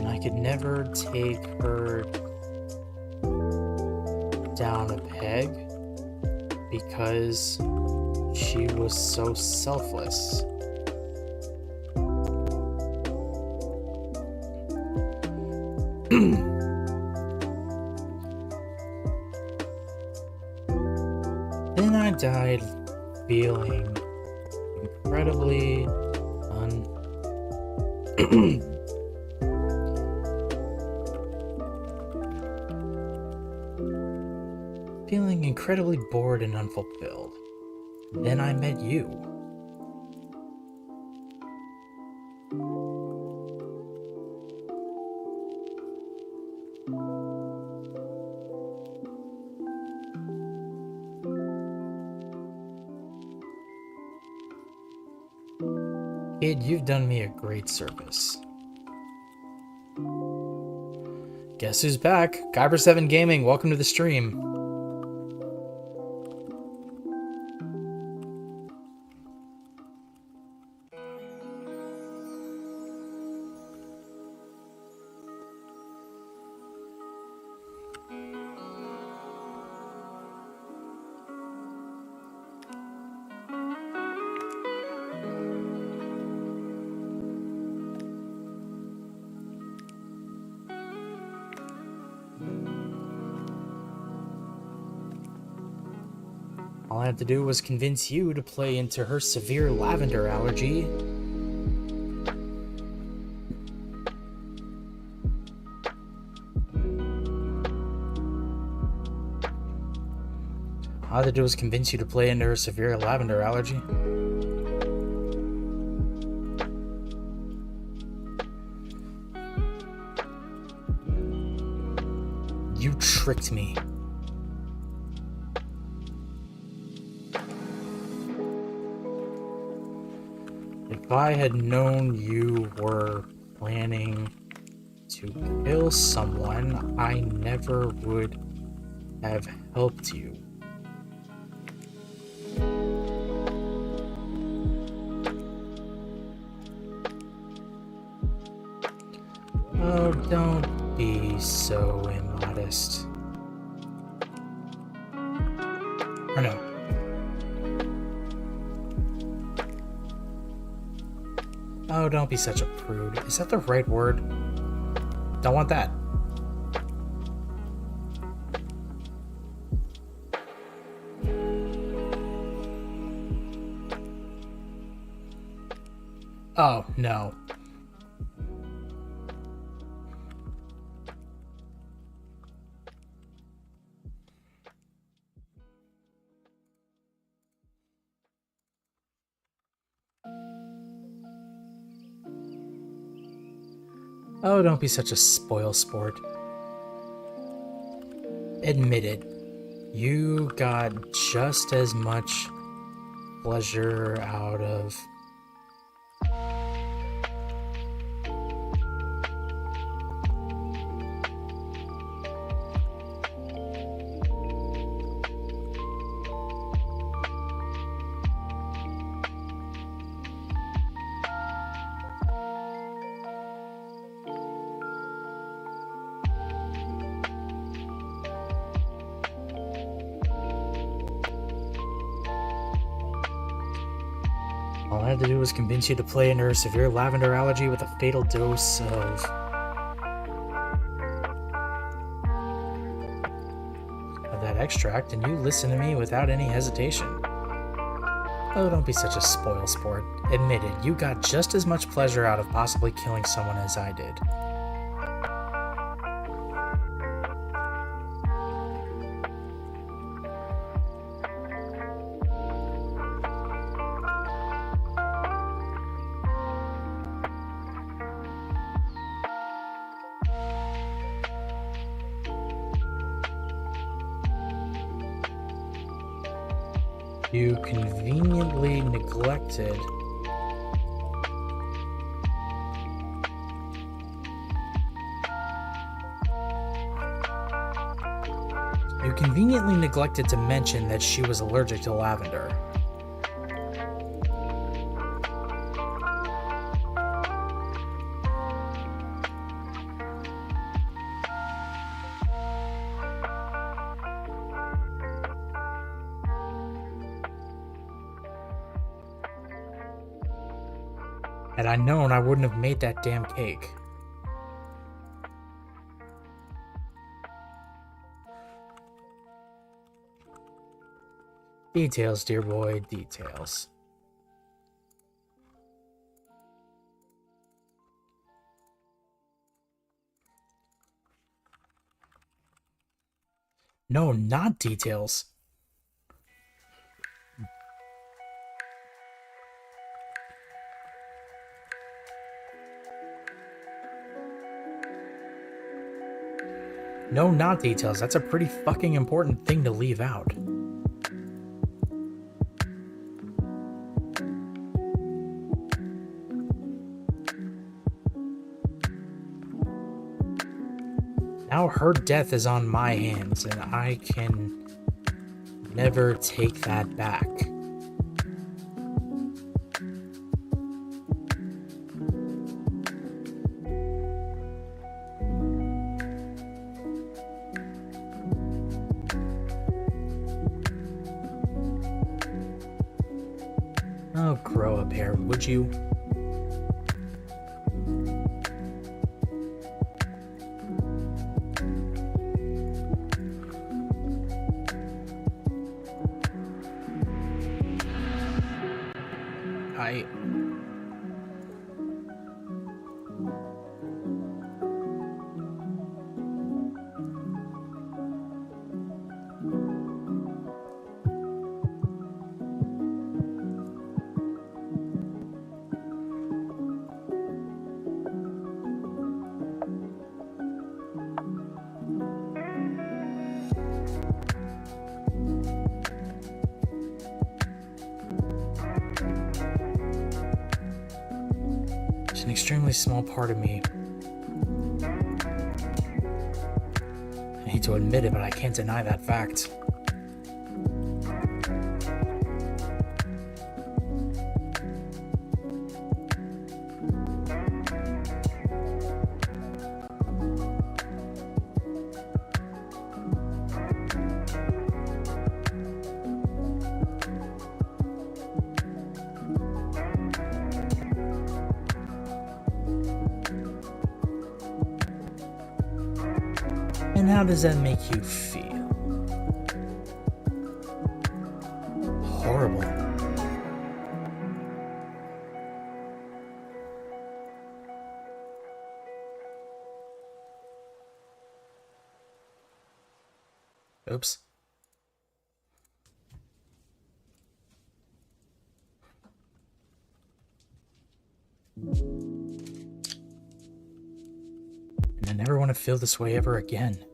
I could never take her down a peg because she was so selfless. Then I died feeling incredibly feeling incredibly bored and unfulfilled. Then I met you. Kid, you've done me a great service. Guess who's back? Kyber7 Gaming, welcome to the stream. All I had to do was convince you to play into her severe lavender allergy. All I had to do was convince you to play into her severe lavender allergy. You tricked me. If I had known you were planning to kill someone, I never would have helped you. Oh, don't be so immodest. Or no. Oh, don't be such a prude. Is that the right word? Don't want that. Oh, no. Oh, don't be such a spoil sport. Admit it. You got just as much pleasure out of all I had to do was convince you to play into her severe lavender allergy with a fatal dose of that extract, and you listened to me without any hesitation. Oh, don't be such a spoilsport. Admit it, you got just as much pleasure out of possibly killing someone as I did. You conveniently neglected. You conveniently neglected to mention that she was allergic to lavender. Had I known, I wouldn't have made that damn cake. Details, dear boy, details. No, not details. No, not details. That's a pretty fucking important thing to leave out. Now her death is on my hands, and I can never take that back. Oh, grow a pair, would you? An extremely small part of me. I hate to admit it, but I can't deny that fact. And how does that make you feel? Horrible. Oops. And I never want to feel this way ever again.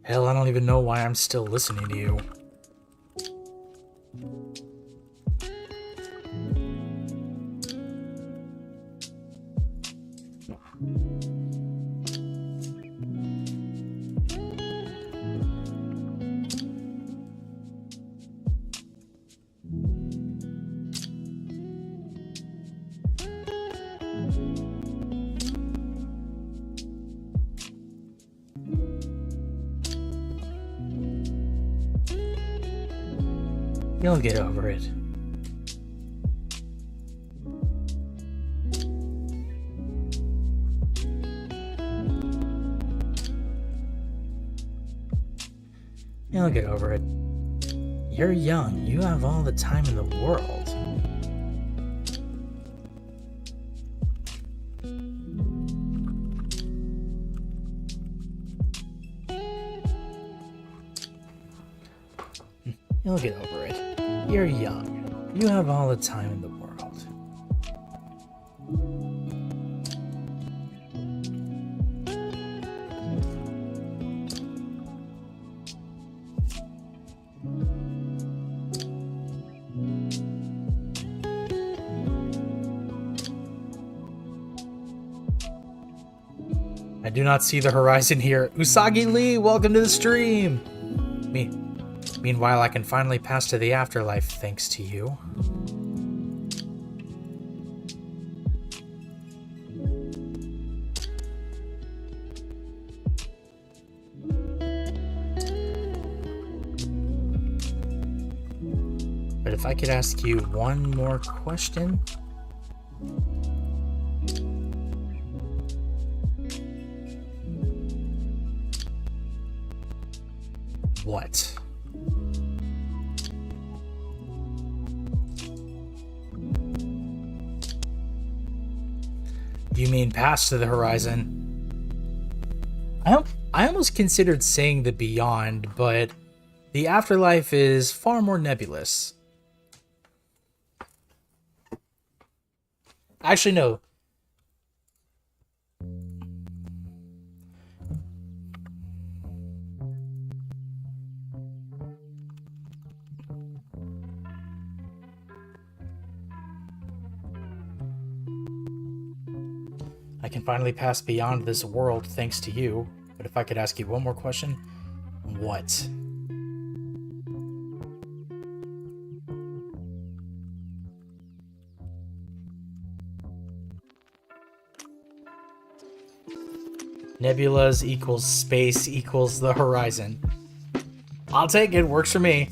Hell, I don't even know why I'm still listening to you. You'll get over it. You'll get over it. You're young. You have all the time in the world. You'll get over it. You're young. You have all the time in the world. I do not see the horizon here. Usagi Lee, welcome to the stream! Meanwhile, I can finally pass to the afterlife thanks to you. But if I could ask you one more question... What? You mean past to the horizon? I almost considered saying the beyond, but the afterlife is far more nebulous. Actually, no. I can finally pass beyond this world thanks to you, but if I could ask you one more question, what? Nebulas equals space equals the horizon. I'll take it, works for me.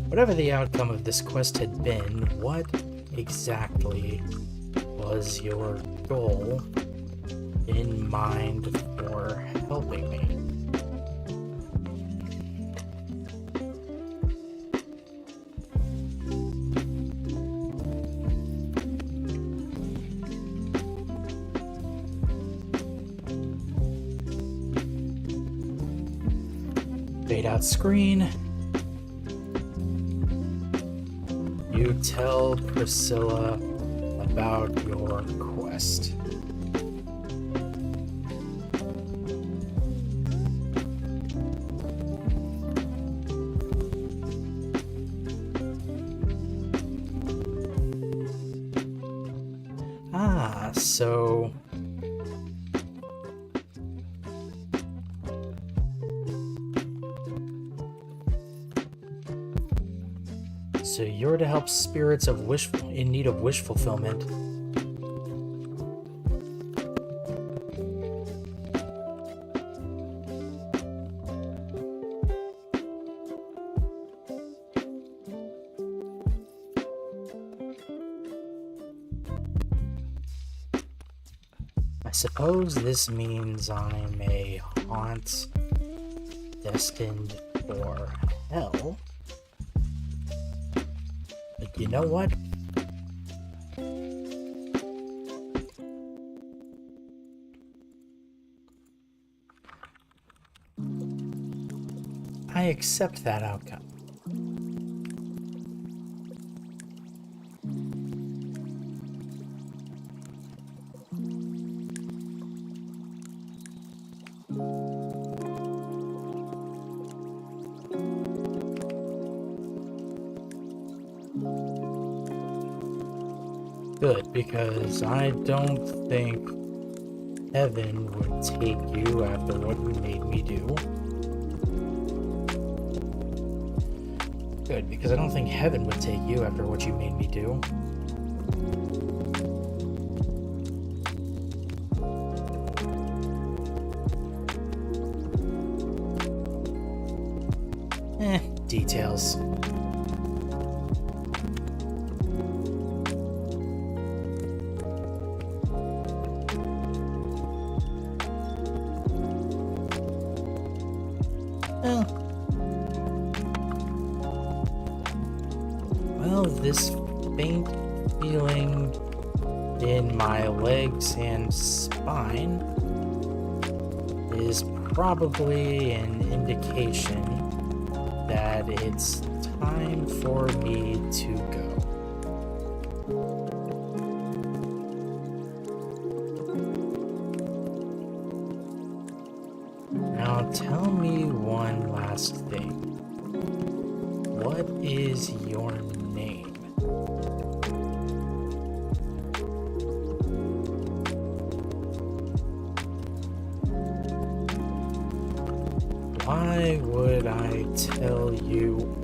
Whatever the outcome of this quest had been, what exactly was your goal in mind for helping me? Fade out screen. You tell Priscilla about your quest. Ah, so... So you're to help spirits in need of wish fulfillment. I suppose this means I'm a haunt destined for hell. But you know what? I accept that outcome. Good, because I don't think heaven would take you after what you made me do. Good, because I don't think heaven would take you after what you made me do. Details. Well, this faint feeling in my legs and spine is probably an indication that it's time for me to go. Now tell me one last thing. What is your name? Why would I tell you?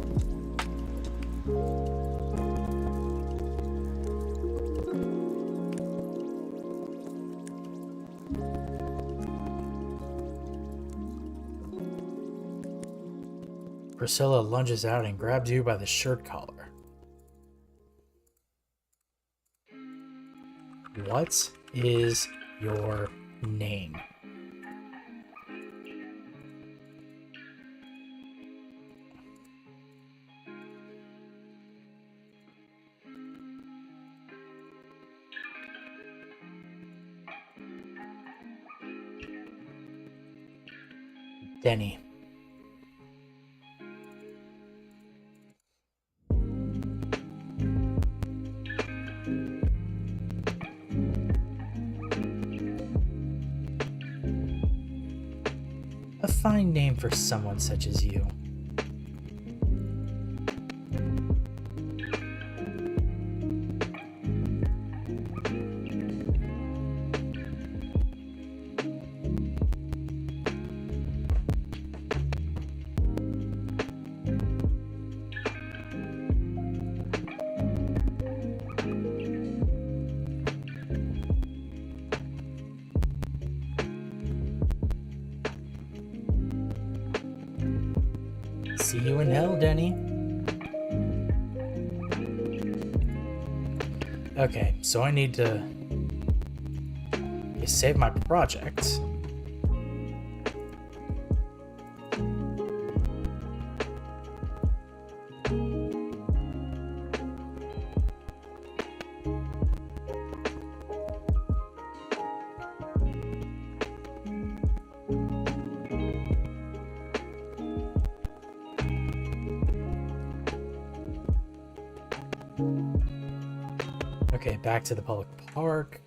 Priscilla lunges out and grabs you by the shirt collar. What is your name? Denny. A fine name for someone such as you. See you in hell, Denny. Okay, so I need to save my project. Okay, back to the public park.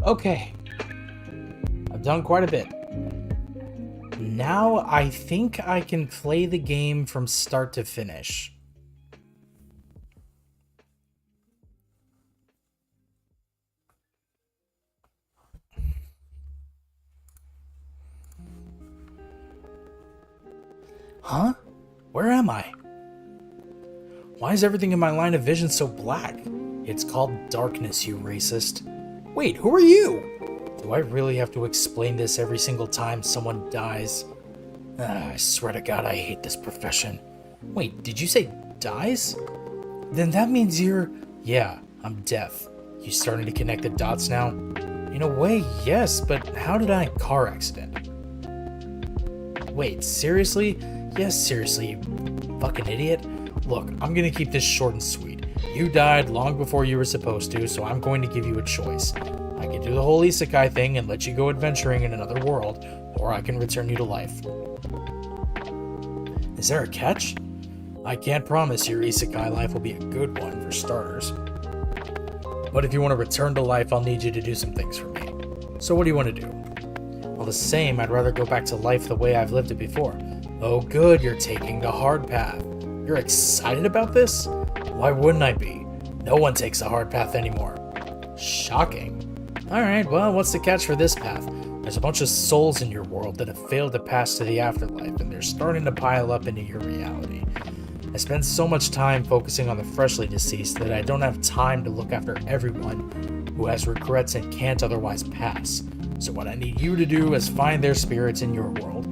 Okay, I've done quite a bit. Now I think I can play the game from start to finish. Huh? Where am I? Why is everything in my line of vision so black? It's called darkness, you racist. Wait, who are you? Do I really have to explain this every single time someone dies? I swear to God, I hate this profession. Wait, did you say dies? Then that means you're... Yeah, I'm deaf. You starting to connect the dots now? In a way, yes, but how did I... Car accident. Wait, seriously? Yes, seriously, you fucking idiot. Look, I'm gonna keep this short and sweet. You died long before you were supposed to, so I'm going to give you a choice. I can do the whole isekai thing and let you go adventuring in another world, or I can return you to life. Is there a catch? I can't promise your isekai life will be a good one, for starters. But if you want to return to life, I'll need you to do some things for me. So what do you want to do? Well, the same, I'd rather go back to life the way I've lived it before. Oh good, you're taking the hard path. You're excited about this? Why wouldn't I be? No one takes the hard path anymore. Shocking. Alright, well, what's the catch for this path? There's a bunch of souls in your world that have failed to pass to the afterlife, and they're starting to pile up into your reality. I spend so much time focusing on the freshly deceased that I don't have time to look after everyone who has regrets and can't otherwise pass. So what I need you to do is find their spirits in your world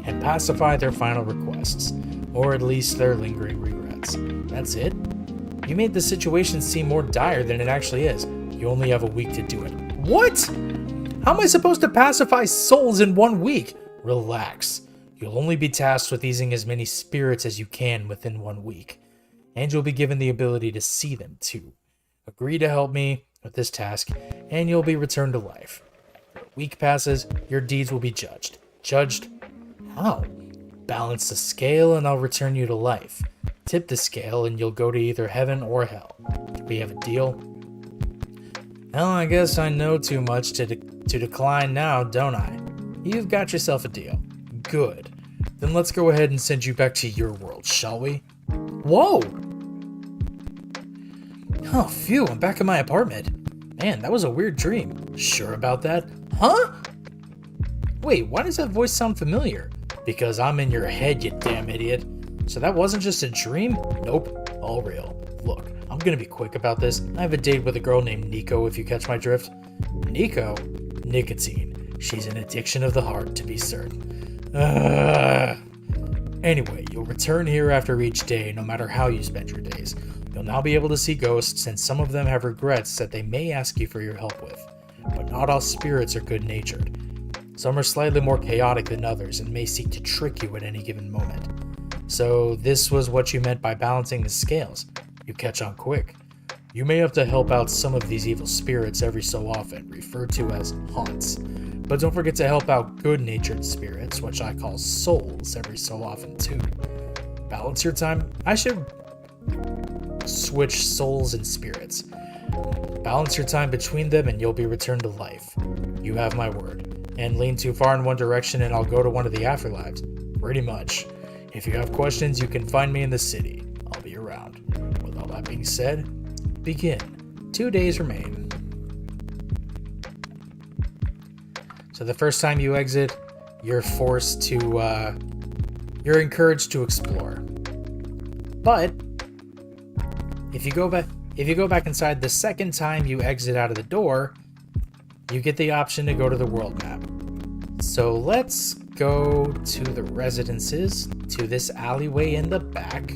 and pacify their final requests, or at least their lingering regrets. That's it? You made the situation seem more dire than it actually is. You only have a week to do it. What? How am I supposed to pacify souls in 1 week? Relax. You'll only be tasked with easing as many spirits as you can within 1 week. And you'll be given the ability to see them too. Agree to help me with this task, and you'll be returned to life. After a week passes, your deeds will be judged. Judged? How? Balance the scale and I'll return you to life. Tip the scale and you'll go to either heaven or hell. Do we have a deal? Well, I guess I know too much to decline now, don't I? You've got yourself a deal. Good. Then let's go ahead and send you back to your world, shall we? Whoa! Oh, phew, I'm back in my apartment. Man, that was a weird dream. Sure about that? Huh? Wait, why does that voice sound familiar? Because I'm in your head, you damn idiot. So that wasn't just a dream? Nope, all real. Look, I'm gonna be quick about this. I have a date with a girl named Nico, if you catch my drift. Nico? Nicotine. She's an addiction of the heart, to be certain. Anyway, you'll return here after each day, no matter how you spend your days. You'll now be able to see ghosts, and some of them have regrets that they may ask you for your help with. But not all spirits are good-natured. Some are slightly more chaotic than others and may seek to trick you at any given moment. So this was what you meant by balancing the scales. You catch on quick. You may have to help out some of these evil spirits every so often, referred to as haunts. But don't forget to help out good-natured spirits, which I call souls, every so often too. Balance your time. I should switch souls and spirits. Balance your time between them and you'll be returned to life. You have my word. And lean too far in one direction and I'll go to one of the afterlives. Pretty much. If you have questions, you can find me in the city. I'll be around. With all that being said, begin. 2 days remain. So the first time you exit, you're encouraged to explore. But if you go back inside the second time you exit out of the door, you get the option to go to the world map. So let's go to the residences, to this alleyway in the back.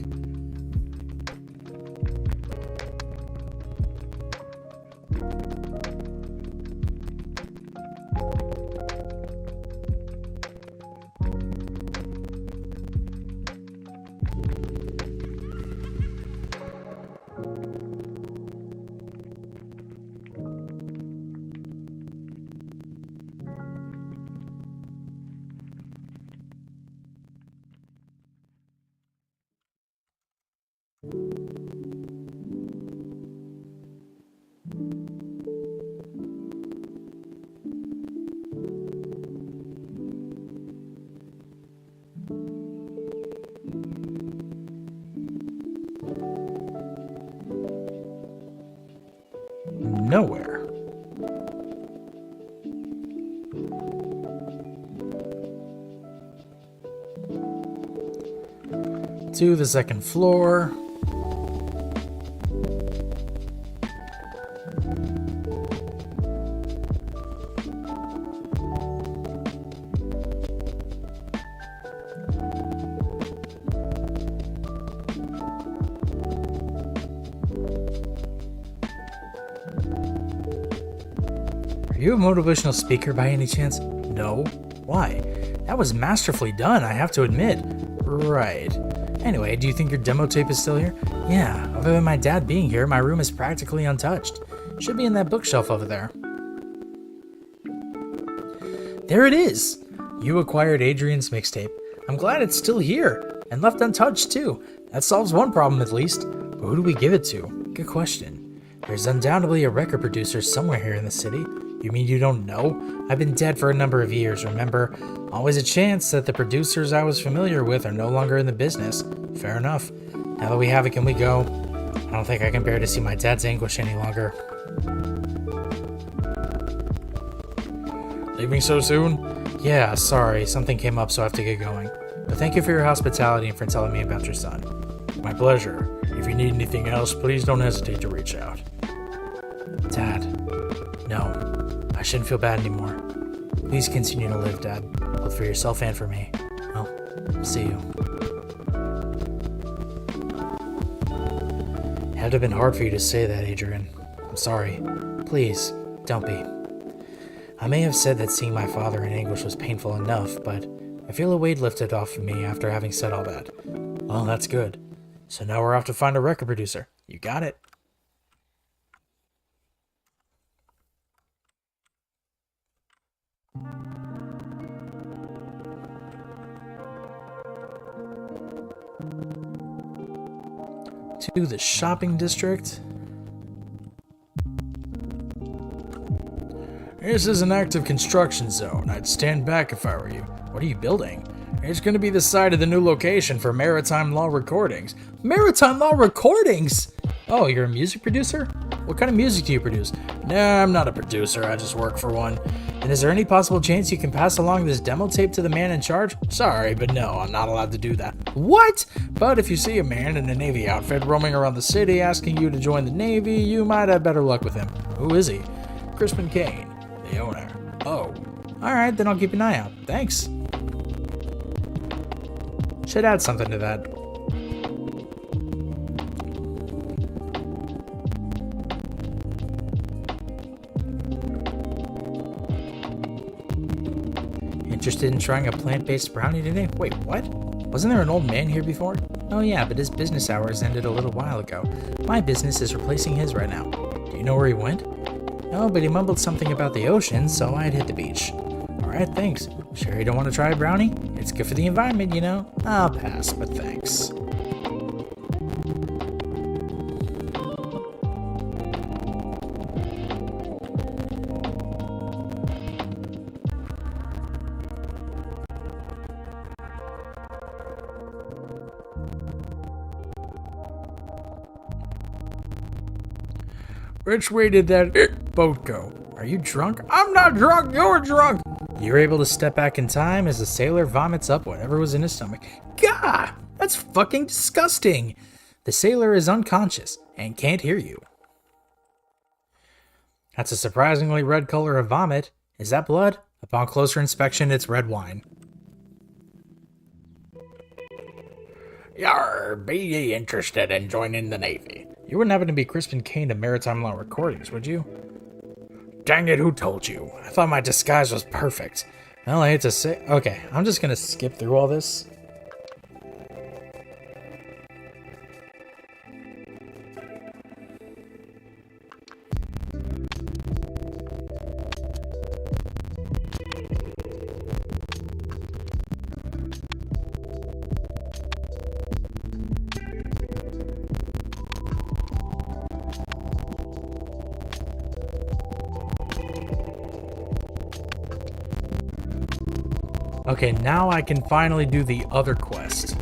Nowhere. To the second floor. Are you a motivational speaker by any chance? No. Why? That was masterfully done, I have to admit. Right. Anyway, do you think your demo tape is still here? Yeah, other than my dad being here, my room is practically untouched. Should be in that bookshelf over there. There it is! You acquired Adrian's mixtape. I'm glad it's still here, and left untouched too. That solves one problem at least. But who do we give it to? Good question. There's undoubtedly a record producer somewhere here in the city. You mean you don't know? I've been dead for a number of years, remember? Always a chance that the producers I was familiar with are no longer in the business. Fair enough. Now that we have it, can we go? I don't think I can bear to see my dad's anguish any longer. Leaving so soon? Yeah, sorry. Something came up, so I have to get going. But thank you for your hospitality and for telling me about your son. My pleasure. If you need anything else, please don't hesitate to reach out. Dad. No. I shouldn't feel bad anymore. Please continue to live, Dad. Both for yourself and for me. I'll see you. It had to have been hard for you to say that, Adrian. I'm sorry. Please, don't be. I may have said that seeing my father in anguish was painful enough, but I feel a weight lifted off of me after having said all that. Well, that's good. So now we're off to find a record producer. You got it. To the shopping district. This is an active construction zone. I'd stand back if I were you. What are you building? It's going to be the site of the new location for Maritime Law Recordings. Maritime Law Recordings? Oh, you're a music producer? What kind of music do you produce? Nah, I'm not a producer. I just work for one. And is there any possible chance you can pass along this demo tape to the man in charge? Sorry, but no, I'm not allowed to do that. What? But if you see a man in a Navy outfit roaming around the city asking you to join the Navy, you might have better luck with him. Who is he? Crispin Kane, the owner. Oh. Alright, then I'll keep an eye out. Thanks. Should add something to that. Interested in trying a plant-based brownie today? Wait, what? Wasn't there an old man here before? Oh yeah, but his business hours ended a little while ago. My business is replacing his right now. Do you know where he went? No, but he mumbled something about the ocean, so I'd hit the beach. Alright, thanks. Sure you don't want to try a brownie? It's good for the environment, you know? I'll pass, but thanks. Which way did that boat go? Are you drunk? I'm not drunk, you're drunk! You're able to step back in time as the sailor vomits up whatever was in his stomach. Gah! That's fucking disgusting! The sailor is unconscious and can't hear you. That's a surprisingly red color of vomit. Is that blood? Upon closer inspection, it's red wine. Yar, be ye interested in joining the Navy? You wouldn't happen to be Crispin Kane of Maritime Law Recordings, would you? Dang it, who told you? I thought my disguise was perfect. Well, I hate to say... Okay, I'm just gonna skip through all this. Okay, now I can finally do the other quest.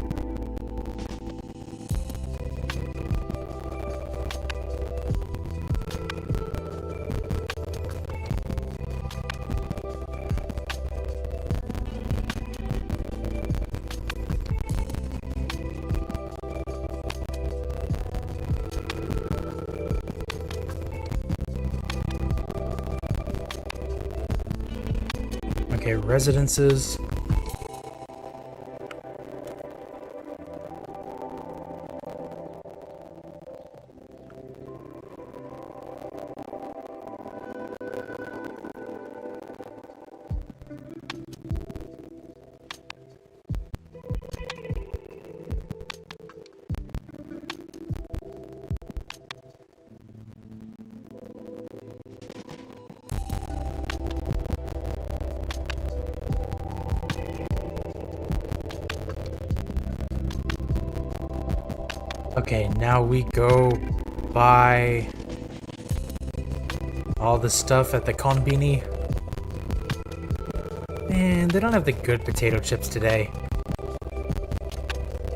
Okay, residences. Okay, now we go buy all the stuff at the konbini. Man, they don't have the good potato chips today.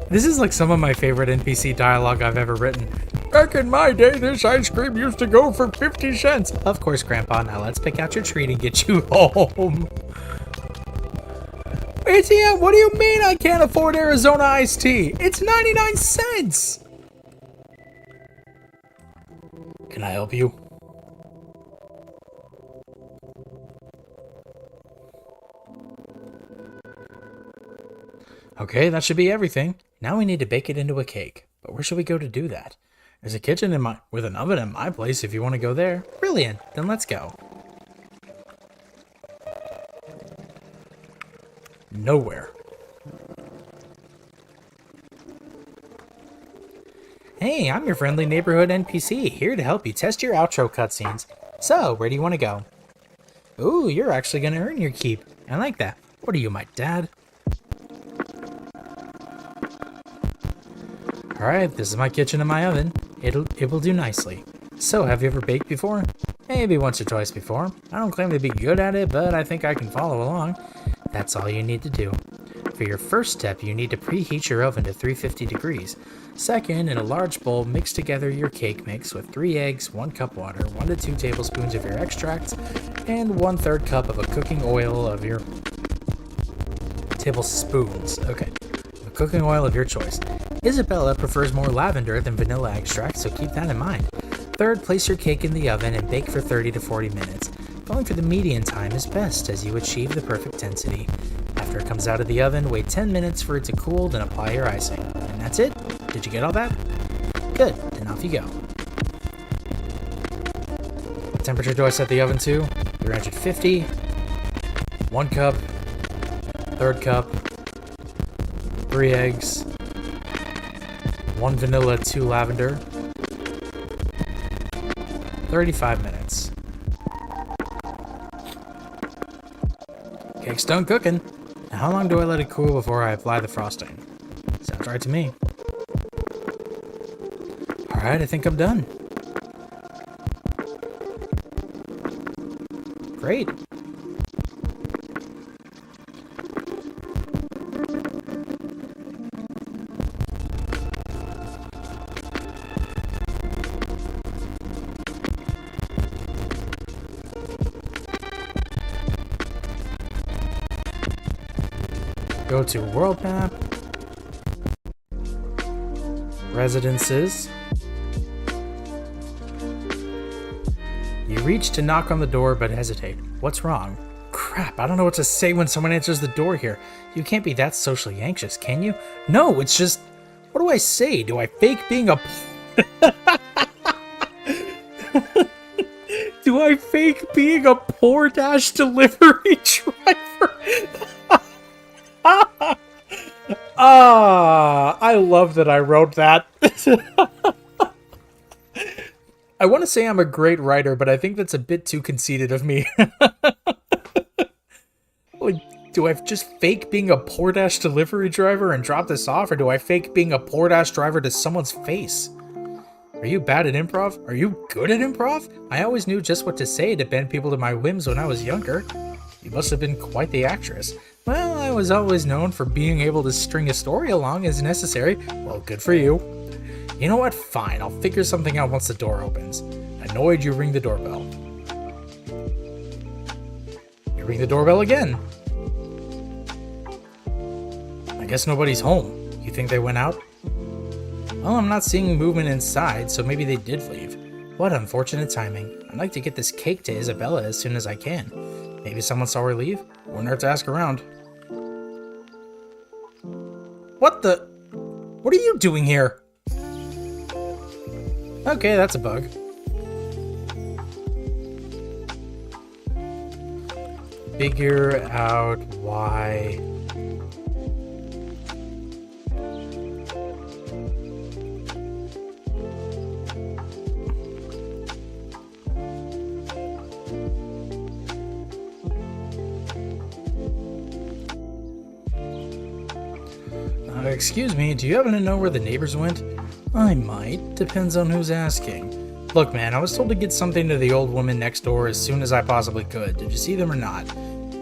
This is like some of my favorite NPC dialogue I've ever written. Back in my day, this ice cream used to go for 50 cents. Of course, Grandpa. Now let's pick out your treat and get you home. ATM, what do you mean I can't afford Arizona iced tea? It's 99 cents! Can I help you? Okay, that should be everything. Now we need to bake it into a cake. But where should we go to do that? There's a kitchen with an oven in my place if you want to go there. Brilliant, then let's go. Nowhere. Hey, I'm your friendly neighborhood NPC, here to help you test your outro cutscenes. So, where do you want to go? Ooh, you're actually going to earn your keep. I like that. What are you, my dad? Alright, this is my kitchen and my oven. It will do nicely. So, have you ever baked before? Maybe once or twice before. I don't claim to be good at it, but I think I can follow along. That's all you need to do. For your first step, you need to preheat your oven to 350 degrees. Second, in a large bowl, mix together your cake mix with 3 eggs, 1 cup water, 1 to 2 tablespoons of your extract, and 1/3 cup of a cooking oil of your... tablespoons. Okay. A cooking oil of your choice. Isabella prefers more lavender than vanilla extract, so keep that in mind. Third, place your cake in the oven and bake for 30 to 40 minutes. Going for the median time is best as you achieve the perfect density. After it comes out of the oven, wait 10 minutes for it to cool, then apply your icing. And that's it? Did you get all that? Good, then off you go. What temperature do I set the oven to? 350. 1 cup. 1/3 cup. 3 eggs. 1 vanilla, 2 lavender. 35 minutes. Cake's done cooking. Now how long do I let it cool before I apply the frosting? Sounds right to me. Alright, I think I'm done. Great. Go to world map, residences. You reach to knock on the door but hesitate. What's wrong? Crap, I don't know what to say when someone answers the door here. You can't be that socially anxious, can you? No, it's just... What do I say? Do I fake being a... Do I fake being a poor Dash delivery driver? I love that I wrote that. I want to say I'm a great writer, but I think that's a bit too conceited of me. Like, do I just fake being a poor Dash delivery driver and drop this off, or do I fake being a poor Dash driver to someone's face? Are you bad at improv? Are you good at improv? I always knew just what to say to bend people to my whims when I was younger. You must have been quite the actress. Well, I was always known for being able to string a story along as necessary. Well, good for you. You know what? Fine, I'll figure something out once the door opens. Annoyed, you ring the doorbell. You ring the doorbell again. I guess nobody's home. You think they went out? Well, I'm not seeing movement inside, so maybe they did leave. What unfortunate timing. I'd like to get this cake to Isabella as soon as I can. Maybe someone saw her leave? Wouldn't hurt to ask around. What the? What are you doing here? Okay, that's a bug. Figure out why... Excuse me, do you happen to know where the neighbors went? I might. Depends on who's asking. Look, man, I was told to get something to the old woman next door as soon as I possibly could. Did you see them or not?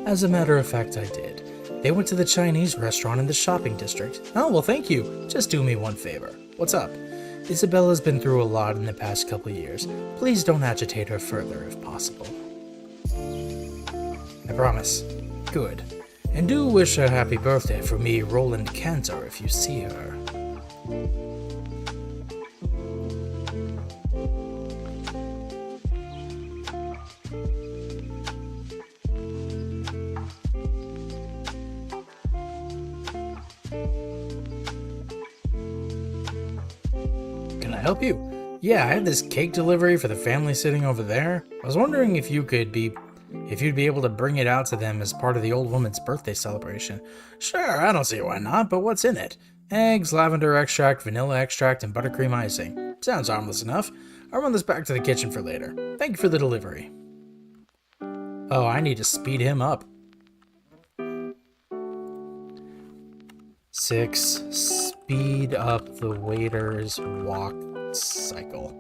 As a matter of fact, I did. They went to the Chinese restaurant in the shopping district. Oh, well, thank you. Just do me one favor. What's up? Isabella's been through a lot in the past couple years. Please don't agitate her further if possible. I promise. Good. And do wish a happy birthday for me, Roland Cantor, if you see her. Can I help you? Yeah, I have this cake delivery for the family sitting over there. I was wondering if you'd be able to bring it out to them as part of the old woman's birthday celebration. Sure, I don't see why not, but what's in it? Eggs, lavender extract, vanilla extract, and buttercream icing. Sounds harmless enough. I'll run this back to the kitchen for later. Thank you for the delivery. Oh, I need to speed him up. 6. Speed up the waiter's walk cycle.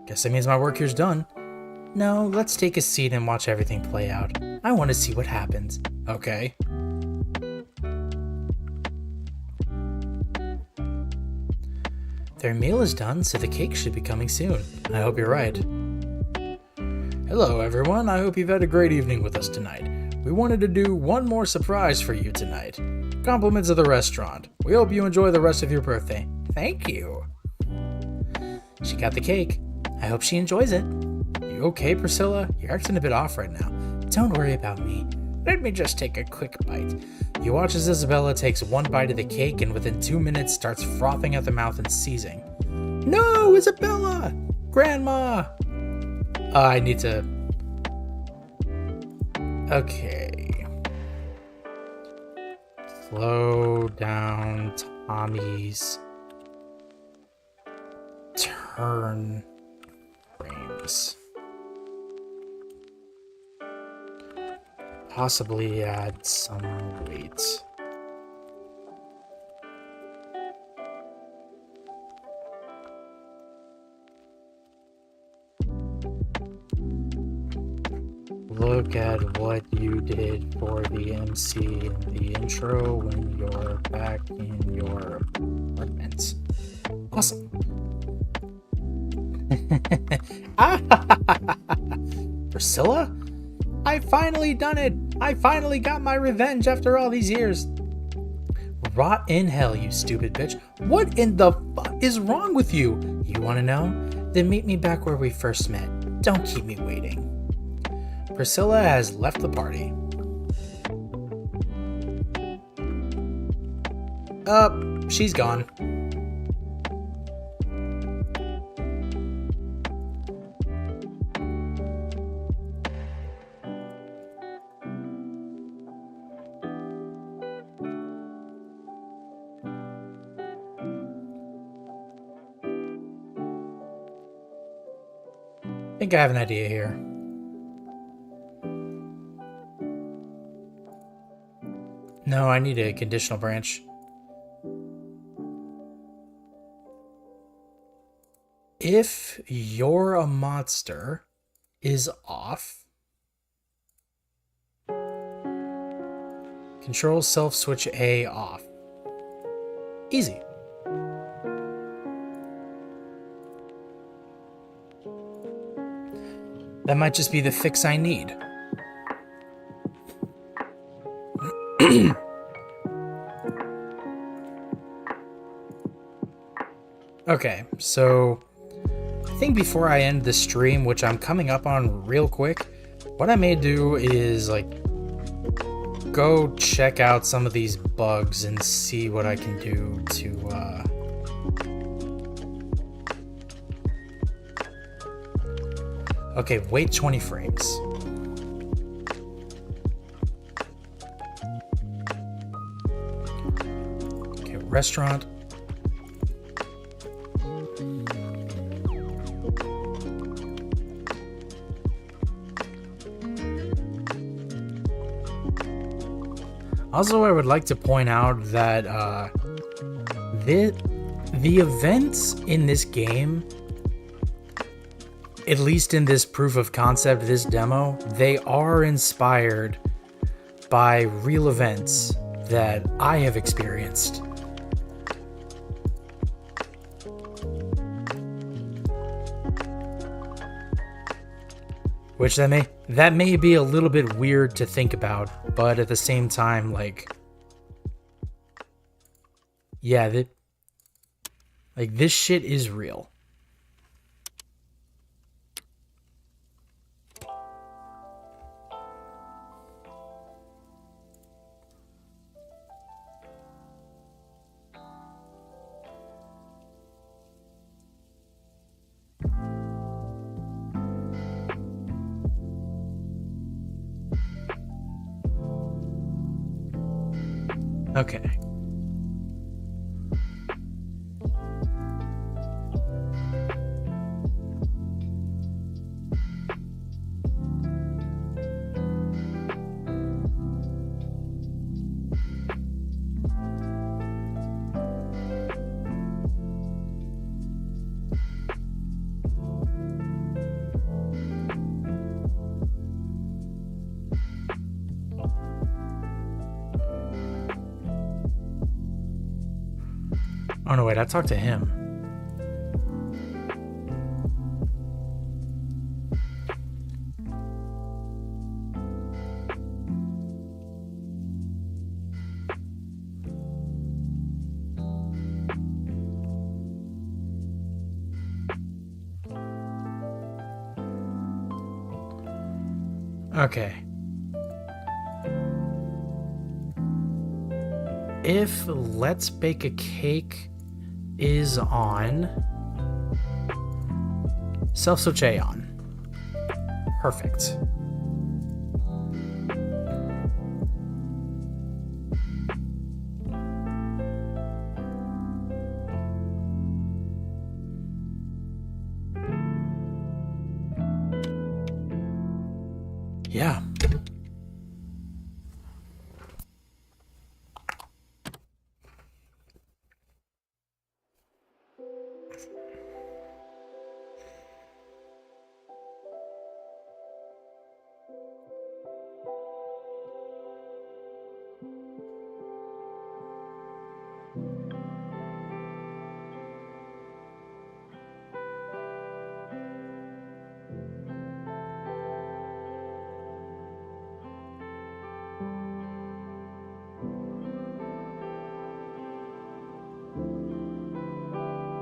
Guess that means my work here's done. No, let's take a seat and watch everything play out. I want to see what happens. Okay. Their meal is done, so the cake should be coming soon. I hope you're right. Hello, everyone. I hope you've had a great evening with us tonight. We wanted to do one more surprise for you tonight. Compliments of the restaurant. We hope you enjoy the rest of your birthday. Thank you. She got the cake. I hope she enjoys it. You okay, Priscilla? You're acting a bit off right now. Don't worry about me. Let me just take a quick bite. You watch as Isabella takes one bite of the cake and within 2 minutes starts frothing at the mouth and seizing. No, Isabella! Grandma! I need to... Okay. Slow down Tommy's turn frames. Possibly add some weight. Look at what you did for the MC in the intro when you're back in your apartment. Awesome. Priscilla? I finally done it! I finally got my revenge after all these years. Rot in hell, you stupid bitch. What in the fuck is wrong with you? You wanna know? Then meet me back where we first met. Don't keep me waiting. Priscilla has left the party. She's gone. I think I have an idea here. No, I need a conditional branch. If you're a monster is off, control self switch A off. Easy. That might just be the fix I need. Okay, so I think before I end the stream, which I'm coming up on real quick, what I may do is like go check out some of these bugs and see what I can do to okay, wait 20 frames. Okay, restaurant. Also, I would like to point out that the events in this game, at least in this proof of concept, this demo, they are inspired by real events that I have experienced. Which that may be a little bit weird to think about, but at the same time, like, yeah, this shit is real. Okay. Oh no, wait, I talked to him. Okay. If Let's Bake a Cake is on, self-switch A on. Perfect. Yeah.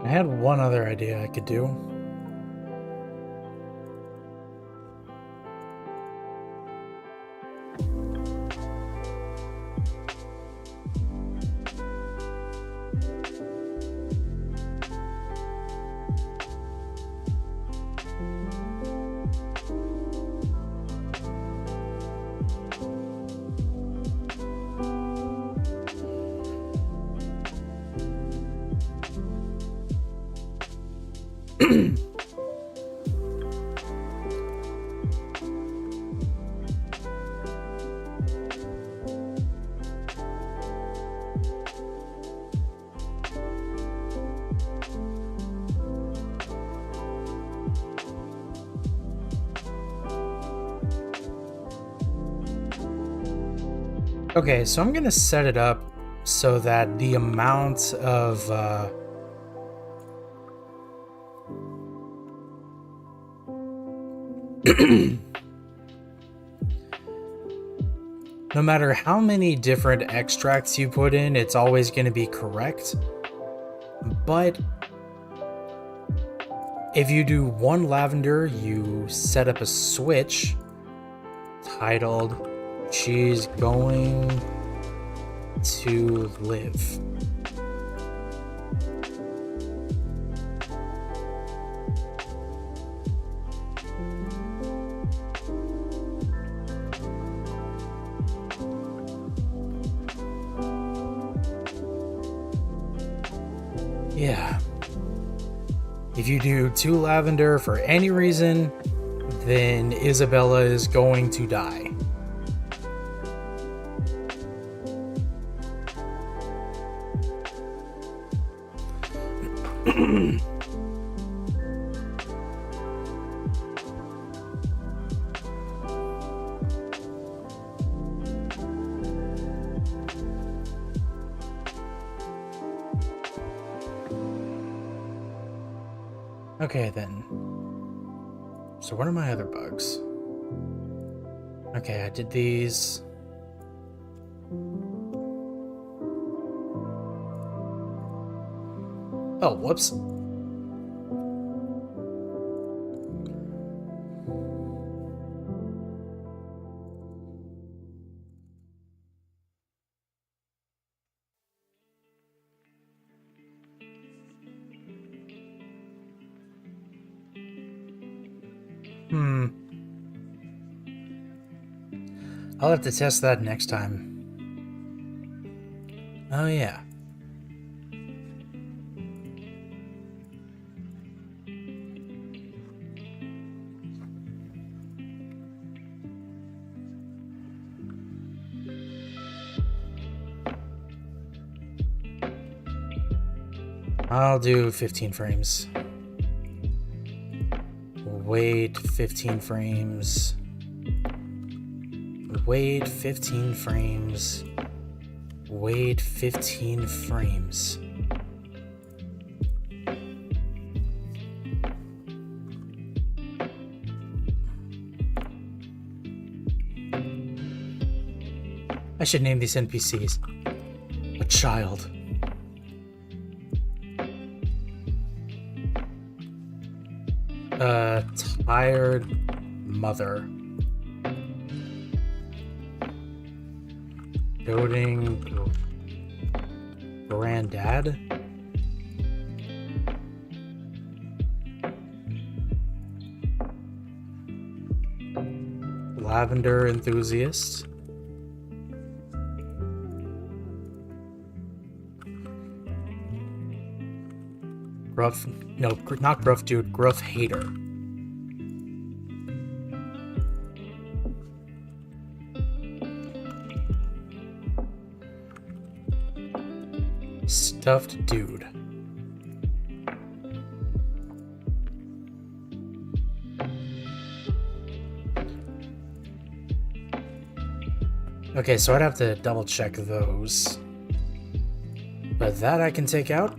I had one other idea I could do. Okay, so I'm gonna set it up so that the amount of no matter how many different extracts you put in, it's always going to be correct. But if you do one lavender, you set up a switch titled "She's Going to Live." Yeah. If you do 2 lavender for any reason, then Isabella is going to die. Okay then. So what are my other bugs? Okay, I did these. Oh, whoops. I'll have to test that next time. Oh, yeah. I'll do 15 frames. Wait 15 frames. Wait 15 frames. Wait 15 frames. I should name these NPCs. A child. A tired mother. Doting granddad. Lavender enthusiast. Gruff, no, not gruff dude, gruff hater. Stuffed dude. Okay, so I'd have to double check those. But that I can take out.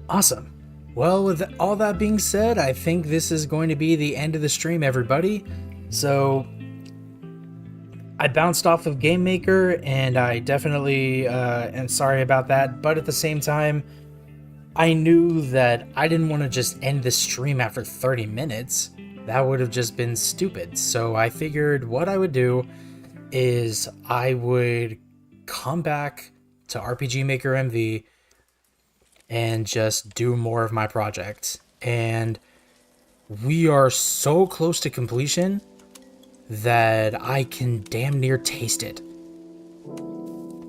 Awesome. Well, with all that being said, I think this is going to be the end of the stream, everybody. So, I bounced off of GameMaker, and I definitely am sorry about that. But at the same time, I knew that I didn't want to just end the stream after 30 minutes. That would have just been stupid. So I figured what I would do is I would come back to RPG Maker MV and just do more of my project. And we are so close to completion that I can damn near taste it.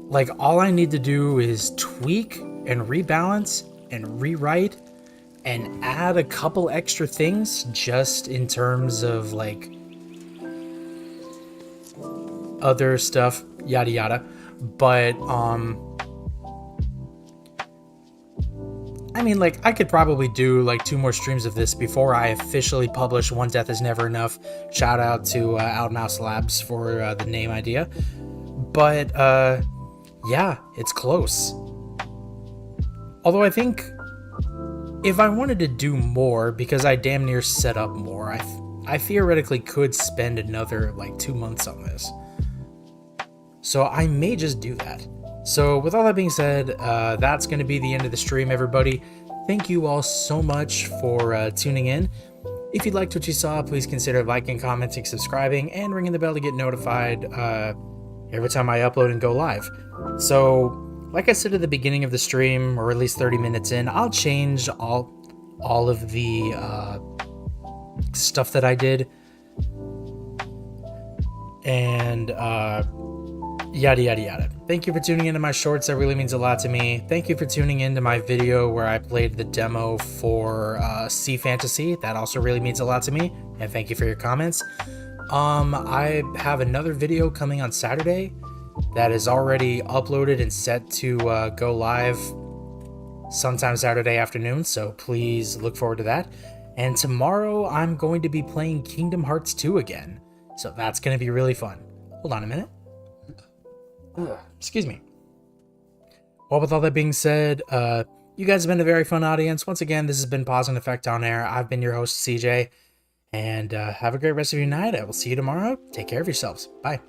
Like, all I need to do is tweak and rebalance and rewrite and add a couple extra things just in terms of like other stuff, yada yada. But I mean, like, I could probably do like 2 more streams of this before I officially publish One Death Is Never Enough. Shout out to Outmouse Labs for the name idea. But yeah, it's close. Although I think if I wanted to do more, because I damn near set up more, I theoretically could spend another like 2 months on this. So I may just do that. So with all that being said, that's going to be the end of the stream, everybody. Thank you all so much for tuning in. If you liked what you saw, please consider liking, commenting, subscribing, and ringing the bell to get notified every time I upload and go live. So, like I said at the beginning of the stream, or at least 30 minutes in, I'll change all of the stuff that I did. And yada yada yada. Thank you for tuning into my shorts. That really means a lot to me. Thank you for tuning into my video where I played the demo for Sea Fantasy. That also really means a lot to me. And thank you for your comments. I have another video coming on Saturday that is already uploaded and set to go live sometime Saturday afternoon. So please look forward to that. And tomorrow I'm going to be playing Kingdom Hearts 2 again. So that's going to be really fun. Hold on a minute. Excuse me. Well, with all that being said, you guys have been a very fun audience. Once again, this has been Pause and Effect on Air. I've been your host, CJ. And have a great rest of your night. I will see you tomorrow. Take care of yourselves. Bye.